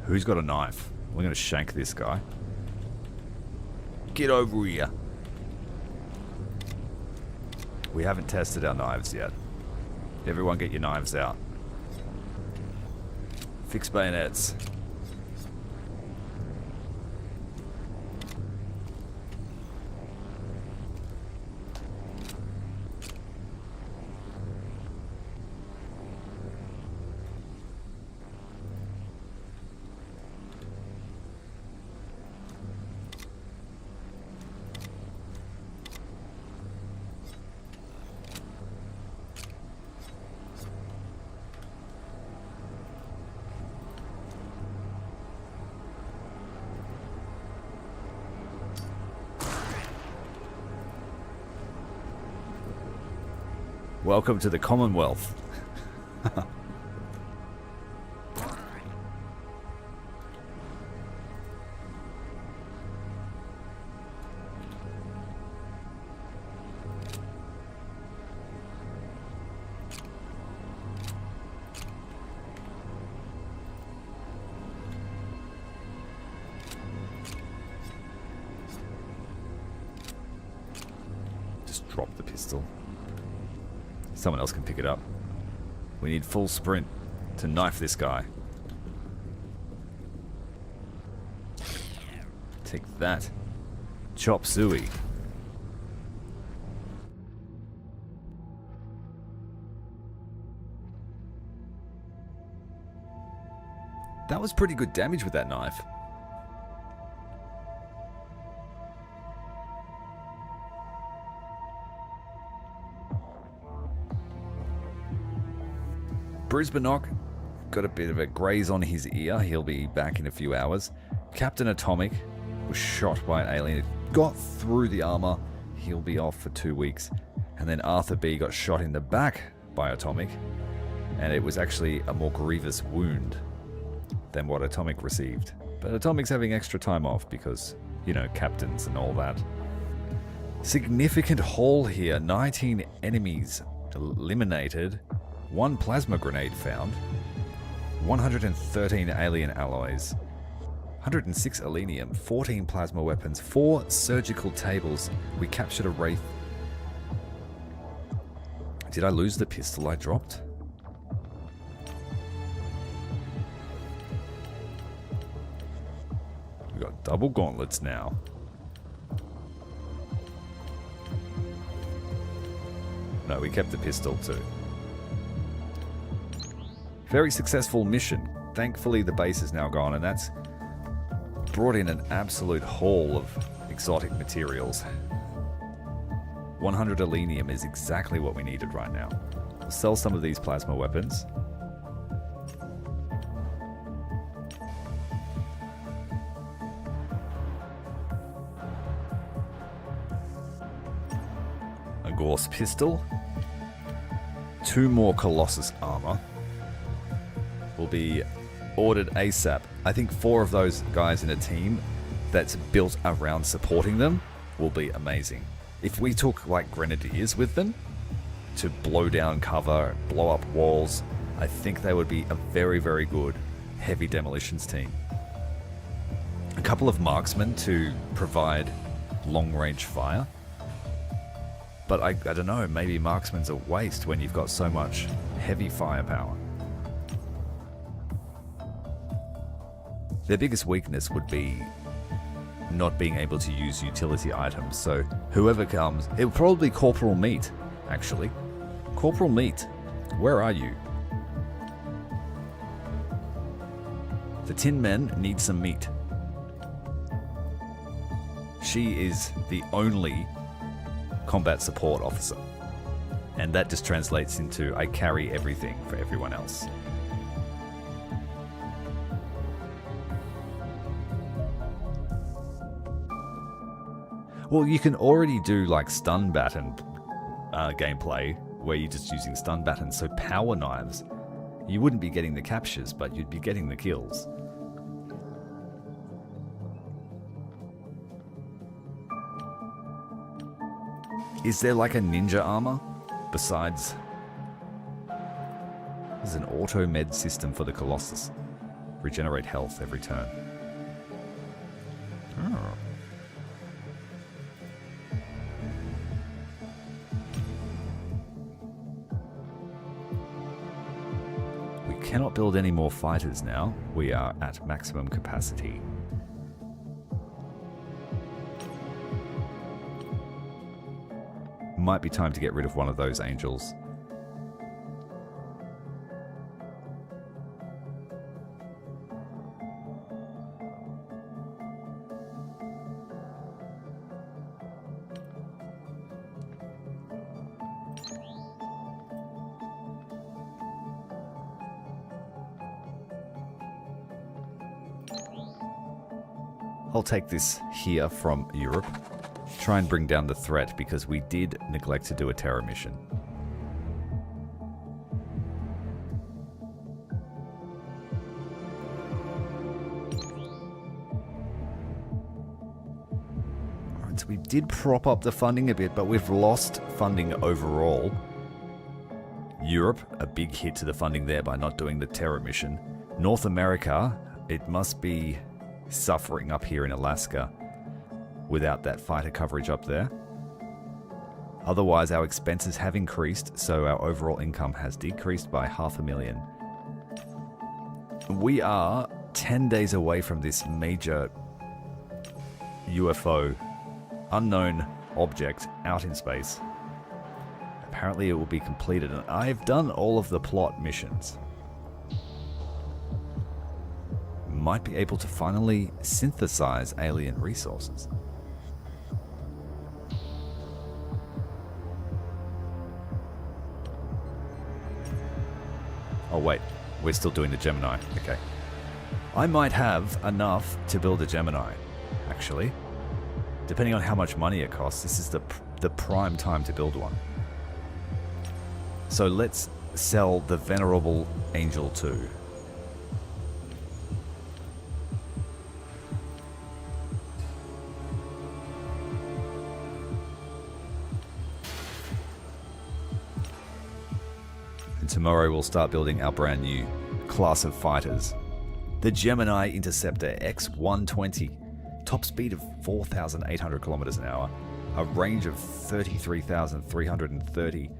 Who's got a knife? We're going to shank this guy. Get over here. We haven't tested our knives yet. Everyone get your knives out. Fix bayonets. Welcome to the Commonwealth. Just drop the pistol. Someone else can pick it up. We need full sprint to knife this guy. Take that. Chop suey. That was pretty good damage with that knife. Brisbanock got a bit of a graze on his ear. He'll be back in a few hours. Captain Atomic was shot by an alien. It got through the armor. He'll be off for 2 weeks. And then Arthur B got shot in the back by Atomic. And it was actually a more grievous wound than what Atomic received. But Atomic's having extra time off because, you know, captains and all that. Significant haul here. 19 enemies eliminated. 1 plasma grenade found, 113 alien alloys, 106 alenium, 14 plasma weapons, 4 surgical tables. We captured a wraith. Did I lose the pistol I dropped? We got double gauntlets now. No, we kept the pistol too. Very successful mission. Thankfully, the base is now gone, and that's brought in an absolute haul of exotic materials. 100 alenium is exactly what we needed right now. We'll sell some of these plasma weapons. A Gorse pistol. 2 more Colossus armor. Will be ordered ASAP. I think 4 of those guys in a team that's built around supporting them will be amazing. If we took like grenadiers with them, to blow down cover, blow up walls, I think they would be a very, very good heavy demolitions team. A couple of marksmen to provide long-range fire. But I don't know, maybe marksmen's a waste when you've got so much heavy firepower. Their biggest weakness would be not being able to use utility items, so whoever comes... It would probably be Corporal Meat, actually. Corporal Meat, where are you? The Tin Men need some meat. She is the only combat support officer. And that just translates into I carry everything for everyone else. Well, you can already do like stun baton gameplay where you're just using stun batons, so power knives. You wouldn't be getting the captures, but you'd be getting the kills. Is there like a ninja armor besides... There's an auto med system for the Colossus. Regenerate health every turn. Oh. We cannot build any more fighters now. We are at maximum capacity. Might be time to get rid of one of those angels. I'll take this here from Europe. Try and bring down the threat because we did neglect to do a terror mission. Alright, so we did prop up the funding a bit, but we've lost funding overall. Europe, a big hit to the funding there by not doing the terror mission. North America, it must be suffering up here in Alaska without that fighter coverage up there. Otherwise, our expenses have increased, so our overall income has decreased by $500,000. We are 10 days away from this major UFO, unknown object out in space. Apparently it will be completed, and I've done all of the plot missions. Might be able to finally synthesize alien resources. Oh wait, we're still doing the Gemini. Okay. I might have enough to build a Gemini, actually. Depending on how much money it costs, this is the prime time to build one. So let's sell the Venerable Angel 2. Tomorrow we'll start building our brand new class of fighters. The Gemini Interceptor X-120. Top speed of 4,800 kilometers an hour. A range of 33,330.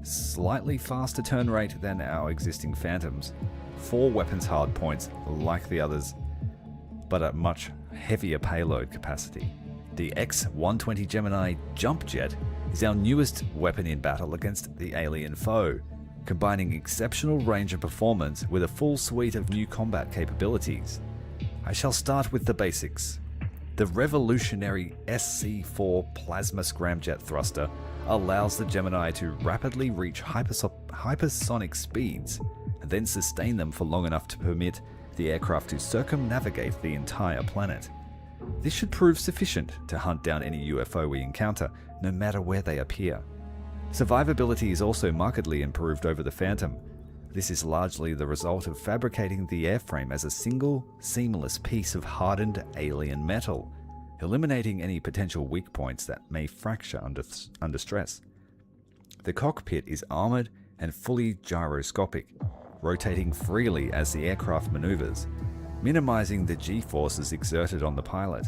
Slightly faster turn rate than our existing Phantoms. 4 weapons hard points like the others, but a much heavier payload capacity. The X-120 Gemini Jump Jet is our newest weapon in battle against the alien foe, combining exceptional range and performance with a full suite of new combat capabilities. I shall start with the basics. The revolutionary SC-4 Plasma Scramjet Thruster allows the Gemini to rapidly reach hypersonic speeds and then sustain them for long enough to permit the aircraft to circumnavigate the entire planet. This should prove sufficient to hunt down any UFO we encounter, no matter where they appear. Survivability is also markedly improved over the Phantom. This is largely the result of fabricating the airframe as a single, seamless piece of hardened alien metal, eliminating any potential weak points that may fracture under stress. The cockpit is armored and fully gyroscopic, rotating freely as the aircraft maneuvers, minimizing the G-forces exerted on the pilot.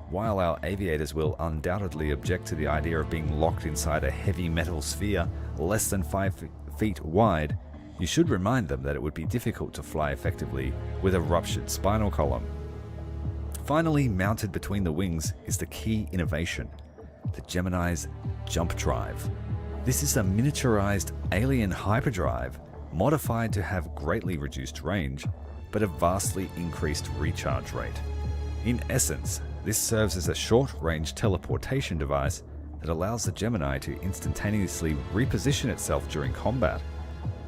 While our aviators will undoubtedly object to the idea of being locked inside a heavy metal sphere less than 5 feet wide, you should remind them that it would be difficult to fly effectively with a ruptured spinal column. Finally, mounted between the wings is the key innovation, the Gemini's jump drive. This is a miniaturized alien hyperdrive, modified to have greatly reduced range, but a vastly increased recharge rate. In essence, this serves as a short-range teleportation device that allows the Gemini to instantaneously reposition itself during combat,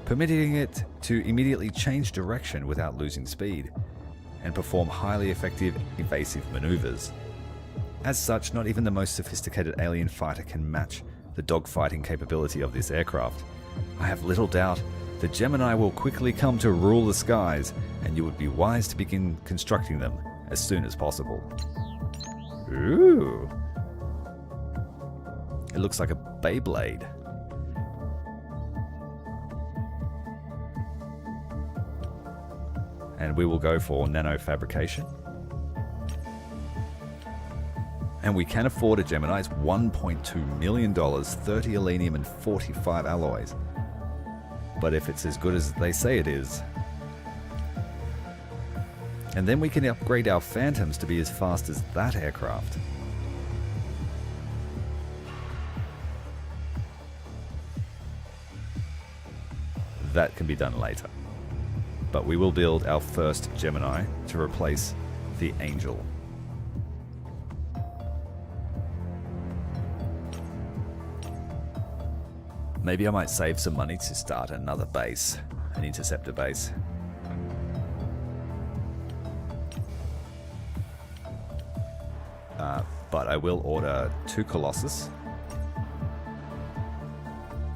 permitting it to immediately change direction without losing speed, and perform highly effective evasive maneuvers. As such, not even the most sophisticated alien fighter can match the dogfighting capability of this aircraft. I have little doubt the Gemini will quickly come to rule the skies, and you would be wise to begin constructing them as soon as possible. Ooh. It looks like a Beyblade. And we will go for nano fabrication. And we can afford a Gemini. It's $1.2 million, 30 alenium and 45 alloys. But if it's as good as they say it is, and then we can upgrade our Phantoms to be as fast as that aircraft. That can be done later. But we will build our first Gemini to replace the Angel. Maybe I might save some money to start another base, an interceptor base. But I will order 2 Colossus,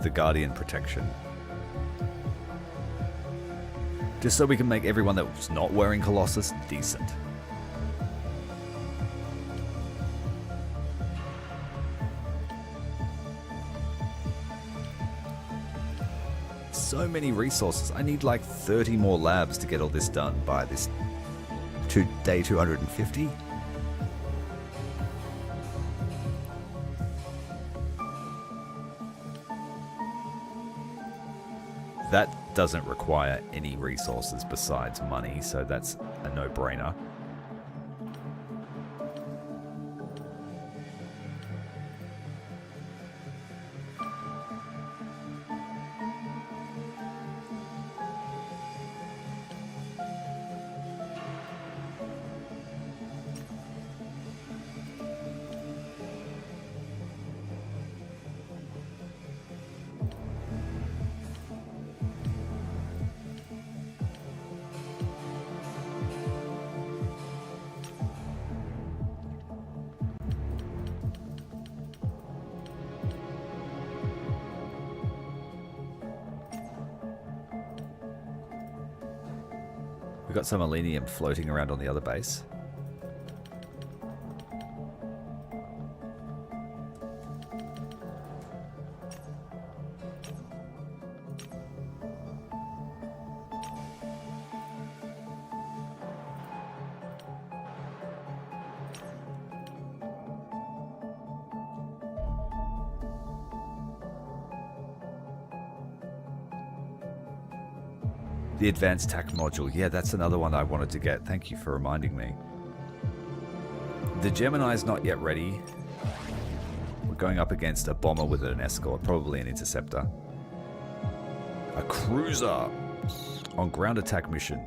the Guardian Protection, just so we can make everyone that's not wearing Colossus decent. So many resources. I need like 30 more labs to get all this done by this day 250. That doesn't require any resources besides money, so that's a no-brainer. We've got some Alenium floating around on the other base. The advanced TAC module. Yeah, that's another one I wanted to get. Thank you for reminding me. The Gemini's not yet ready. We're going up against a bomber with an escort, probably an interceptor. A cruiser on ground attack mission.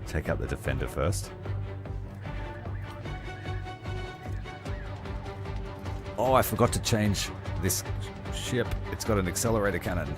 Take out the defender first. Oh, I forgot to change this ship. It's got an accelerator cannon.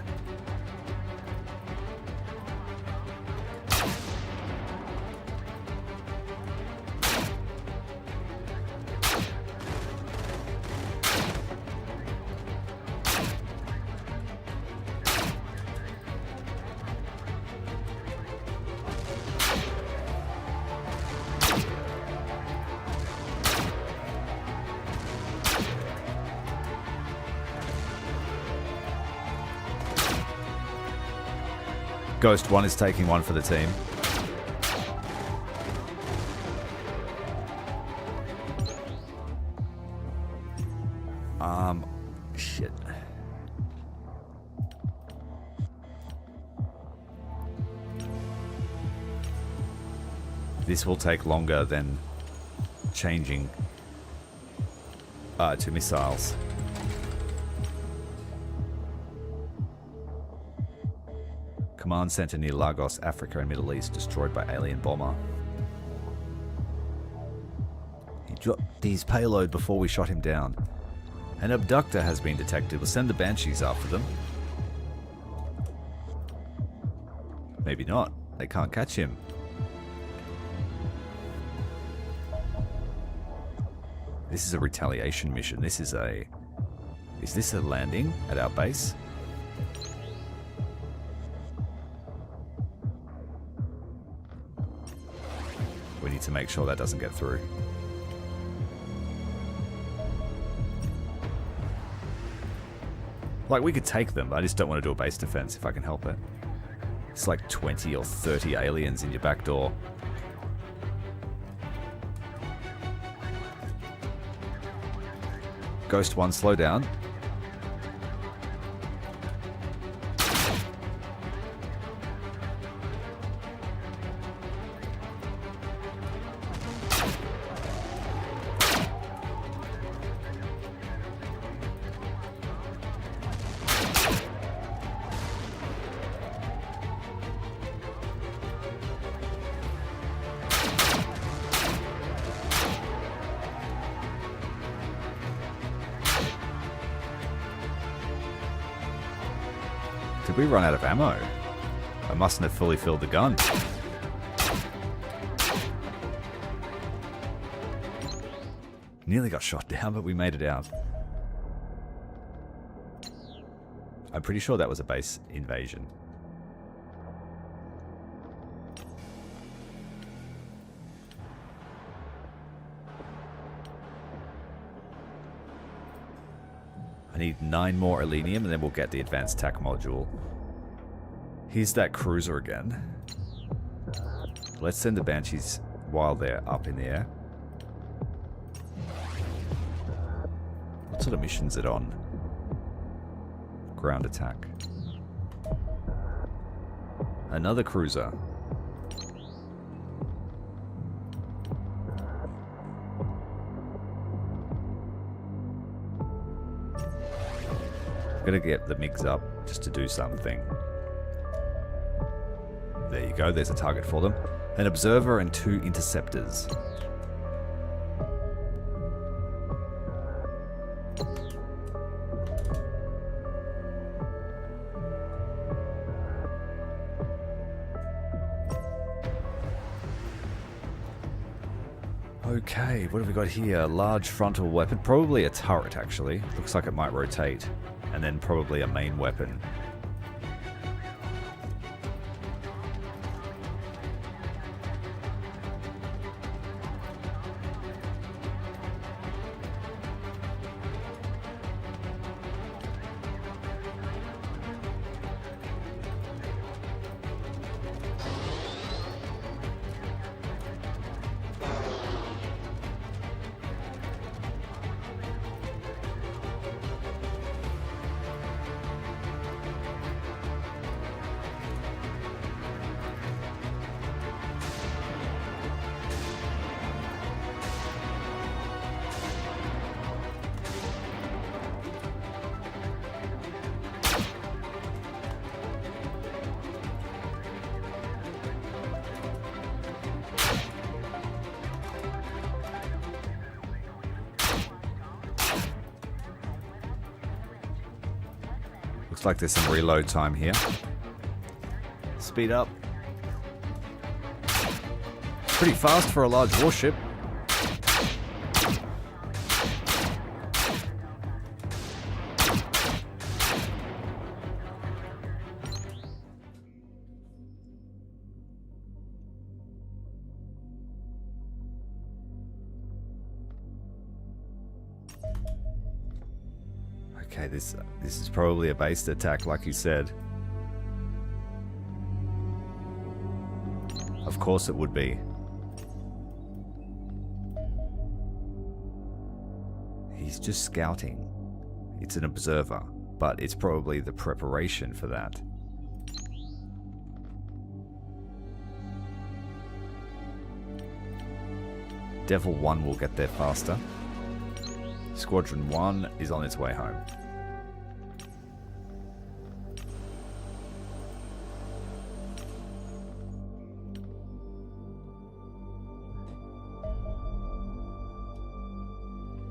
Ghost 1 is taking one for the team. Shit. This will take longer than changing to missiles. Command center near Lagos, Africa and Middle East, destroyed by alien bomber. He dropped his payload before we shot him down. An abductor has been detected. We'll send the Banshees after them. Maybe not. They can't catch him. This is a retaliation mission. This is a... Is this a landing at our base? We need to make sure that doesn't get through. Like, we could take them, but I just don't want to do a base defense if I can help it. It's like 20 or 30 aliens in your back door. Ghost 1, slow down. Did we run out of ammo? I mustn't have fully filled the gun. Nearly got shot down, but we made it out. I'm pretty sure that was a base invasion. I need 9 more Elenium and then we'll get the advanced attack module. Here's that cruiser again. Let's send the Banshees while they're up in the air. What sort of mission is it on? Ground attack. Another cruiser. Gonna get the MiGs up just to do something. There you go, there's a target for them. An observer and 2 interceptors. Okay, what have we got here? Large frontal weapon. Probably a turret, actually. Looks like it might rotate. And then probably a main weapon. Looks like there's some reload time here. Speed up. Pretty fast for a large warship. Okay, this is probably a based attack, like you said. Of course it would be. He's just scouting. It's an observer, but it's probably the preparation for that. Devil 1 will get there faster. Squadron 1 is on its way home.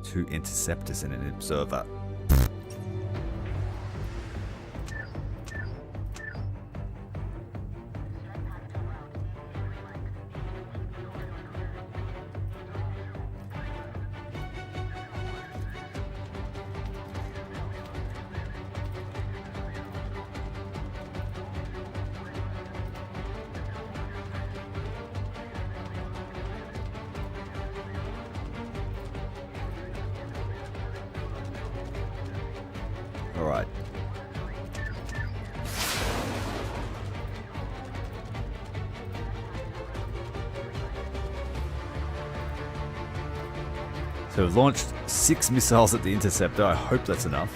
Two interceptors and an observer. Alright. So we've launched 6 missiles at the interceptor. I hope that's enough.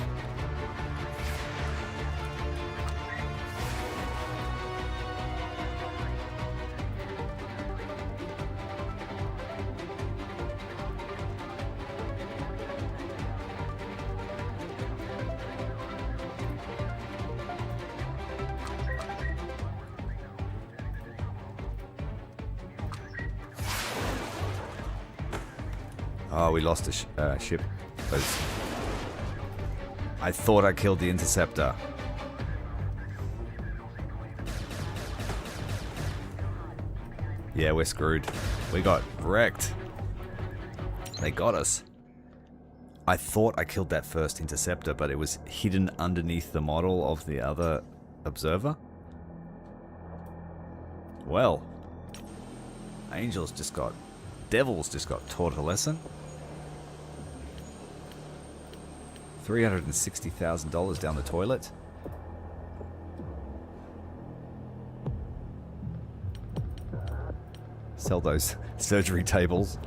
Oh, we lost a ship. I thought I killed the interceptor. Yeah, we're screwed. We got wrecked. They got us. I thought I killed that first interceptor, but it was hidden underneath the model of the other observer. Well, Devils just got taught a lesson. $360,000 down the toilet. Sell those surgery tables.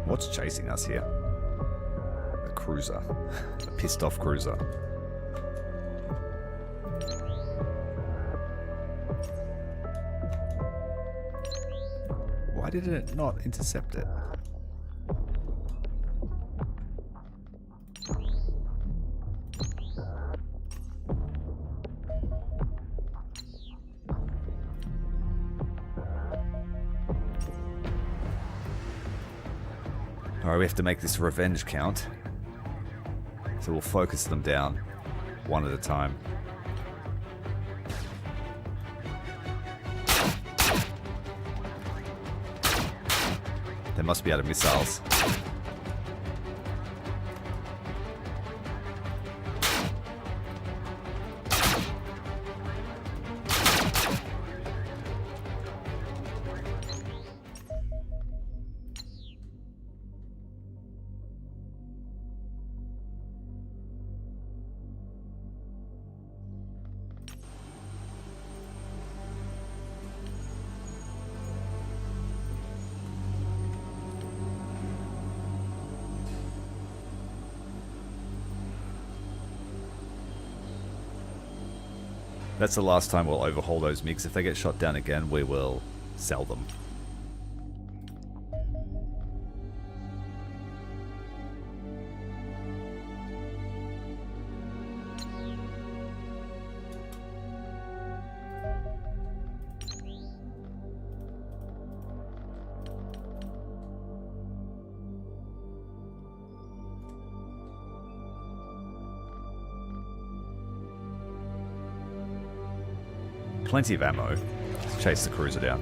What's chasing us here? A cruiser. A pissed off cruiser. Why did it not intercept it? Alright, we have to make this revenge count. So we'll focus them down one at a time. They must be out of missiles. That's the last time we'll overhaul those MiGs. If they get shot down again, we will sell them. Plenty of ammo to chase the cruiser down.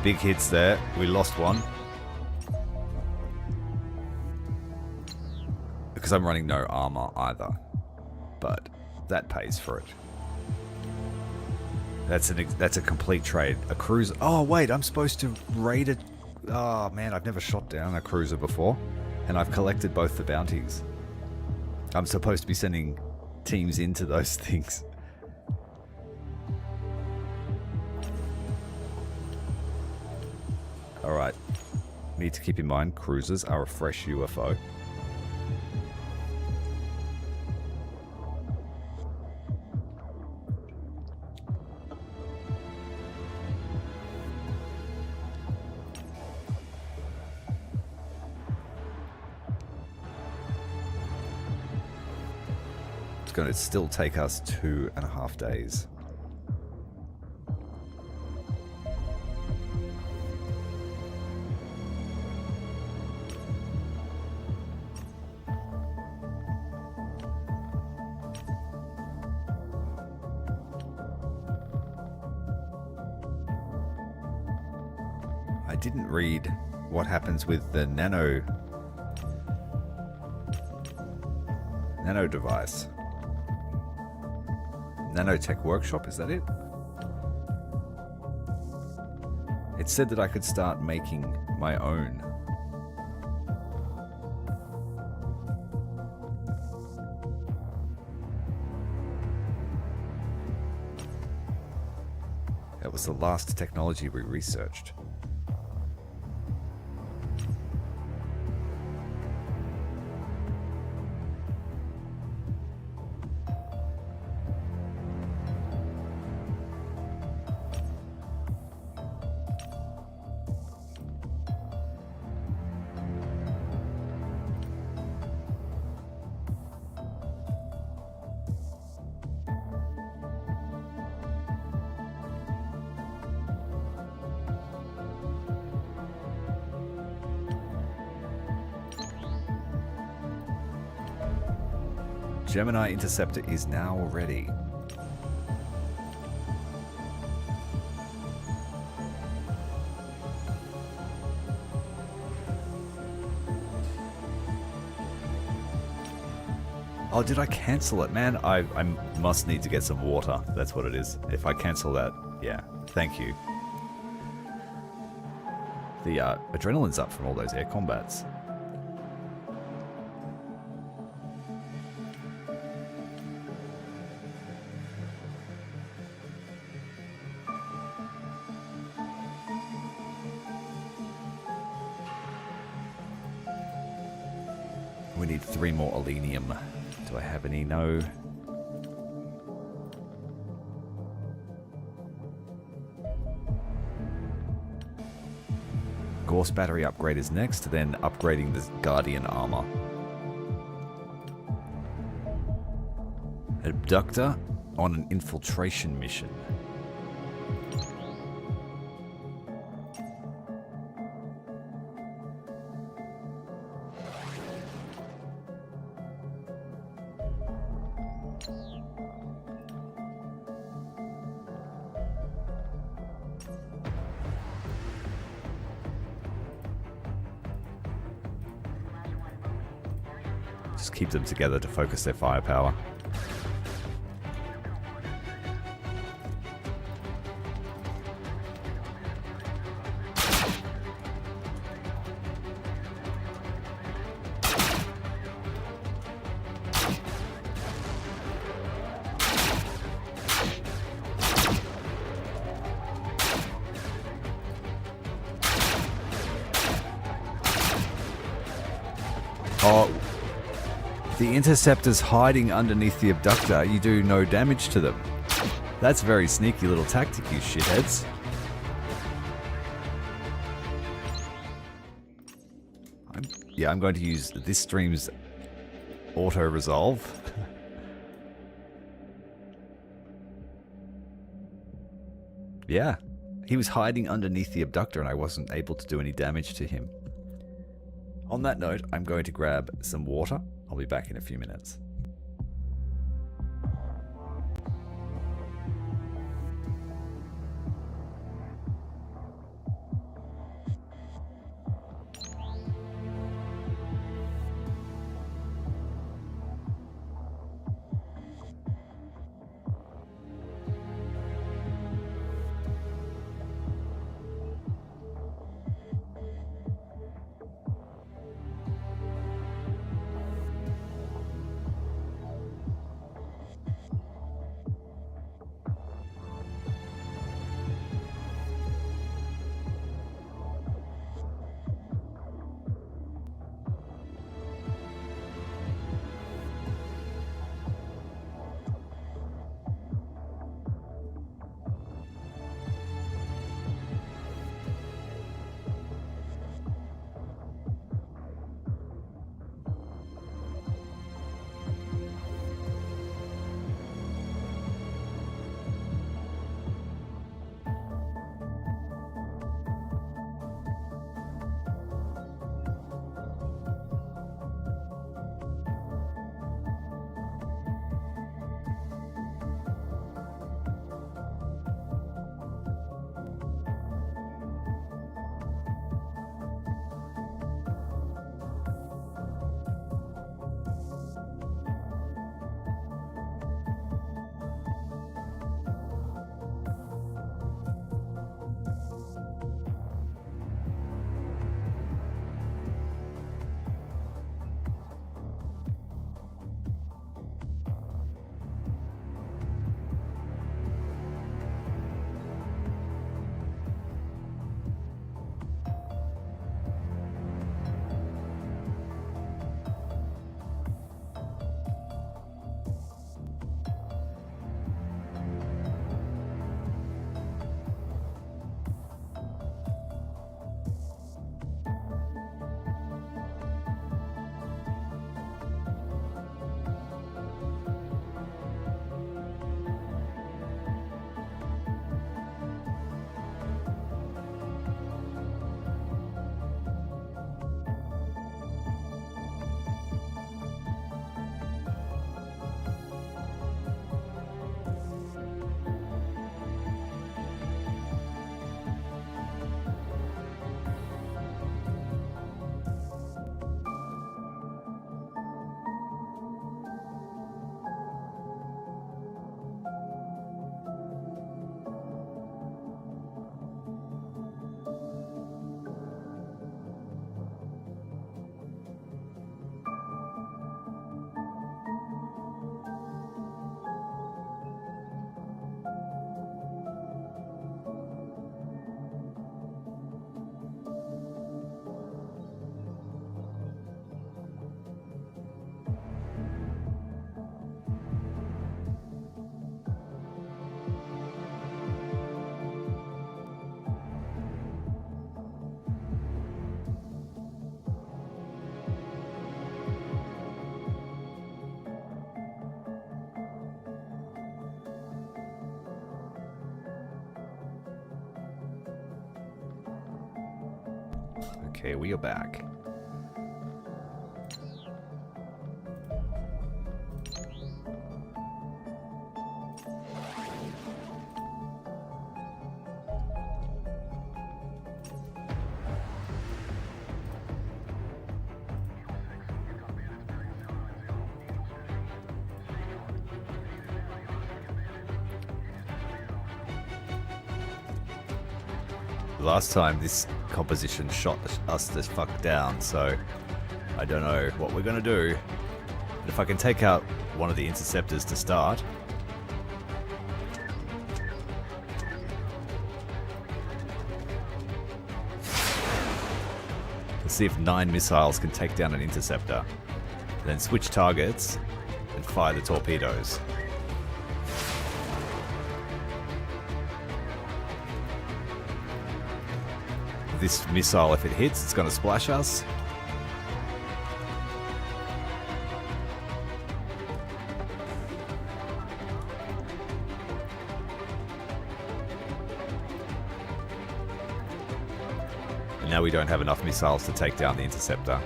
Big hits there. We lost one. Because I'm running no armor either. But that pays for it. That's a complete trade. A cruiser. Oh, wait, I'm supposed to raid it. Oh, man, I've never shot down a cruiser before. And I've collected both the bounties. I'm supposed to be sending teams into those things. Alright. Need to keep in mind, cruisers are a fresh UFO. It's going to still take us 2.5 days. I didn't read what happens with the nano device. Nanotech workshop, is that it? It said that I could start making my own. That was the last technology we researched. Gemini Interceptor is now ready. Oh, did I cancel it? Man, I must need to get some water. That's what it is. If I cancel that, yeah. Thank you. The adrenaline's up from all those air combats. We need 3 more alenium. Do I have any? No. Gorse battery upgrade is next, then upgrading the Guardian armor. Abductor on an infiltration mission. Just keep them together to focus their firepower. Oh, the interceptor's hiding underneath the abductor. You do no damage to them. That's a very sneaky little tactic, you shitheads. I'm going to use this stream's auto-resolve. Yeah, he was hiding underneath the abductor and I wasn't able to do any damage to him. On that note, I'm going to grab some water. I'll be back in a few minutes. Okay, we are back. Last time this composition shot us the fuck down, so I don't know what we're gonna do. But if I can take out one of the interceptors to start. Let's see if 9 missiles can take down an interceptor. Then switch targets and fire the torpedoes. This missile, if it hits, it's going to splash us. And now we don't have enough missiles to take down the interceptor.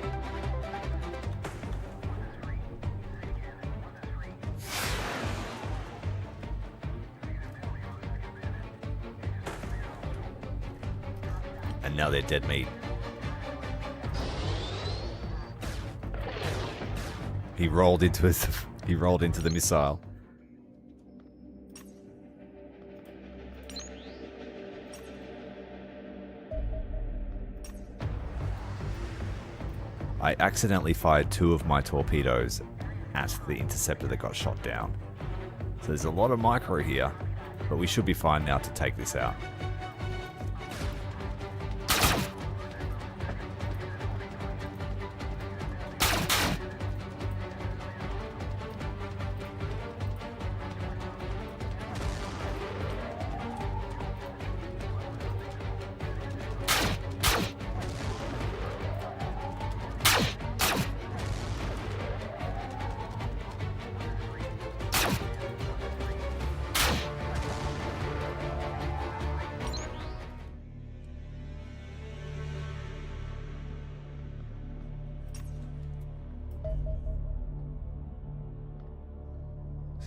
And now they're dead meat. He rolled into the missile. I accidentally fired 2 of my torpedoes at the interceptor that got shot down. So there's a lot of micro here, but we should be fine now to take this out.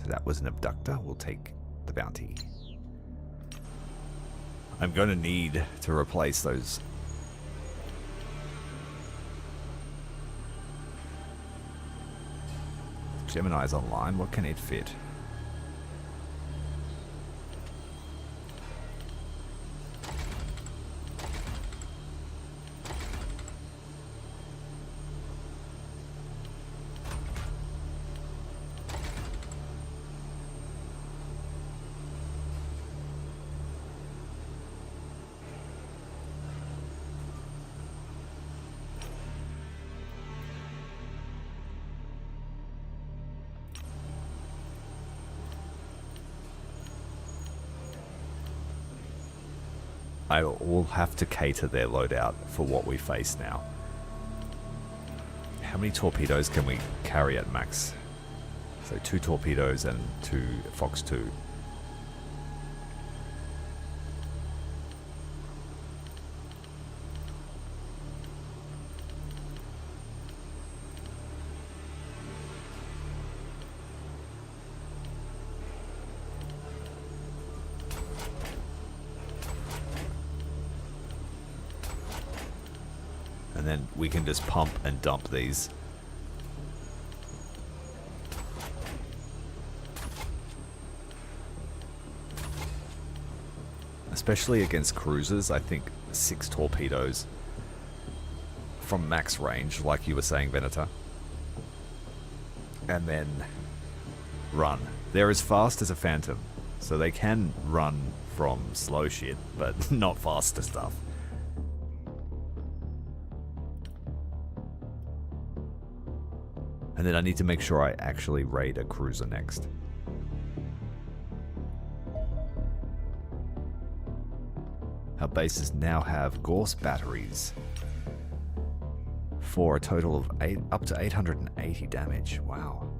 That was an abductor. We'll take the bounty. I'm going to need to replace those. Gemini's online. What can it fit? I will have to cater their loadout for what we face now. How many torpedoes can we carry at max? So 2 torpedoes and 2 Fox 2. And then we can just pump and dump these. Especially against cruisers, I think 6 torpedoes from max range, like you were saying, Venator. And then run. They're as fast as a Phantom, so they can run from slow shit, but not faster stuff. And then I need to make sure I actually raid a cruiser next. Our bases now have Gorse batteries for a total of up to 880 damage. Wow.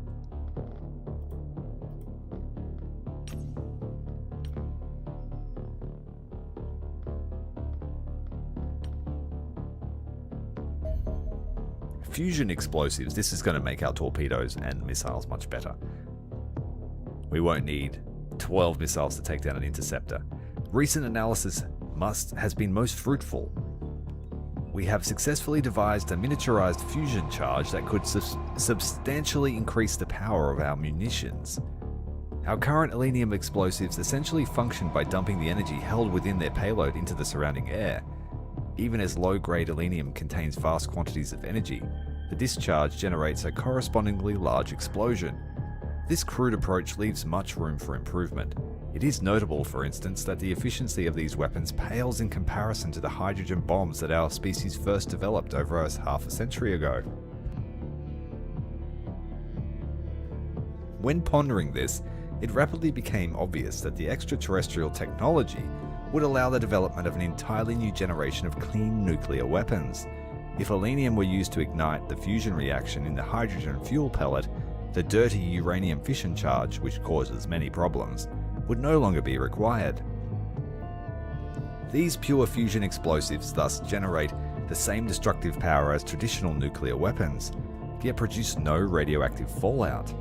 fusion explosives, this is going to make our torpedoes and missiles much better. We won't need 12 missiles to take down an interceptor. Recent analysis has been most fruitful. We have successfully devised a miniaturized fusion charge that could substantially increase the power of our munitions. Our current Elenium explosives essentially function by dumping the energy held within their payload into the surrounding air. Even as low-grade Elenium contains vast quantities of energy, the discharge generates a correspondingly large explosion. This crude approach leaves much room for improvement. It is notable, for instance, that the efficiency of these weapons pales in comparison to the hydrogen bombs that our species first developed over half a century ago. When pondering this, it rapidly became obvious that the extraterrestrial technology would allow the development of an entirely new generation of clean nuclear weapons. If Elenium were used to ignite the fusion reaction in the hydrogen fuel pellet, the dirty uranium fission charge, which causes many problems, would no longer be required. These pure fusion explosives thus generate the same destructive power as traditional nuclear weapons, yet produce no radioactive fallout.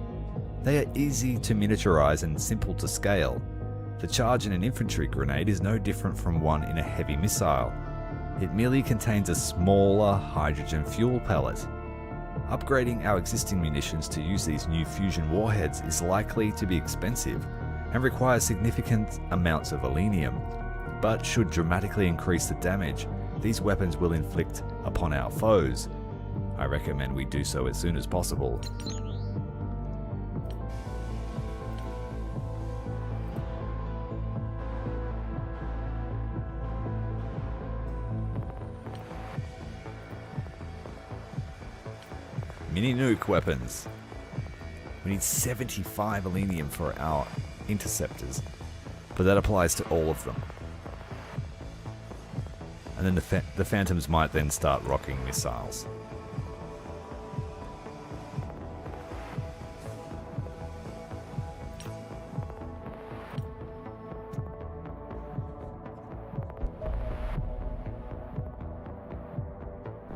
They are easy to miniaturize and simple to scale. The charge in an infantry grenade is no different from one in a heavy missile. It merely contains a smaller hydrogen fuel pellet. Upgrading our existing munitions to use these new fusion warheads is likely to be expensive and requires significant amounts of Elenium, but should dramatically increase the damage these weapons will inflict upon our foes. I recommend we do so as soon as possible. Mini nuke weapons. We need 75 Elenium for our interceptors, but that applies to all of them. And then the Phantoms might then start rocking missiles.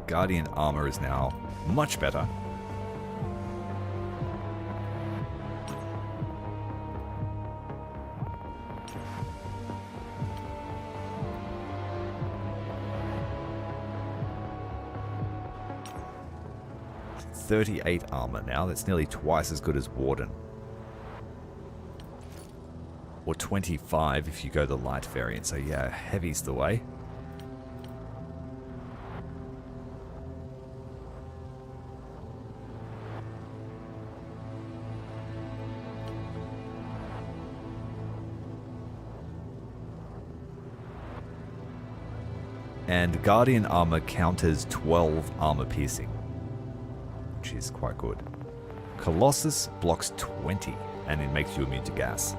Guardian armor is now much better. .38 armor now, that's nearly twice as good as Warden. Or 25 if you go the light variant, so yeah, heavy's the way. And Guardian armor counters 12 armor piercing, which is quite good. Colossus blocks 20, and it makes you immune to gas.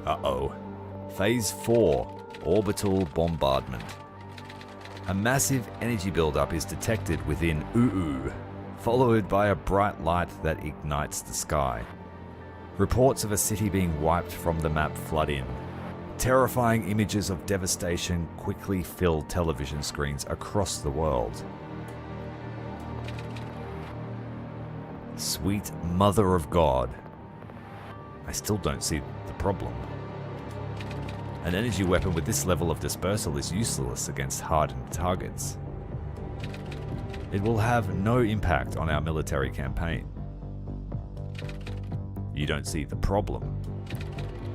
Uh-oh. Phase 4, Orbital Bombardment. A massive energy buildup is detected within UU, followed by a bright light that ignites the sky. Reports of a city being wiped from the map flood in. Terrifying images of devastation quickly fill television screens across the world. Sweet Mother of God. I still don't see the problem. An energy weapon with this level of dispersal is useless against hardened targets. It will have no impact on our military campaign. You don't see the problem.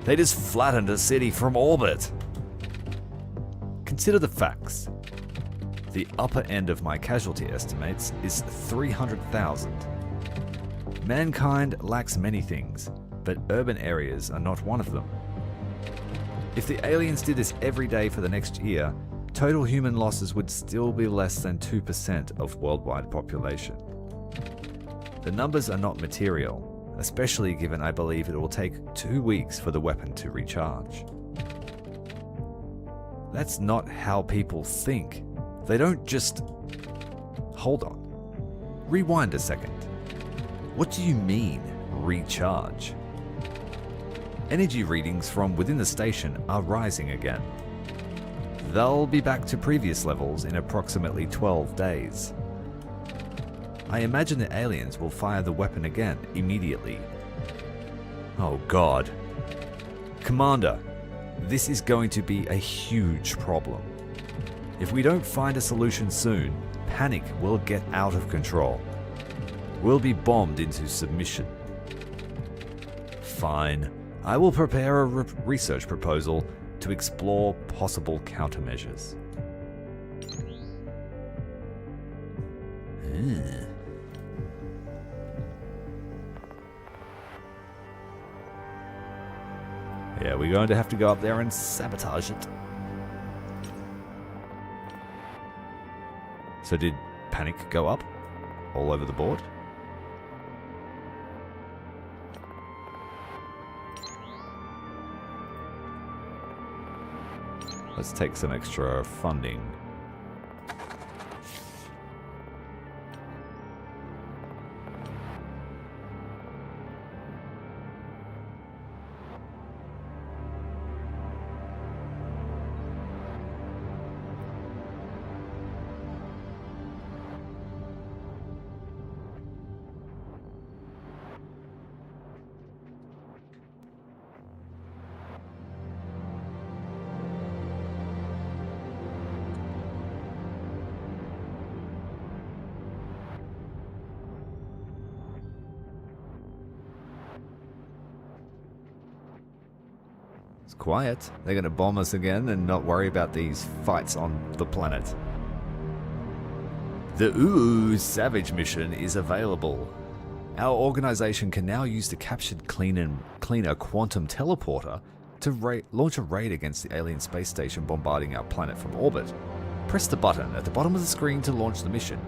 They just flattened a city from orbit. Consider the facts. The upper end of my casualty estimates is 300,000. Mankind lacks many things, but urban areas are not one of them. If the aliens did this every day for the next year, total human losses would still be less than 2% of worldwide population. The numbers are not material, especially given I believe it will take 2 weeks for the weapon to recharge. That's not how people think. They don't just... Hold on. Rewind a second. What do you mean, recharge? Energy readings from within the station are rising again. They'll be back to previous levels in approximately 12 days. I imagine the aliens will fire the weapon again immediately. Oh god. Commander, this is going to be a huge problem. If we don't find a solution soon, panic will get out of control. We'll be bombed into submission. Fine. I will prepare a research proposal to explore possible countermeasures. Yeah, we're going to have to go up there and sabotage it. So did panic go up all over the board? Let's take some extra funding. It's quiet. They're going to bomb us again and not worry about these fights on the planet. The Savage mission is available. Our organization can now use the captured cleaner quantum teleporter to launch a raid against the alien space station bombarding our planet from orbit. Press the button at the bottom of the screen to launch the mission.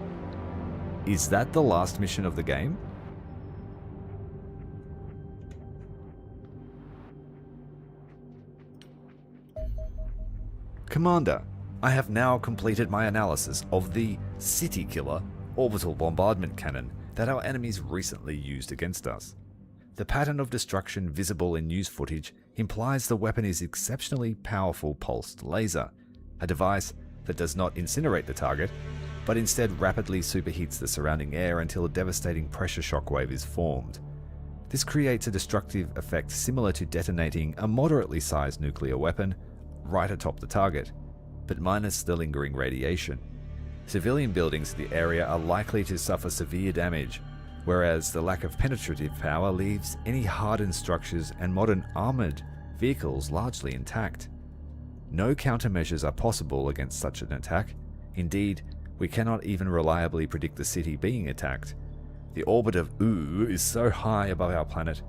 Is that the last mission of the game? Commander, I have now completed my analysis of the City Killer orbital bombardment cannon that our enemies recently used against us. The pattern of destruction visible in news footage implies the weapon is exceptionally powerful pulsed laser, a device that does not incinerate the target, but instead rapidly superheats the surrounding air until a devastating pressure shockwave is formed. This creates a destructive effect similar to detonating a moderately sized nuclear weapon right atop the target, but minus the lingering radiation. Civilian buildings in the area are likely to suffer severe damage, whereas the lack of penetrative power leaves any hardened structures and modern armored vehicles largely intact. No countermeasures are possible against such an attack. Indeed, we cannot even reliably predict the city being attacked. The orbit of is so high above our planet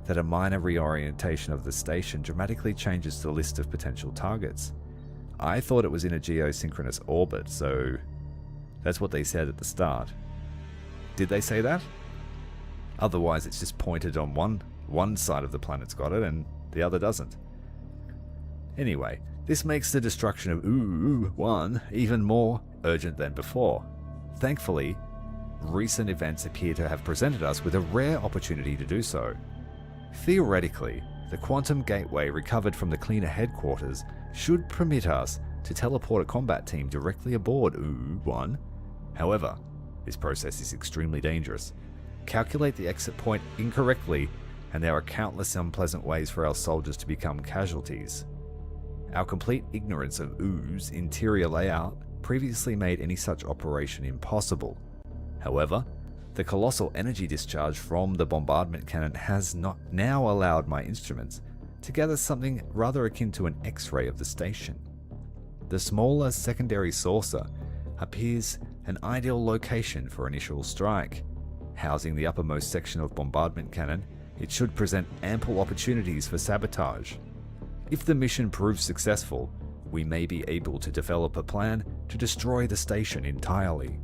that a minor reorientation of the station dramatically changes the list of potential targets. I thought it was in a geosynchronous orbit, so that's what they said at the start. Did they say that? Otherwise, it's just pointed on one side of the planet's got it and the other doesn't. Anyway, this makes the destruction of 1 even more urgent than before. Thankfully, recent events appear to have presented us with a rare opportunity to do so. Theoretically, the quantum gateway recovered from the cleaner headquarters should permit us to teleport a combat team directly aboard 1. However, this process is extremely dangerous. Calculate the exit point incorrectly, and there are countless unpleasant ways for our soldiers to become casualties. Our complete ignorance of OO's interior layout previously made any such operation impossible. However, the colossal energy discharge from the bombardment cannon has not now allowed my instruments to gather something rather akin to an X-ray of the station. The smaller secondary saucer appears an ideal location for initial strike. Housing the uppermost section of bombardment cannon, it should present ample opportunities for sabotage. If the mission proves successful, we may be able to develop a plan to destroy the station entirely.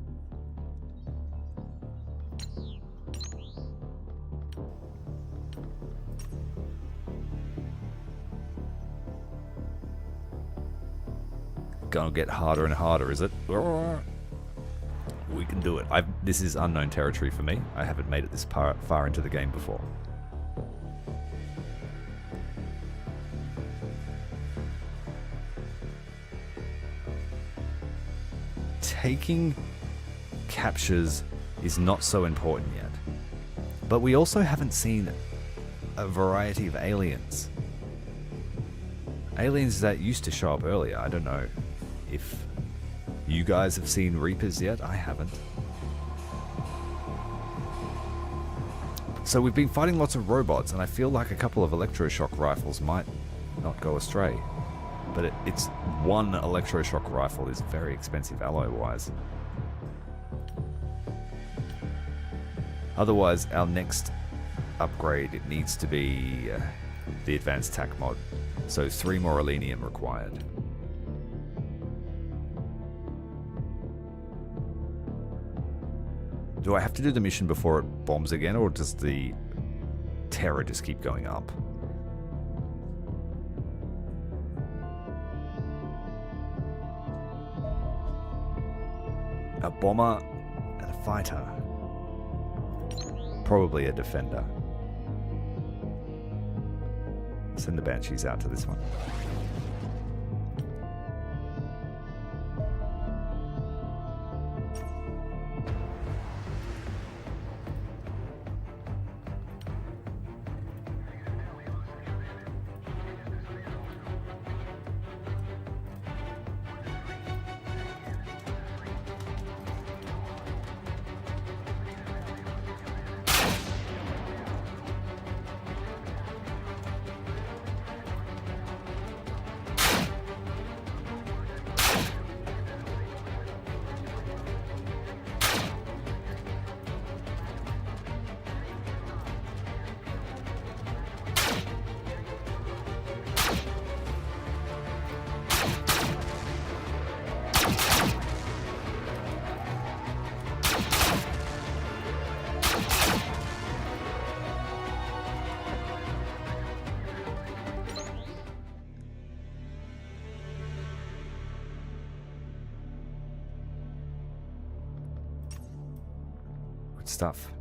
Gonna get harder and harder, is it? We can do it. This is unknown territory for me. I haven't made it this far into the game before. taking captures is not so important yet. But we also haven't seen a variety of aliens. Aliens that used to show up earlier. I don't know if you guys have seen Reapers yet. I haven't. So we've been fighting lots of robots, and I feel like a couple of electroshock rifles might not go astray. But it's one electroshock rifle is very expensive alloy-wise. Otherwise, our next upgrade, it needs to be the advanced tac mod. So 3 more Elenium required. Do I have to do the mission before it bombs again, or does the terror just keep going up? A bomber and a fighter. Probably a defender. Send the Banshees out to this one. Stuff.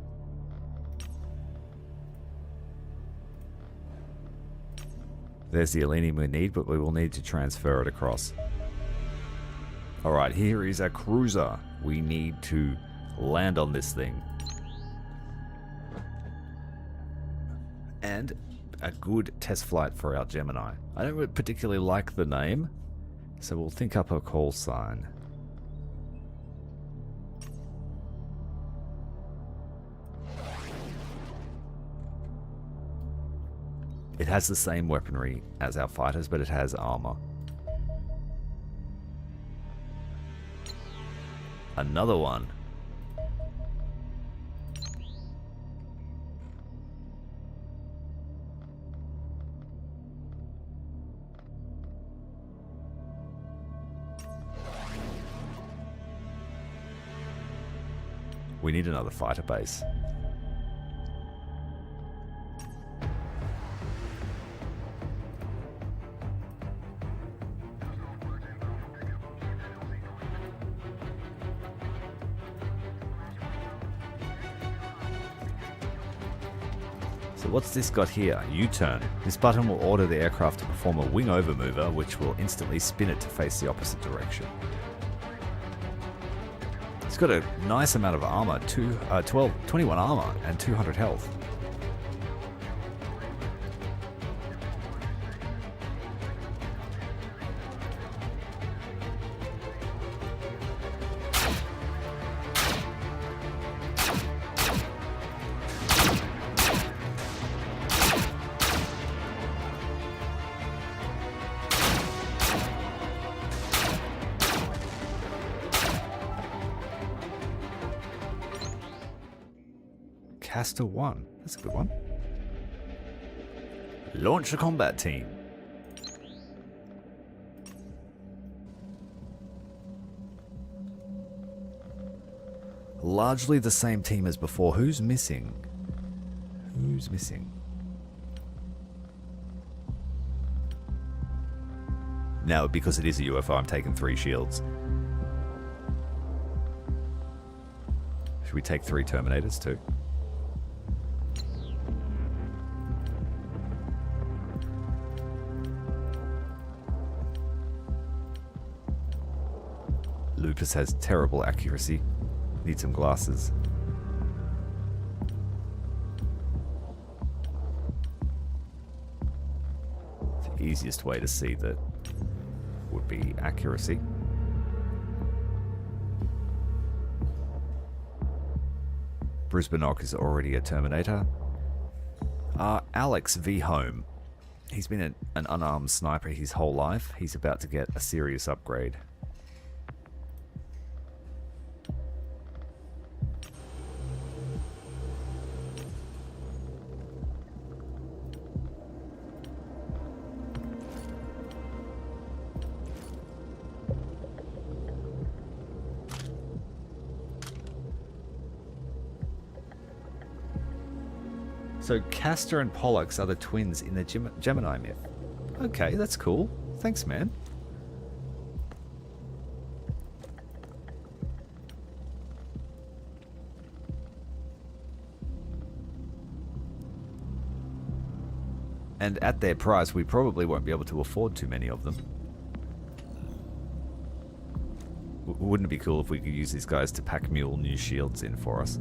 There's the Elenium we need, but we will need to transfer it across. Alright, here is a cruiser. We need to land on this thing. And a good test flight for our Gemini. I don't particularly like the name, so we'll think up a call sign. It has the same weaponry as our fighters, but it has armor. Another one. We need another fighter base. So what's this got here? U-turn. This button will order the aircraft to perform a wing over maneuver, which will instantly spin it to face the opposite direction. It's got a nice amount of armor, 21 armor and 200 health. Caster 1. That's a good one. Launch a combat team. Largely the same team as before. Who's missing? Who's missing? Now, because it is a UFO, I'm taking 3 shields. Should we take 3 Terminators too? Lupus has terrible accuracy. Need some glasses. The easiest way to see that would be accuracy. Bruce Bannock is already a Terminator. Alex V. Home. He's been an unarmed sniper his whole life. He's about to get a serious upgrade. So Castor and Pollux are the twins in the Gemini myth. Okay, that's cool. Thanks, man. And at their price, we probably won't be able to afford too many of them. Wouldn't it be cool if we could use these guys to pack mule new shields in for us?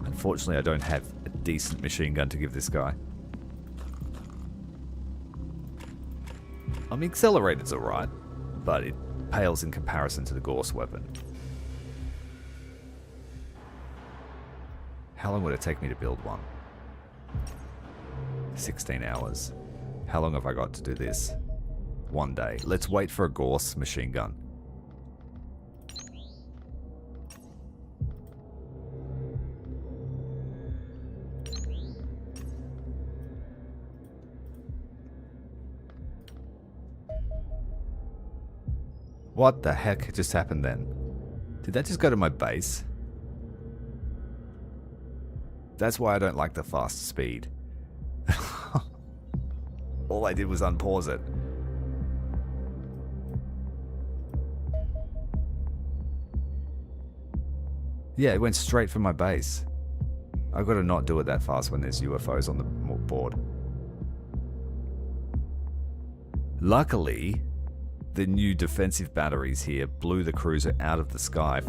Unfortunately, I don't have a decent machine gun to give this guy. I mean, Accelerator's alright, but it pales in comparison to the Gorse weapon. How long would it take me to build one? 16 hours. How long have I got to do this? 1 day. Let's wait for a Gorse machine gun. What the heck just happened then? Did that just go to my base? That's why I don't like the fast speed. All I did was unpause it. Yeah, it went straight for my base. I've got to not do it that fast when there's UFOs on the board. Luckily, the new defensive batteries here blew the cruiser out of the sky.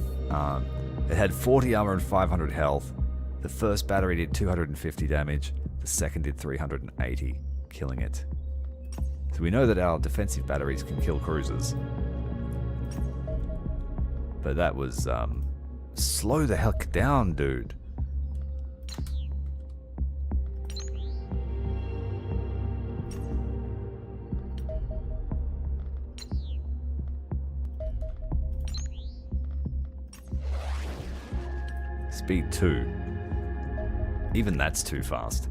It had 40 armor and 500 health. The first battery did 250 damage. The second did 380, killing it. So we know that our defensive batteries can kill cruisers. But that was, slow the heck down, dude. Speed 2. Even that's too fast.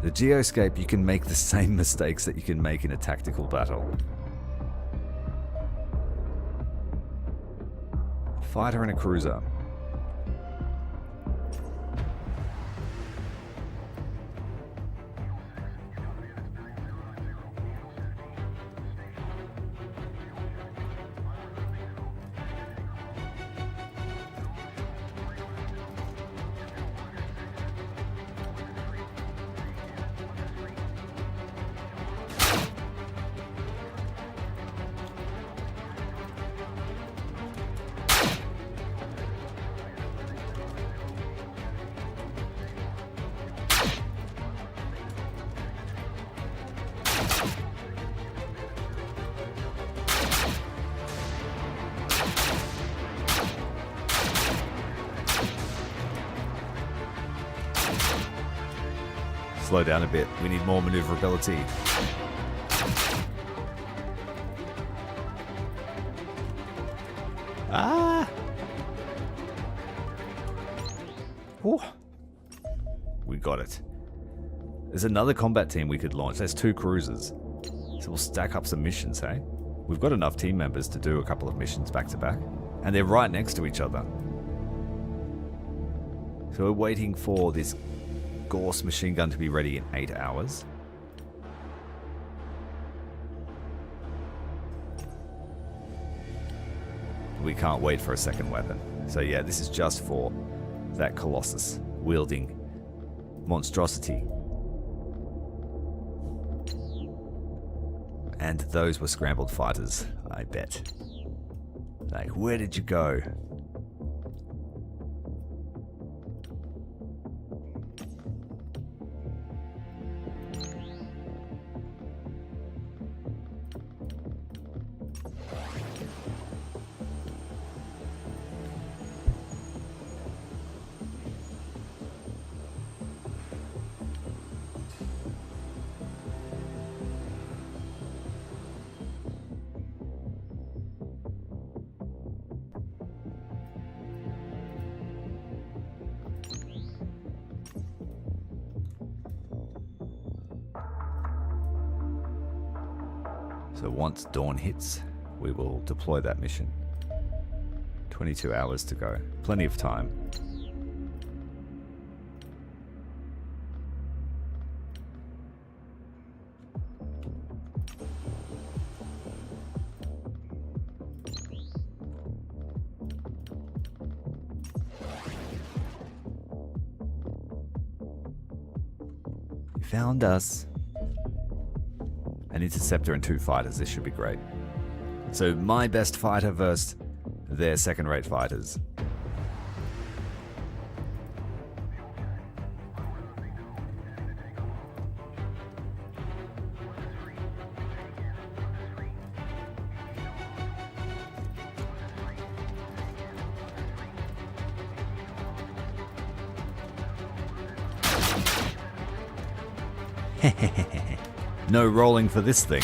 The Geoscape, you can make the same mistakes that you can make in a tactical battle. Fighter and a cruiser. Slow down a bit. We need more maneuverability. Ah! Ooh. We got it. There's another combat team we could launch. There's 2 cruisers. So we'll stack up some missions, hey? We've got enough team members to do a couple of missions back to back. And they're right next to each other. So we're waiting for this Gorse machine gun to be ready in 8 hours. We can't wait for a second weapon. So yeah, this is just for that Colossus wielding monstrosity. And those were scrambled fighters, I bet. Like, where did you go? So once dawn hits, we will deploy that mission. 22 hours to go. Plenty of time. You found us. An interceptor and 2 fighters, this should be great. So my best fighter versus their second-rate fighters. No rolling for this thing.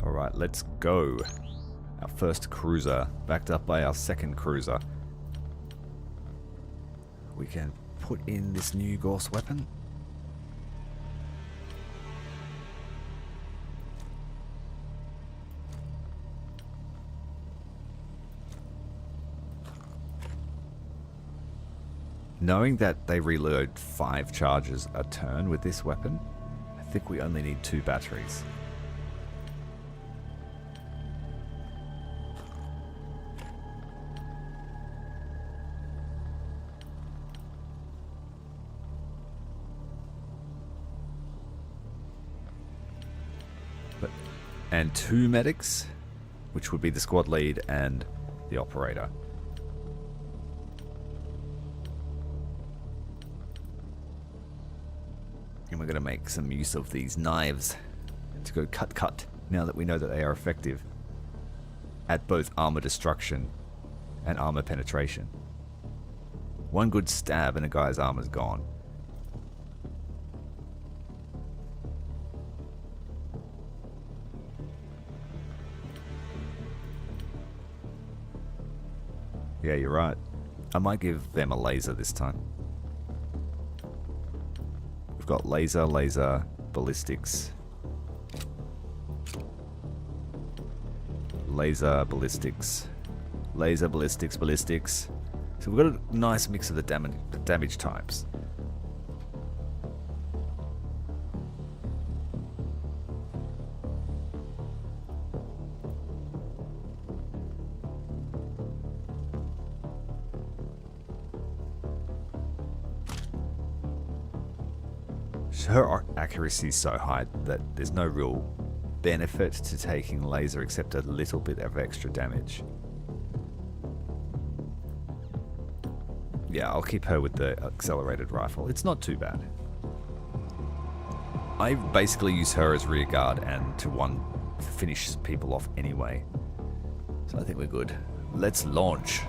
Alright, let's go. Our first cruiser, backed up by our second cruiser. We can put in this new Gorse weapon. Knowing that they reload 5 charges a turn with this weapon, I think we only need 2 batteries. And 2 medics, which would be the squad lead and the operator. And we're going to make some use of these knives to go cut now that we know that they are effective at both armor destruction and armor penetration. One good stab and a guy's armor's gone. Yeah, you're right. I might give them a laser this time. We've got laser, ballistics. Laser, ballistics. Laser, ballistics. So we've got a nice mix of the damage types. Her accuracy is so high that there's no real benefit to taking laser except a little bit of extra damage. Yeah, I'll keep her with the accelerated rifle. It's not too bad. I basically use her as rear guard and to finish people off anyway. So I think we're good. Let's launch.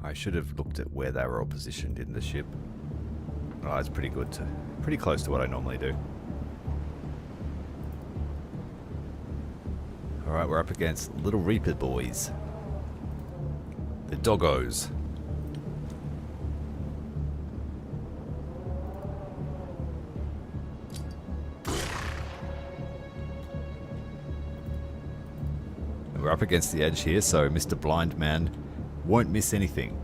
I should have looked at where they were all positioned in the ship. Oh, it's pretty good pretty close to what I normally do. Alright, we're up against Little Reaper boys. The doggos. We're up against the edge here, so Mr. Blind Man won't miss anything.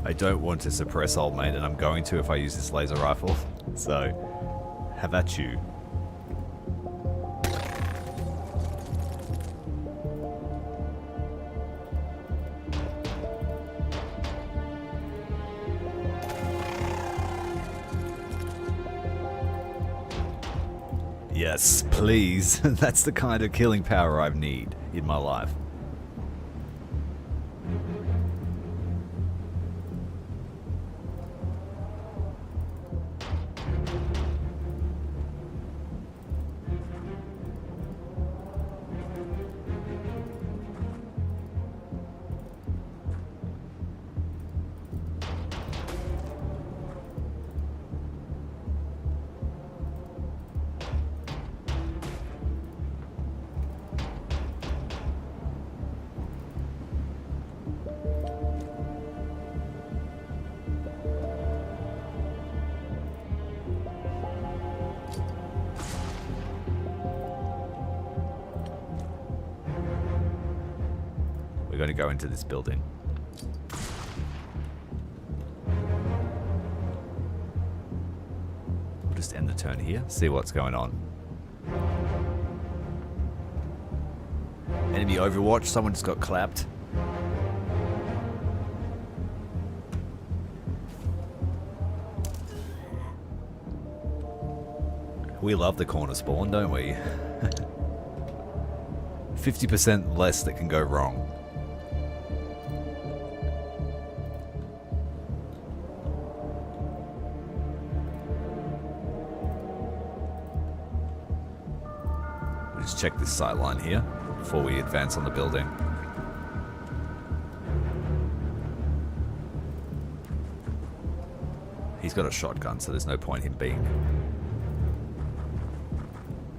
I don't want to suppress old mate, and I'm going to if I use this laser rifle. So, have at you. Yes, please. That's the kind of killing power I need in my life. We're going to go into this building. We'll just end the turn here, see what's going on. Enemy Overwatch, someone just got clapped. We love the corner spawn, don't we? 50% less that can go wrong. We'll just check this sight line here before we advance on the building. He's got a shotgun, so there's no point him being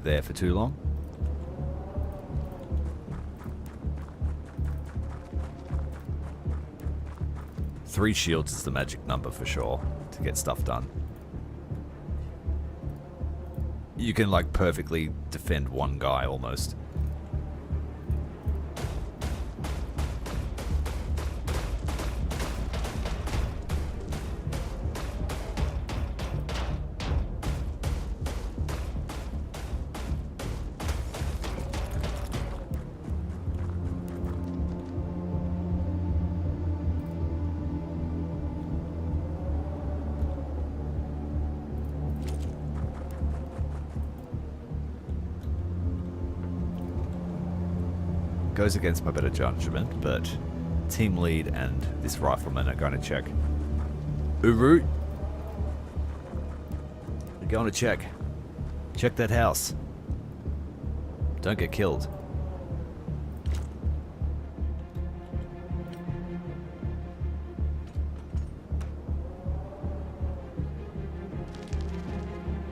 there for too long. Three shields is the magic number for sure to get stuff done. You can like perfectly defend one guy almost. Goes against my better judgment, but team lead and this rifleman are going to check. Uru, we're going to check. Check that house. Don't get killed.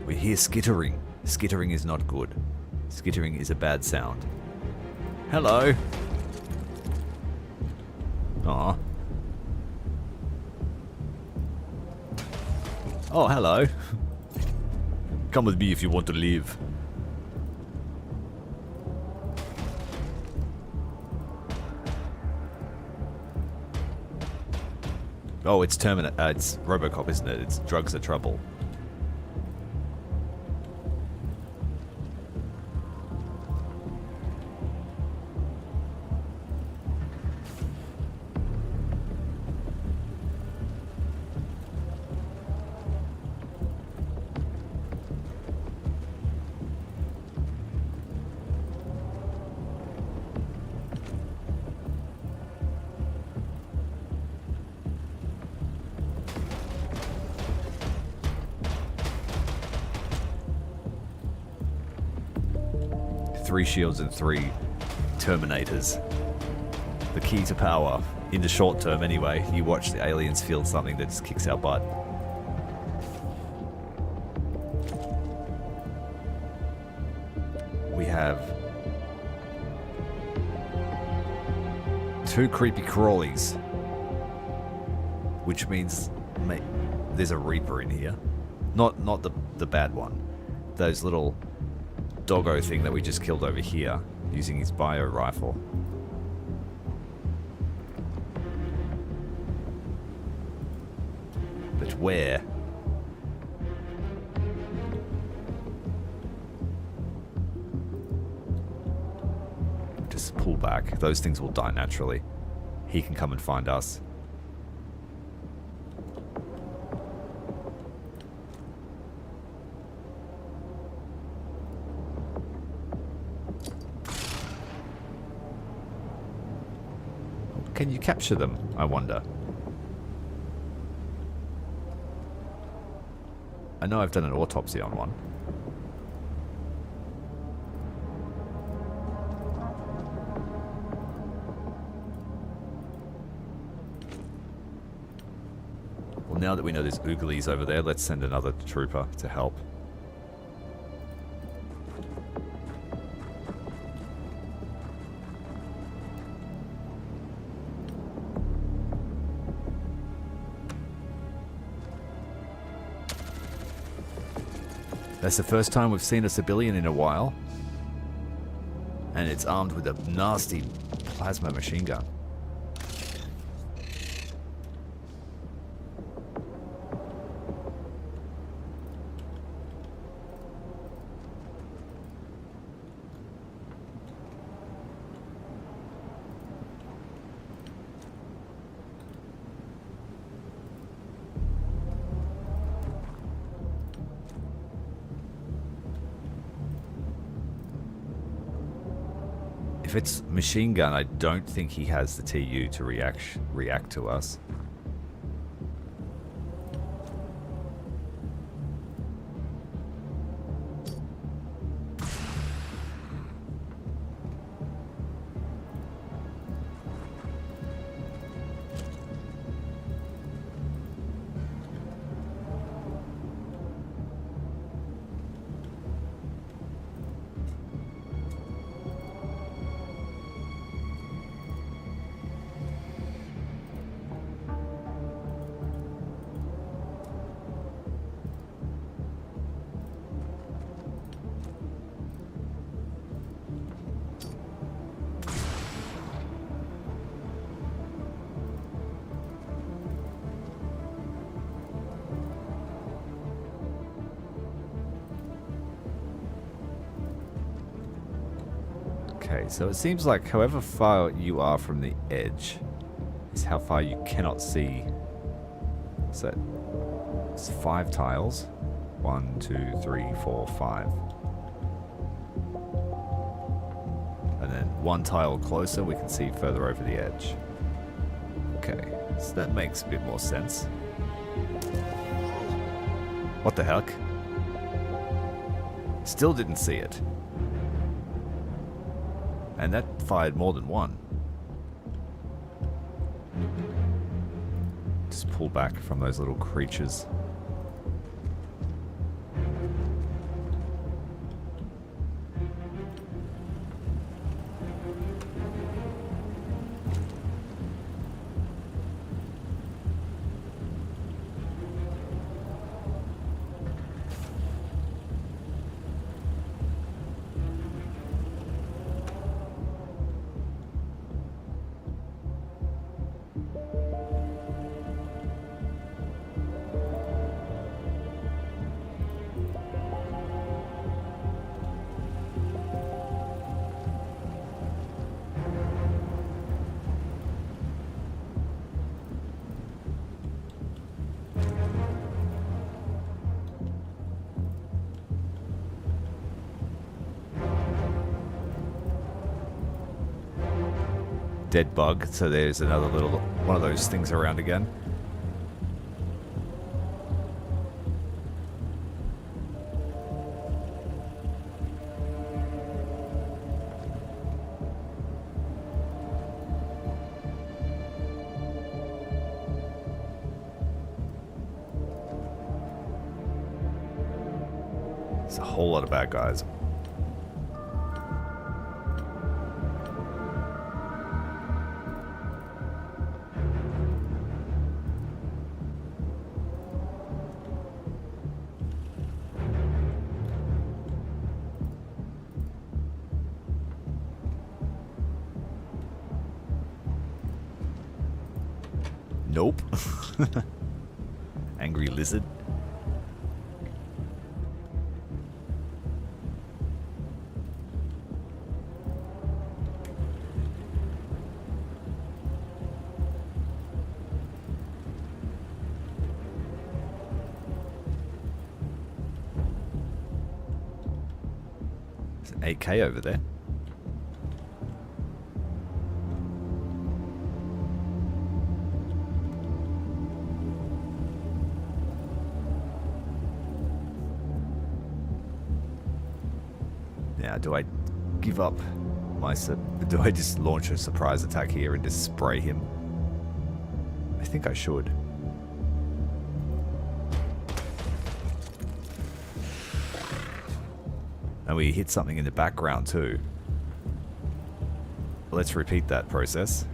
We hear skittering. Skittering is not good. Skittering is a bad sound. Hello. Aw. Oh, hello. Come with me if you want to leave. Oh, it's it's Robocop, isn't it? It's drugs are trouble. Three shields and three Terminators. The key to power. In the short term anyway. You watch the aliens field something that just kicks our butt. We have two creepy crawlies. Which means there's a Reaper in here. Not the bad one. Those little doggo thing that we just killed over here using his bio rifle. But where? Just pull back. Those things will die naturally. He can come and find us. Can you capture them, I wonder? I know I've done an autopsy on one. Well, now that we know there's ooglies over there, let's send another trooper to help. That's the first time we've seen a civilian in a while. And it's armed with a nasty plasma machine gun. If it's machine gun, I don't think he has the TU to react to us. Okay, so it seems like however far you are from the edge is how far you cannot see. So it's 5 tiles. 1, 2, 3, 4, 5. And then 1 tile closer we can see further over the edge. Okay, so that makes a bit more sense. What the heck? Still didn't see it. And that fired more than one. Just pull back from those little creatures. Dead bug, so there's another little one of those things around again. It's a whole lot of bad guys. Nope. Angry lizard. There's an AK over there. Now, do I give up my... Do I just launch a surprise attack here and just spray him? I think I should. And we hit something in the background too. Let's repeat that process.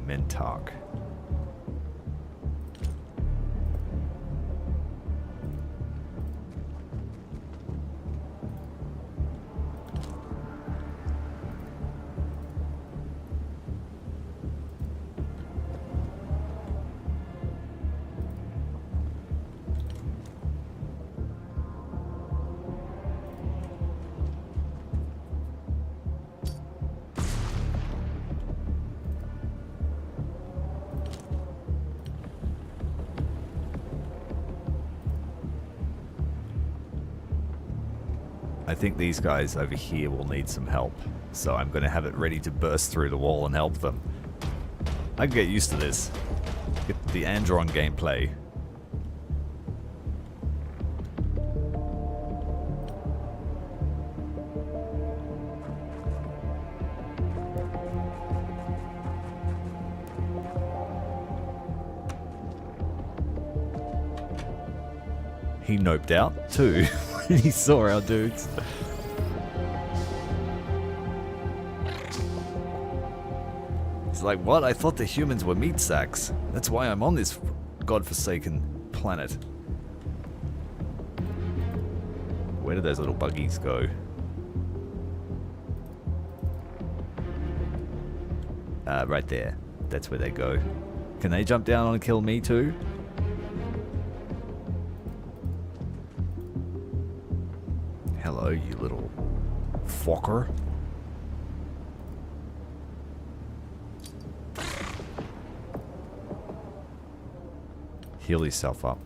Mentark. I think these guys over here will need some help. So I'm going to have it ready to burst through the wall and help them. I can get used to this. Get the Andron gameplay. He noped out too when he saw our dudes. He's like, what? I thought the humans were meat sacks. That's why I'm on this godforsaken planet. Where do those little buggies go? Right there. That's where they go. Can they jump down and kill me too? Hello, you little fucker. Heal yourself up.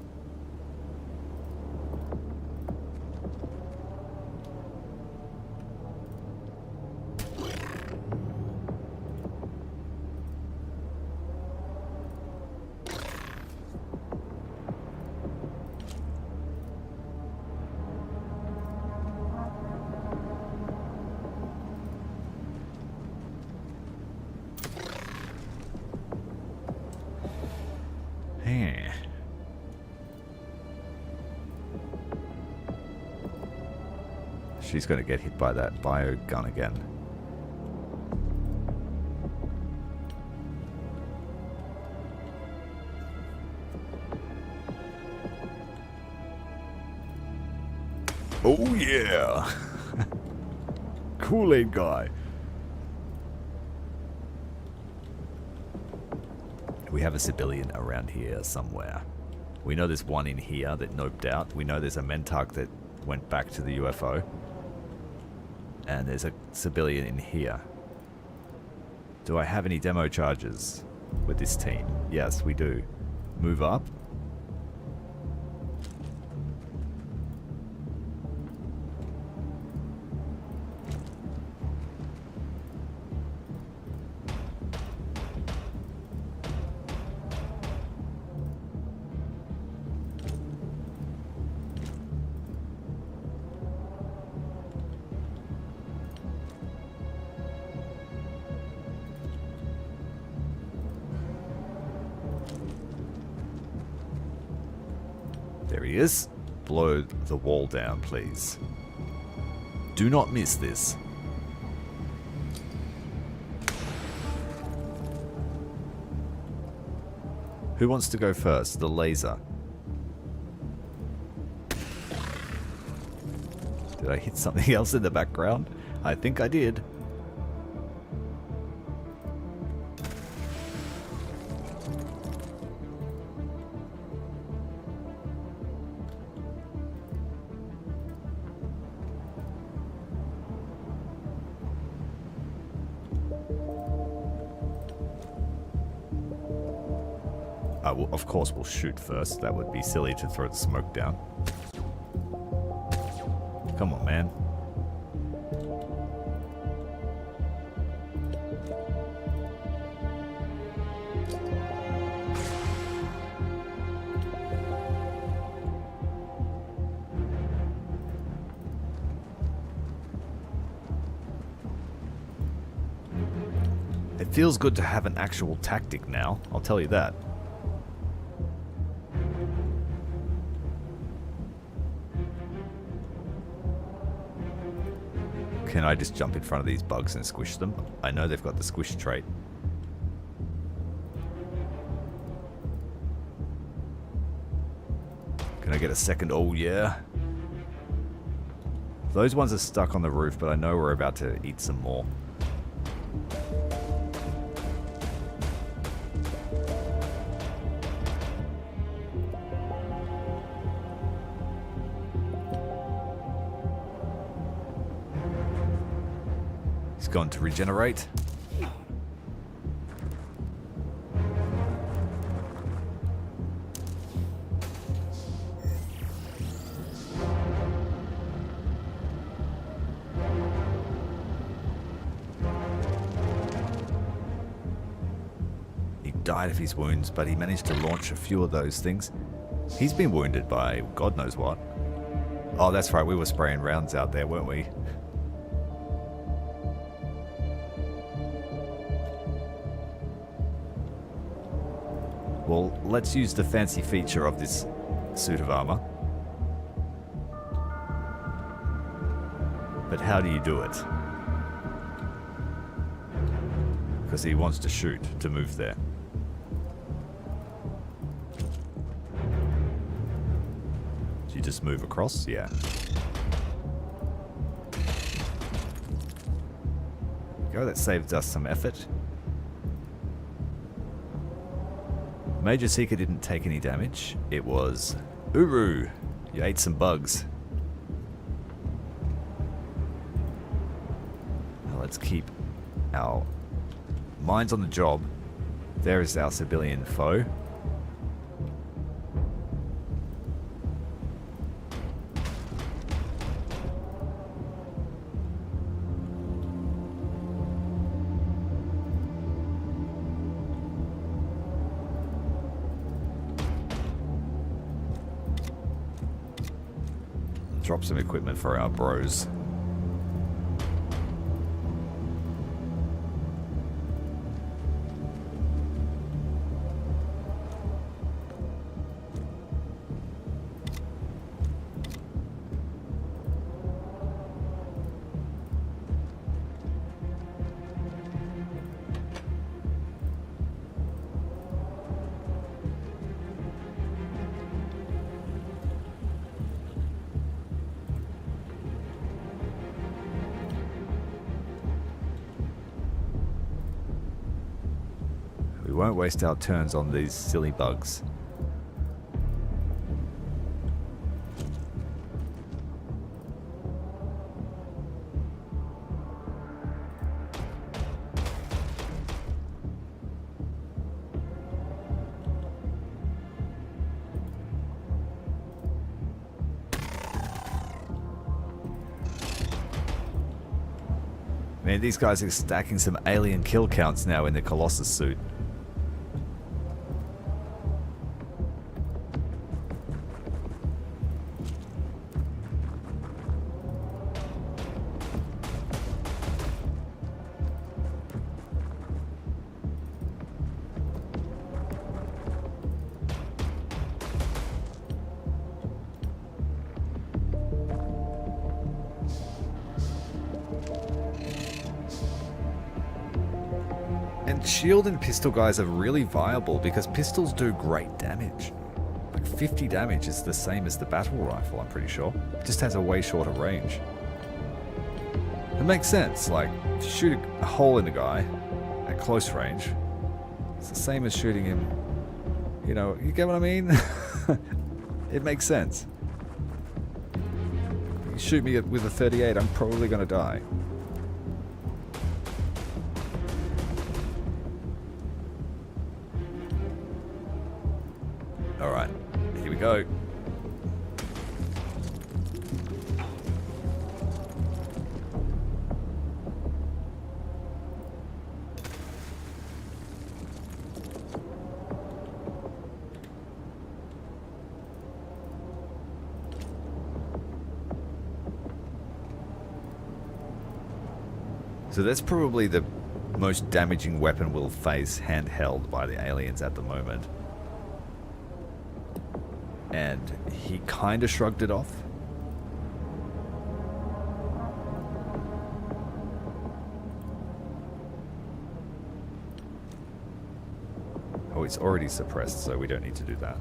She's going to get hit by that bio gun again. Oh yeah! Kool-Aid guy. We have a civilian around here somewhere. We know there's one in here that noped out. We know there's a Mentak that went back to the UFO. And there's a civilian in here. Do I have any demo charges with this team? Yes, we do. Move up. There he is. Blow the wall down, please. Do not miss this. Who wants to go first? The laser. Did I hit something else in the background? I think I did. Well, of course we'll shoot first. That would be silly to throw the smoke down. Come on, man. It feels good to have an actual tactic now, I'll tell you that. Can I just jump in front of these bugs and squish them? I know they've got the squish trait. Can I get a second? Oh yeah. Those ones are stuck on the roof, but I know we're about to eat some more. Going to regenerate. died of his wounds, but he managed to launch a few of those things. He's been wounded by God knows what. Oh, that's right, we were spraying rounds out there, weren't we? Well, let's use the fancy feature of this suit of armor. But how do you do it? Because he wants to shoot, to move there. Do you just move across? Yeah. Go, that saved us some effort. Major Seeker didn't take any damage. It was Uru. You ate some bugs. Now let's keep our minds on the job. There is our civilian foe. Drop some equipment for our bros. We won't waste our turns on these silly bugs. Man, these guys are stacking some alien kill counts now in the Colossus suit. And shield and pistol guys are really viable because pistols do great damage. Like 50 damage is the same as the battle rifle, I'm pretty sure. It just has a way shorter range. It makes sense, like, if you shoot a hole in a guy at close range, it's the same as shooting him, you know, you get what I mean? It makes sense. You shoot me with a 38, I'm probably gonna die. Alright, here we go. So that's probably the most damaging weapon we'll face handheld by the aliens at the moment. And he kind of shrugged it off. Oh, it's already suppressed, so we don't need to do that.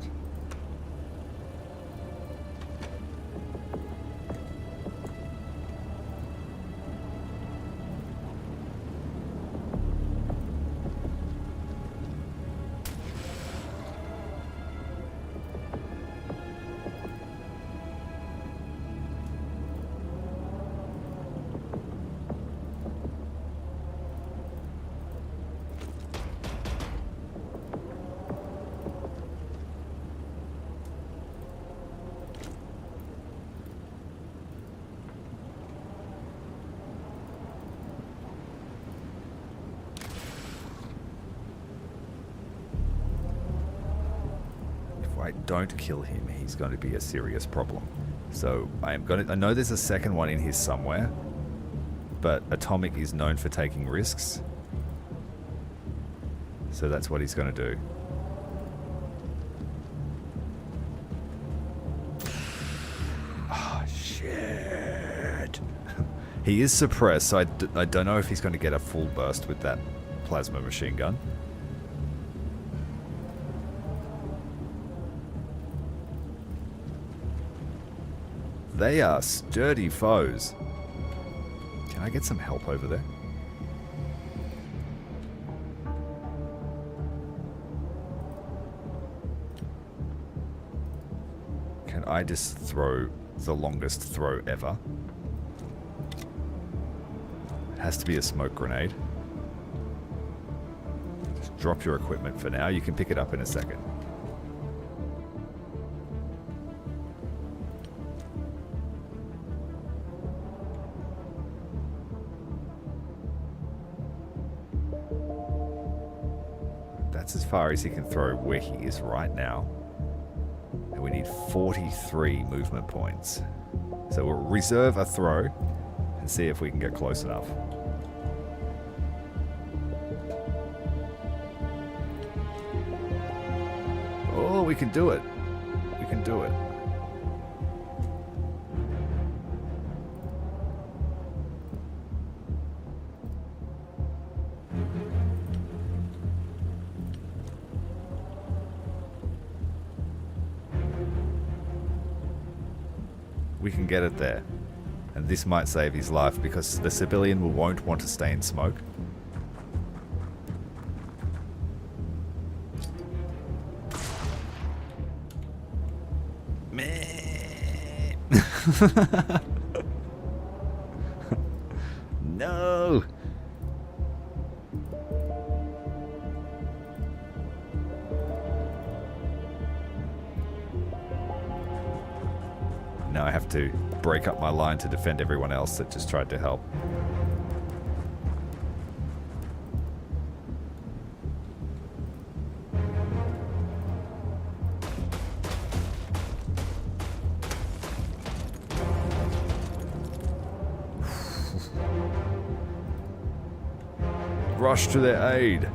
don't kill him, he's going to be a serious problem. So I know there's a second one in here somewhere, but Atomic is known for taking risks. So that's what he's going to do. Oh, shit. He is suppressed, so I don't know if he's going to get a full burst with that plasma machine gun. They are sturdy foes. Can I get some help over there? Can I just throw the longest throw ever? It has to be a smoke grenade. Just drop your equipment for now. You can pick it up in a second. That's as far as he can throw where he is right now. And we need 43 movement points. So we'll reserve a throw and see if we can get close enough. Oh, we can do it. We can do it. We can get it there. And this might save his life because the civilian won't want to stay in smoke. Meh. No. Now I have to break up my line to defend everyone else that just tried to help. Rush to their aid.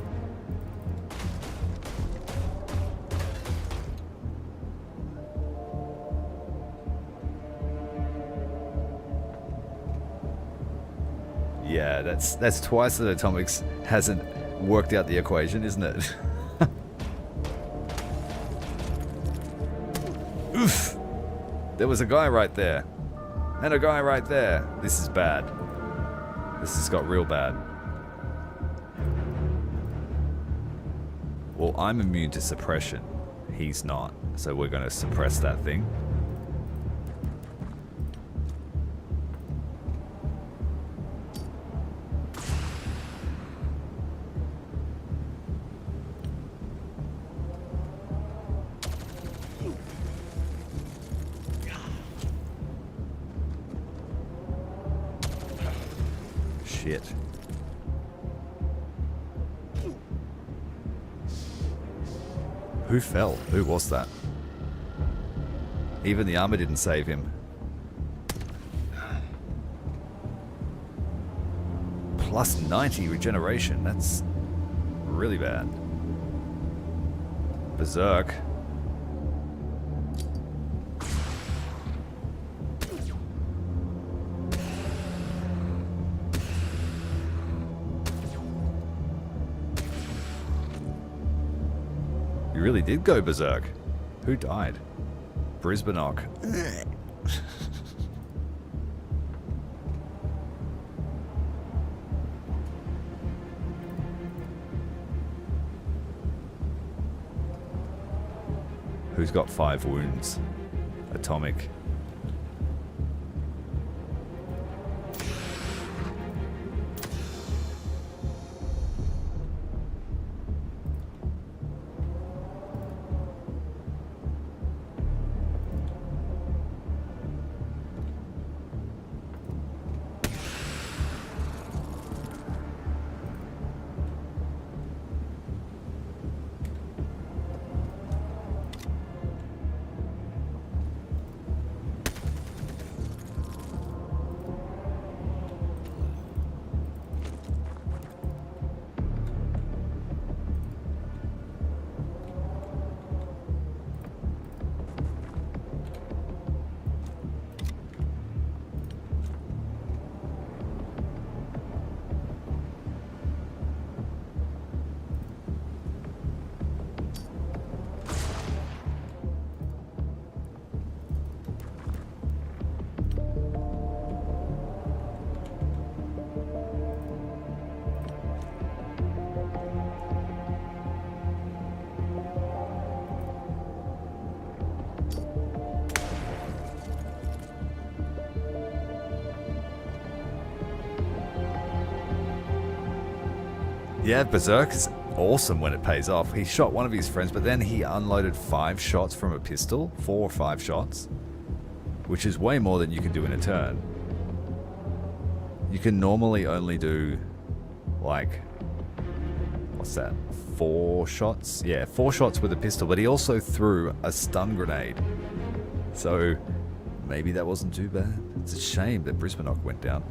Yeah, that's twice that Atomics hasn't worked out the equation, isn't it? Oof! There was a guy right there. And a guy right there. This is bad. This has got real bad. Well, I'm immune to suppression. He's not. So we're going to suppress that thing. Shit. Who fell? Who was that? Even the armor didn't save him. Plus 90 regeneration. That's really bad. Berserk. You really did go berserk. Who died? Brisbanock. Who's got 5 wounds? Atomic. Yeah, Berserk is awesome when it pays off. He shot one of his friends, but then he unloaded 5 shots from a pistol. 4 or 5 shots. Which is way more than you can do in a turn. You can normally only do, like, what's that? 4 shots? Yeah, 4 shots with a pistol, but he also threw a stun grenade. So, maybe that wasn't too bad. It's a shame that Brisbanock went down.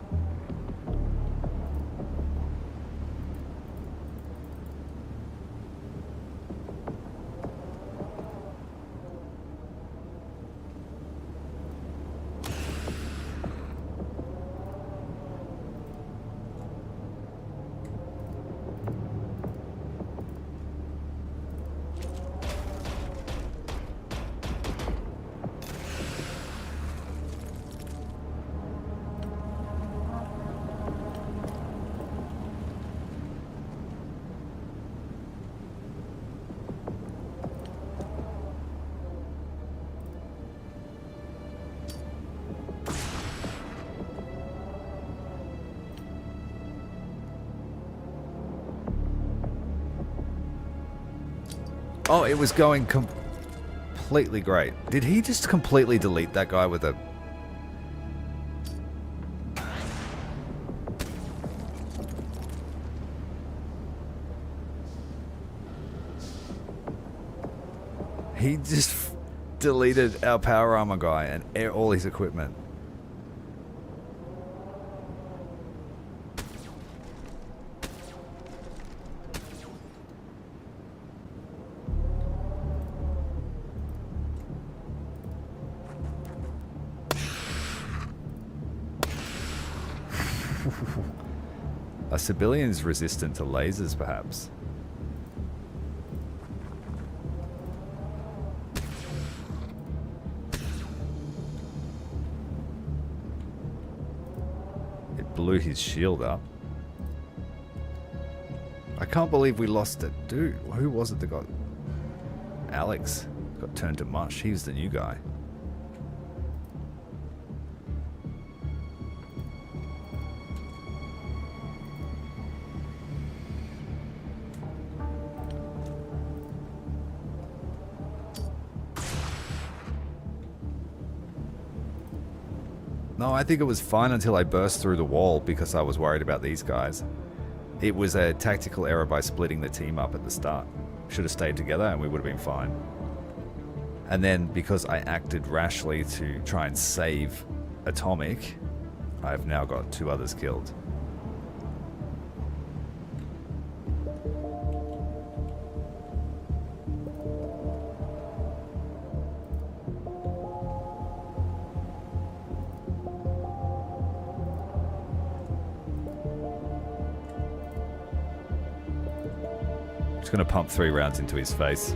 Oh, it was going completely great. Did he just completely delete that guy with a... He just deleted our power armor guy and all his equipment. A civilian's resistant to lasers, perhaps. It blew his shield up. I can't believe we lost it. Dude, who was it that got... Alex got turned to mush. He was the new guy. No, I think it was fine until I burst through the wall because I was worried about these guys. It was a tactical error by splitting the team up at the start. Should have stayed together and we would have been fine. And then because I acted rashly to try and save Atomic, I've now got 2 others killed. Gonna pump 3 rounds into his face.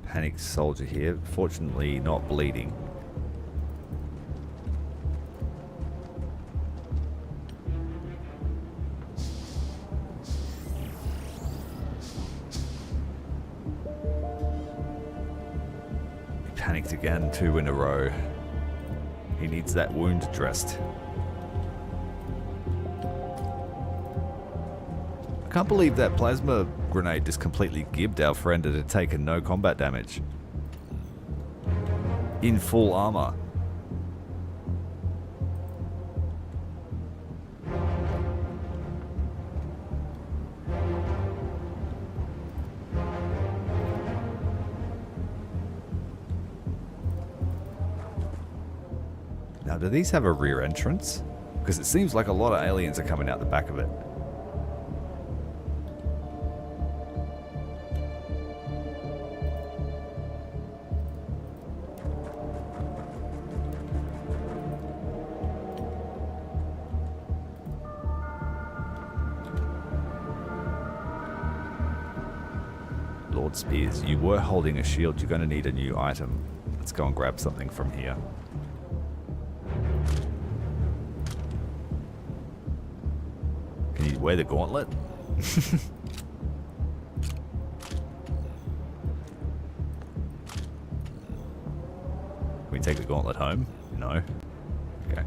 Panicked soldier here, fortunately not bleeding. He panicked again, 2 in a row. He needs that wound dressed. I can't believe that plasma grenade just completely gibbed our friend that had taken no combat damage. In full armor. Now, do these have a rear entrance? Because it seems like a lot of aliens are coming out the back of it. sword spears. You were holding a shield. You're going to need a new item. Let's go and grab something from here. Can you wear the gauntlet? Can we take the gauntlet home? No. Okay.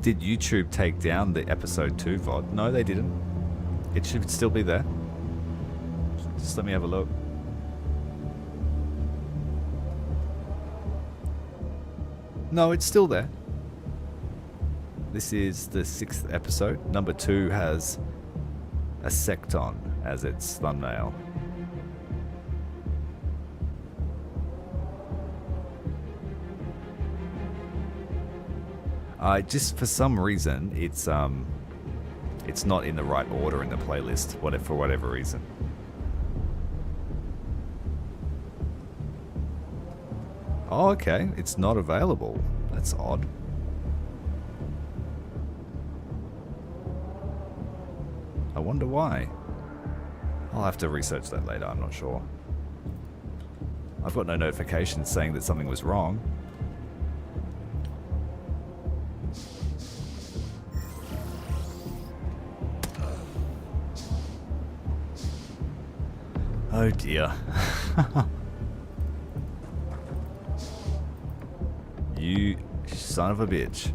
Did YouTube take down the episode 2 VOD? No, they didn't. It should still be there. Just let me have a look. No, it's still there. This is the 6th episode. Number 2 has a secton as its thumbnail. Just for some reason, it's not in the right order in the playlist, for whatever reason. Oh, okay. It's not available. That's odd. I wonder why. I'll have to research that later. I'm not sure. I've got no notifications saying that something was wrong. Oh dear. You son of a bitch.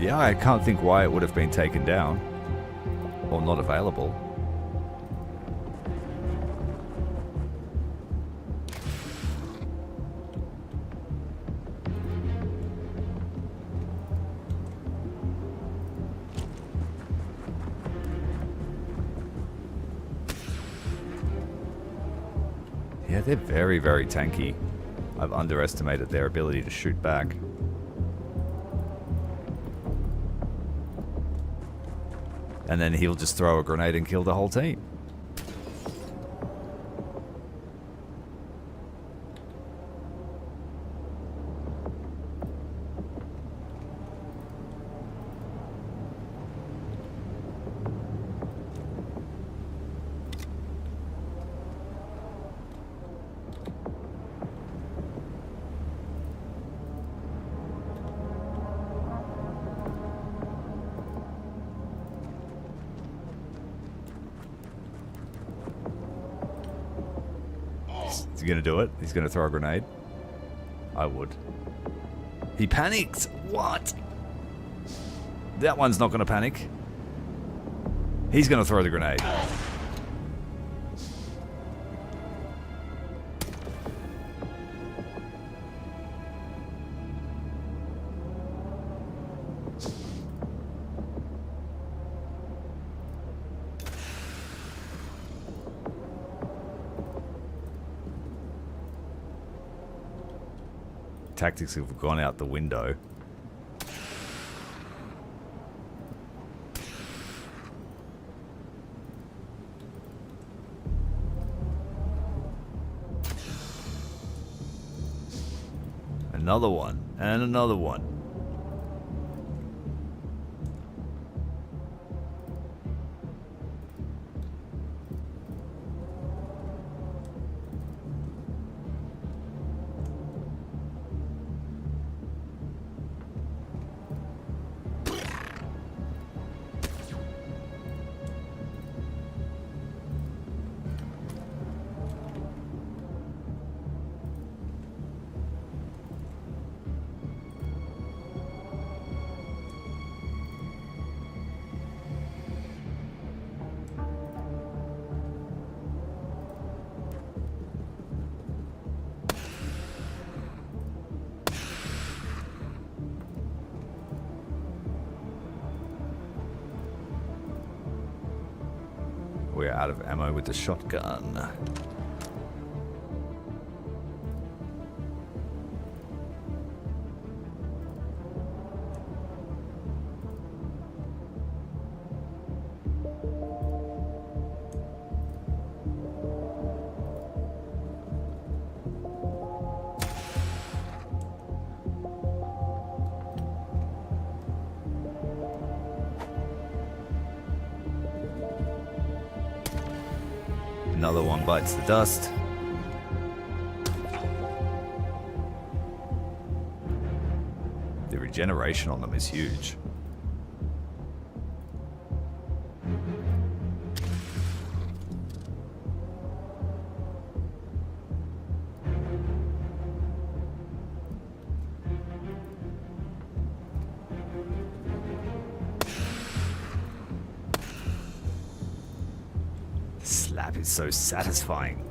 Yeah, I can't think why it would have been taken down. Or not available. Yeah, they're very, very tanky. I've underestimated their ability to shoot back. And then he'll just throw a grenade and kill the whole team. Is he gonna do it? He's gonna throw a grenade? I would. He panicked! What? That one's not gonna panic. He's gonna throw the grenade. Tactics have gone out the window. Another one, and another one. We're out of ammo with the shotgun. Another one bites the dust. The regeneration on them is huge. Slap is so satisfying.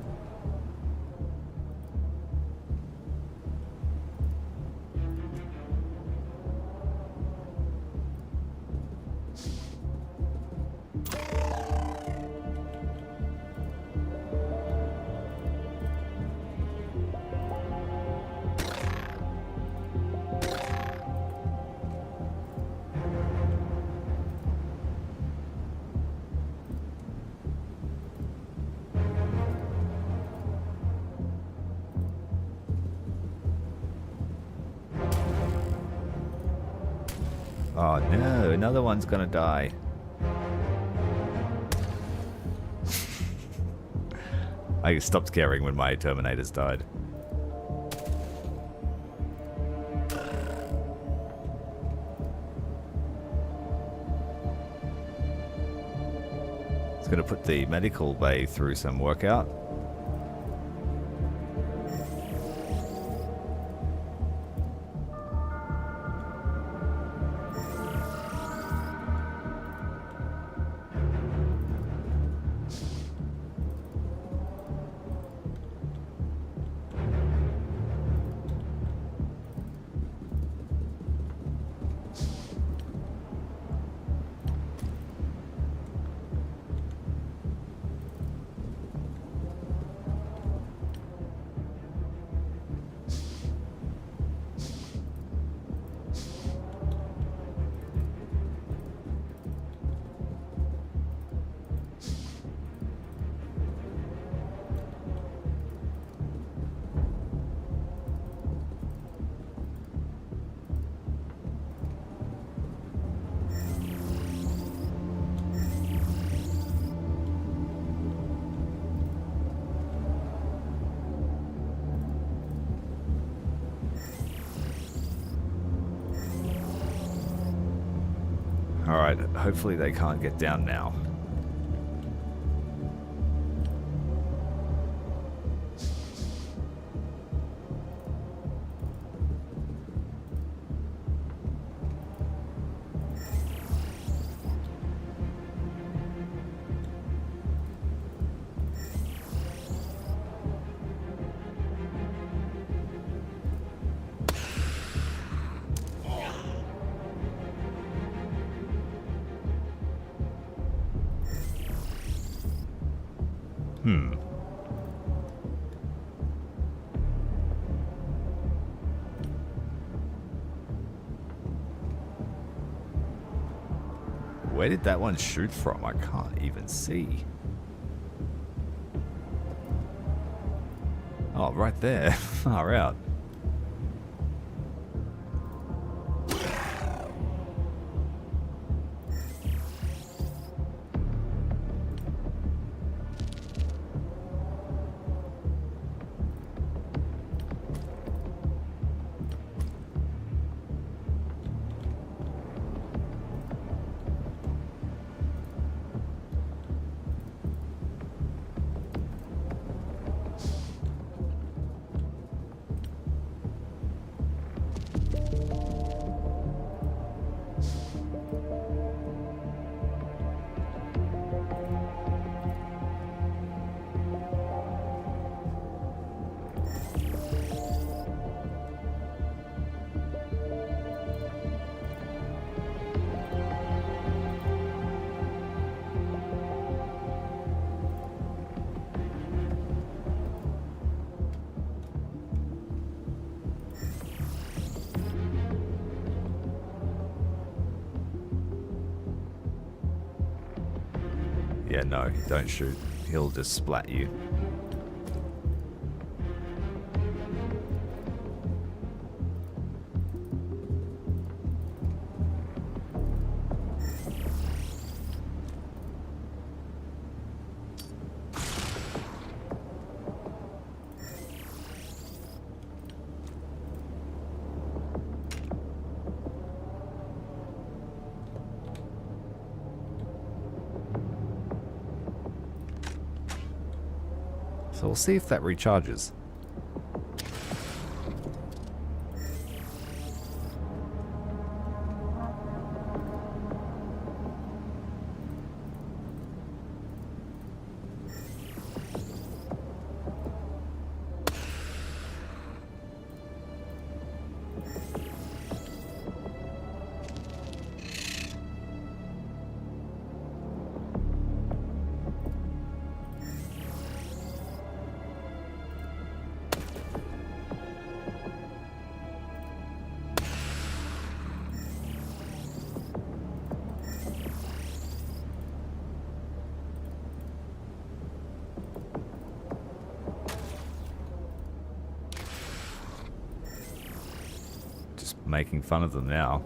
Oh no, another one's gonna die. I stopped caring when my Terminators died. It's gonna put the medical bay through some workout. Alright, hopefully they can't get down now. Where did that one shoot from? I can't even see. Oh, right there. Far out. Yeah, no, don't shoot. He'll just splat you. So we'll see if that recharges. Making fun of them now.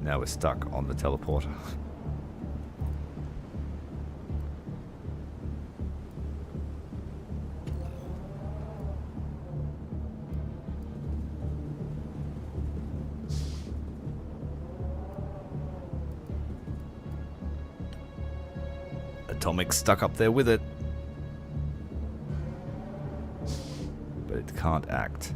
Now we're stuck on the teleporter. Atomic's stuck up there with it. But it can't act.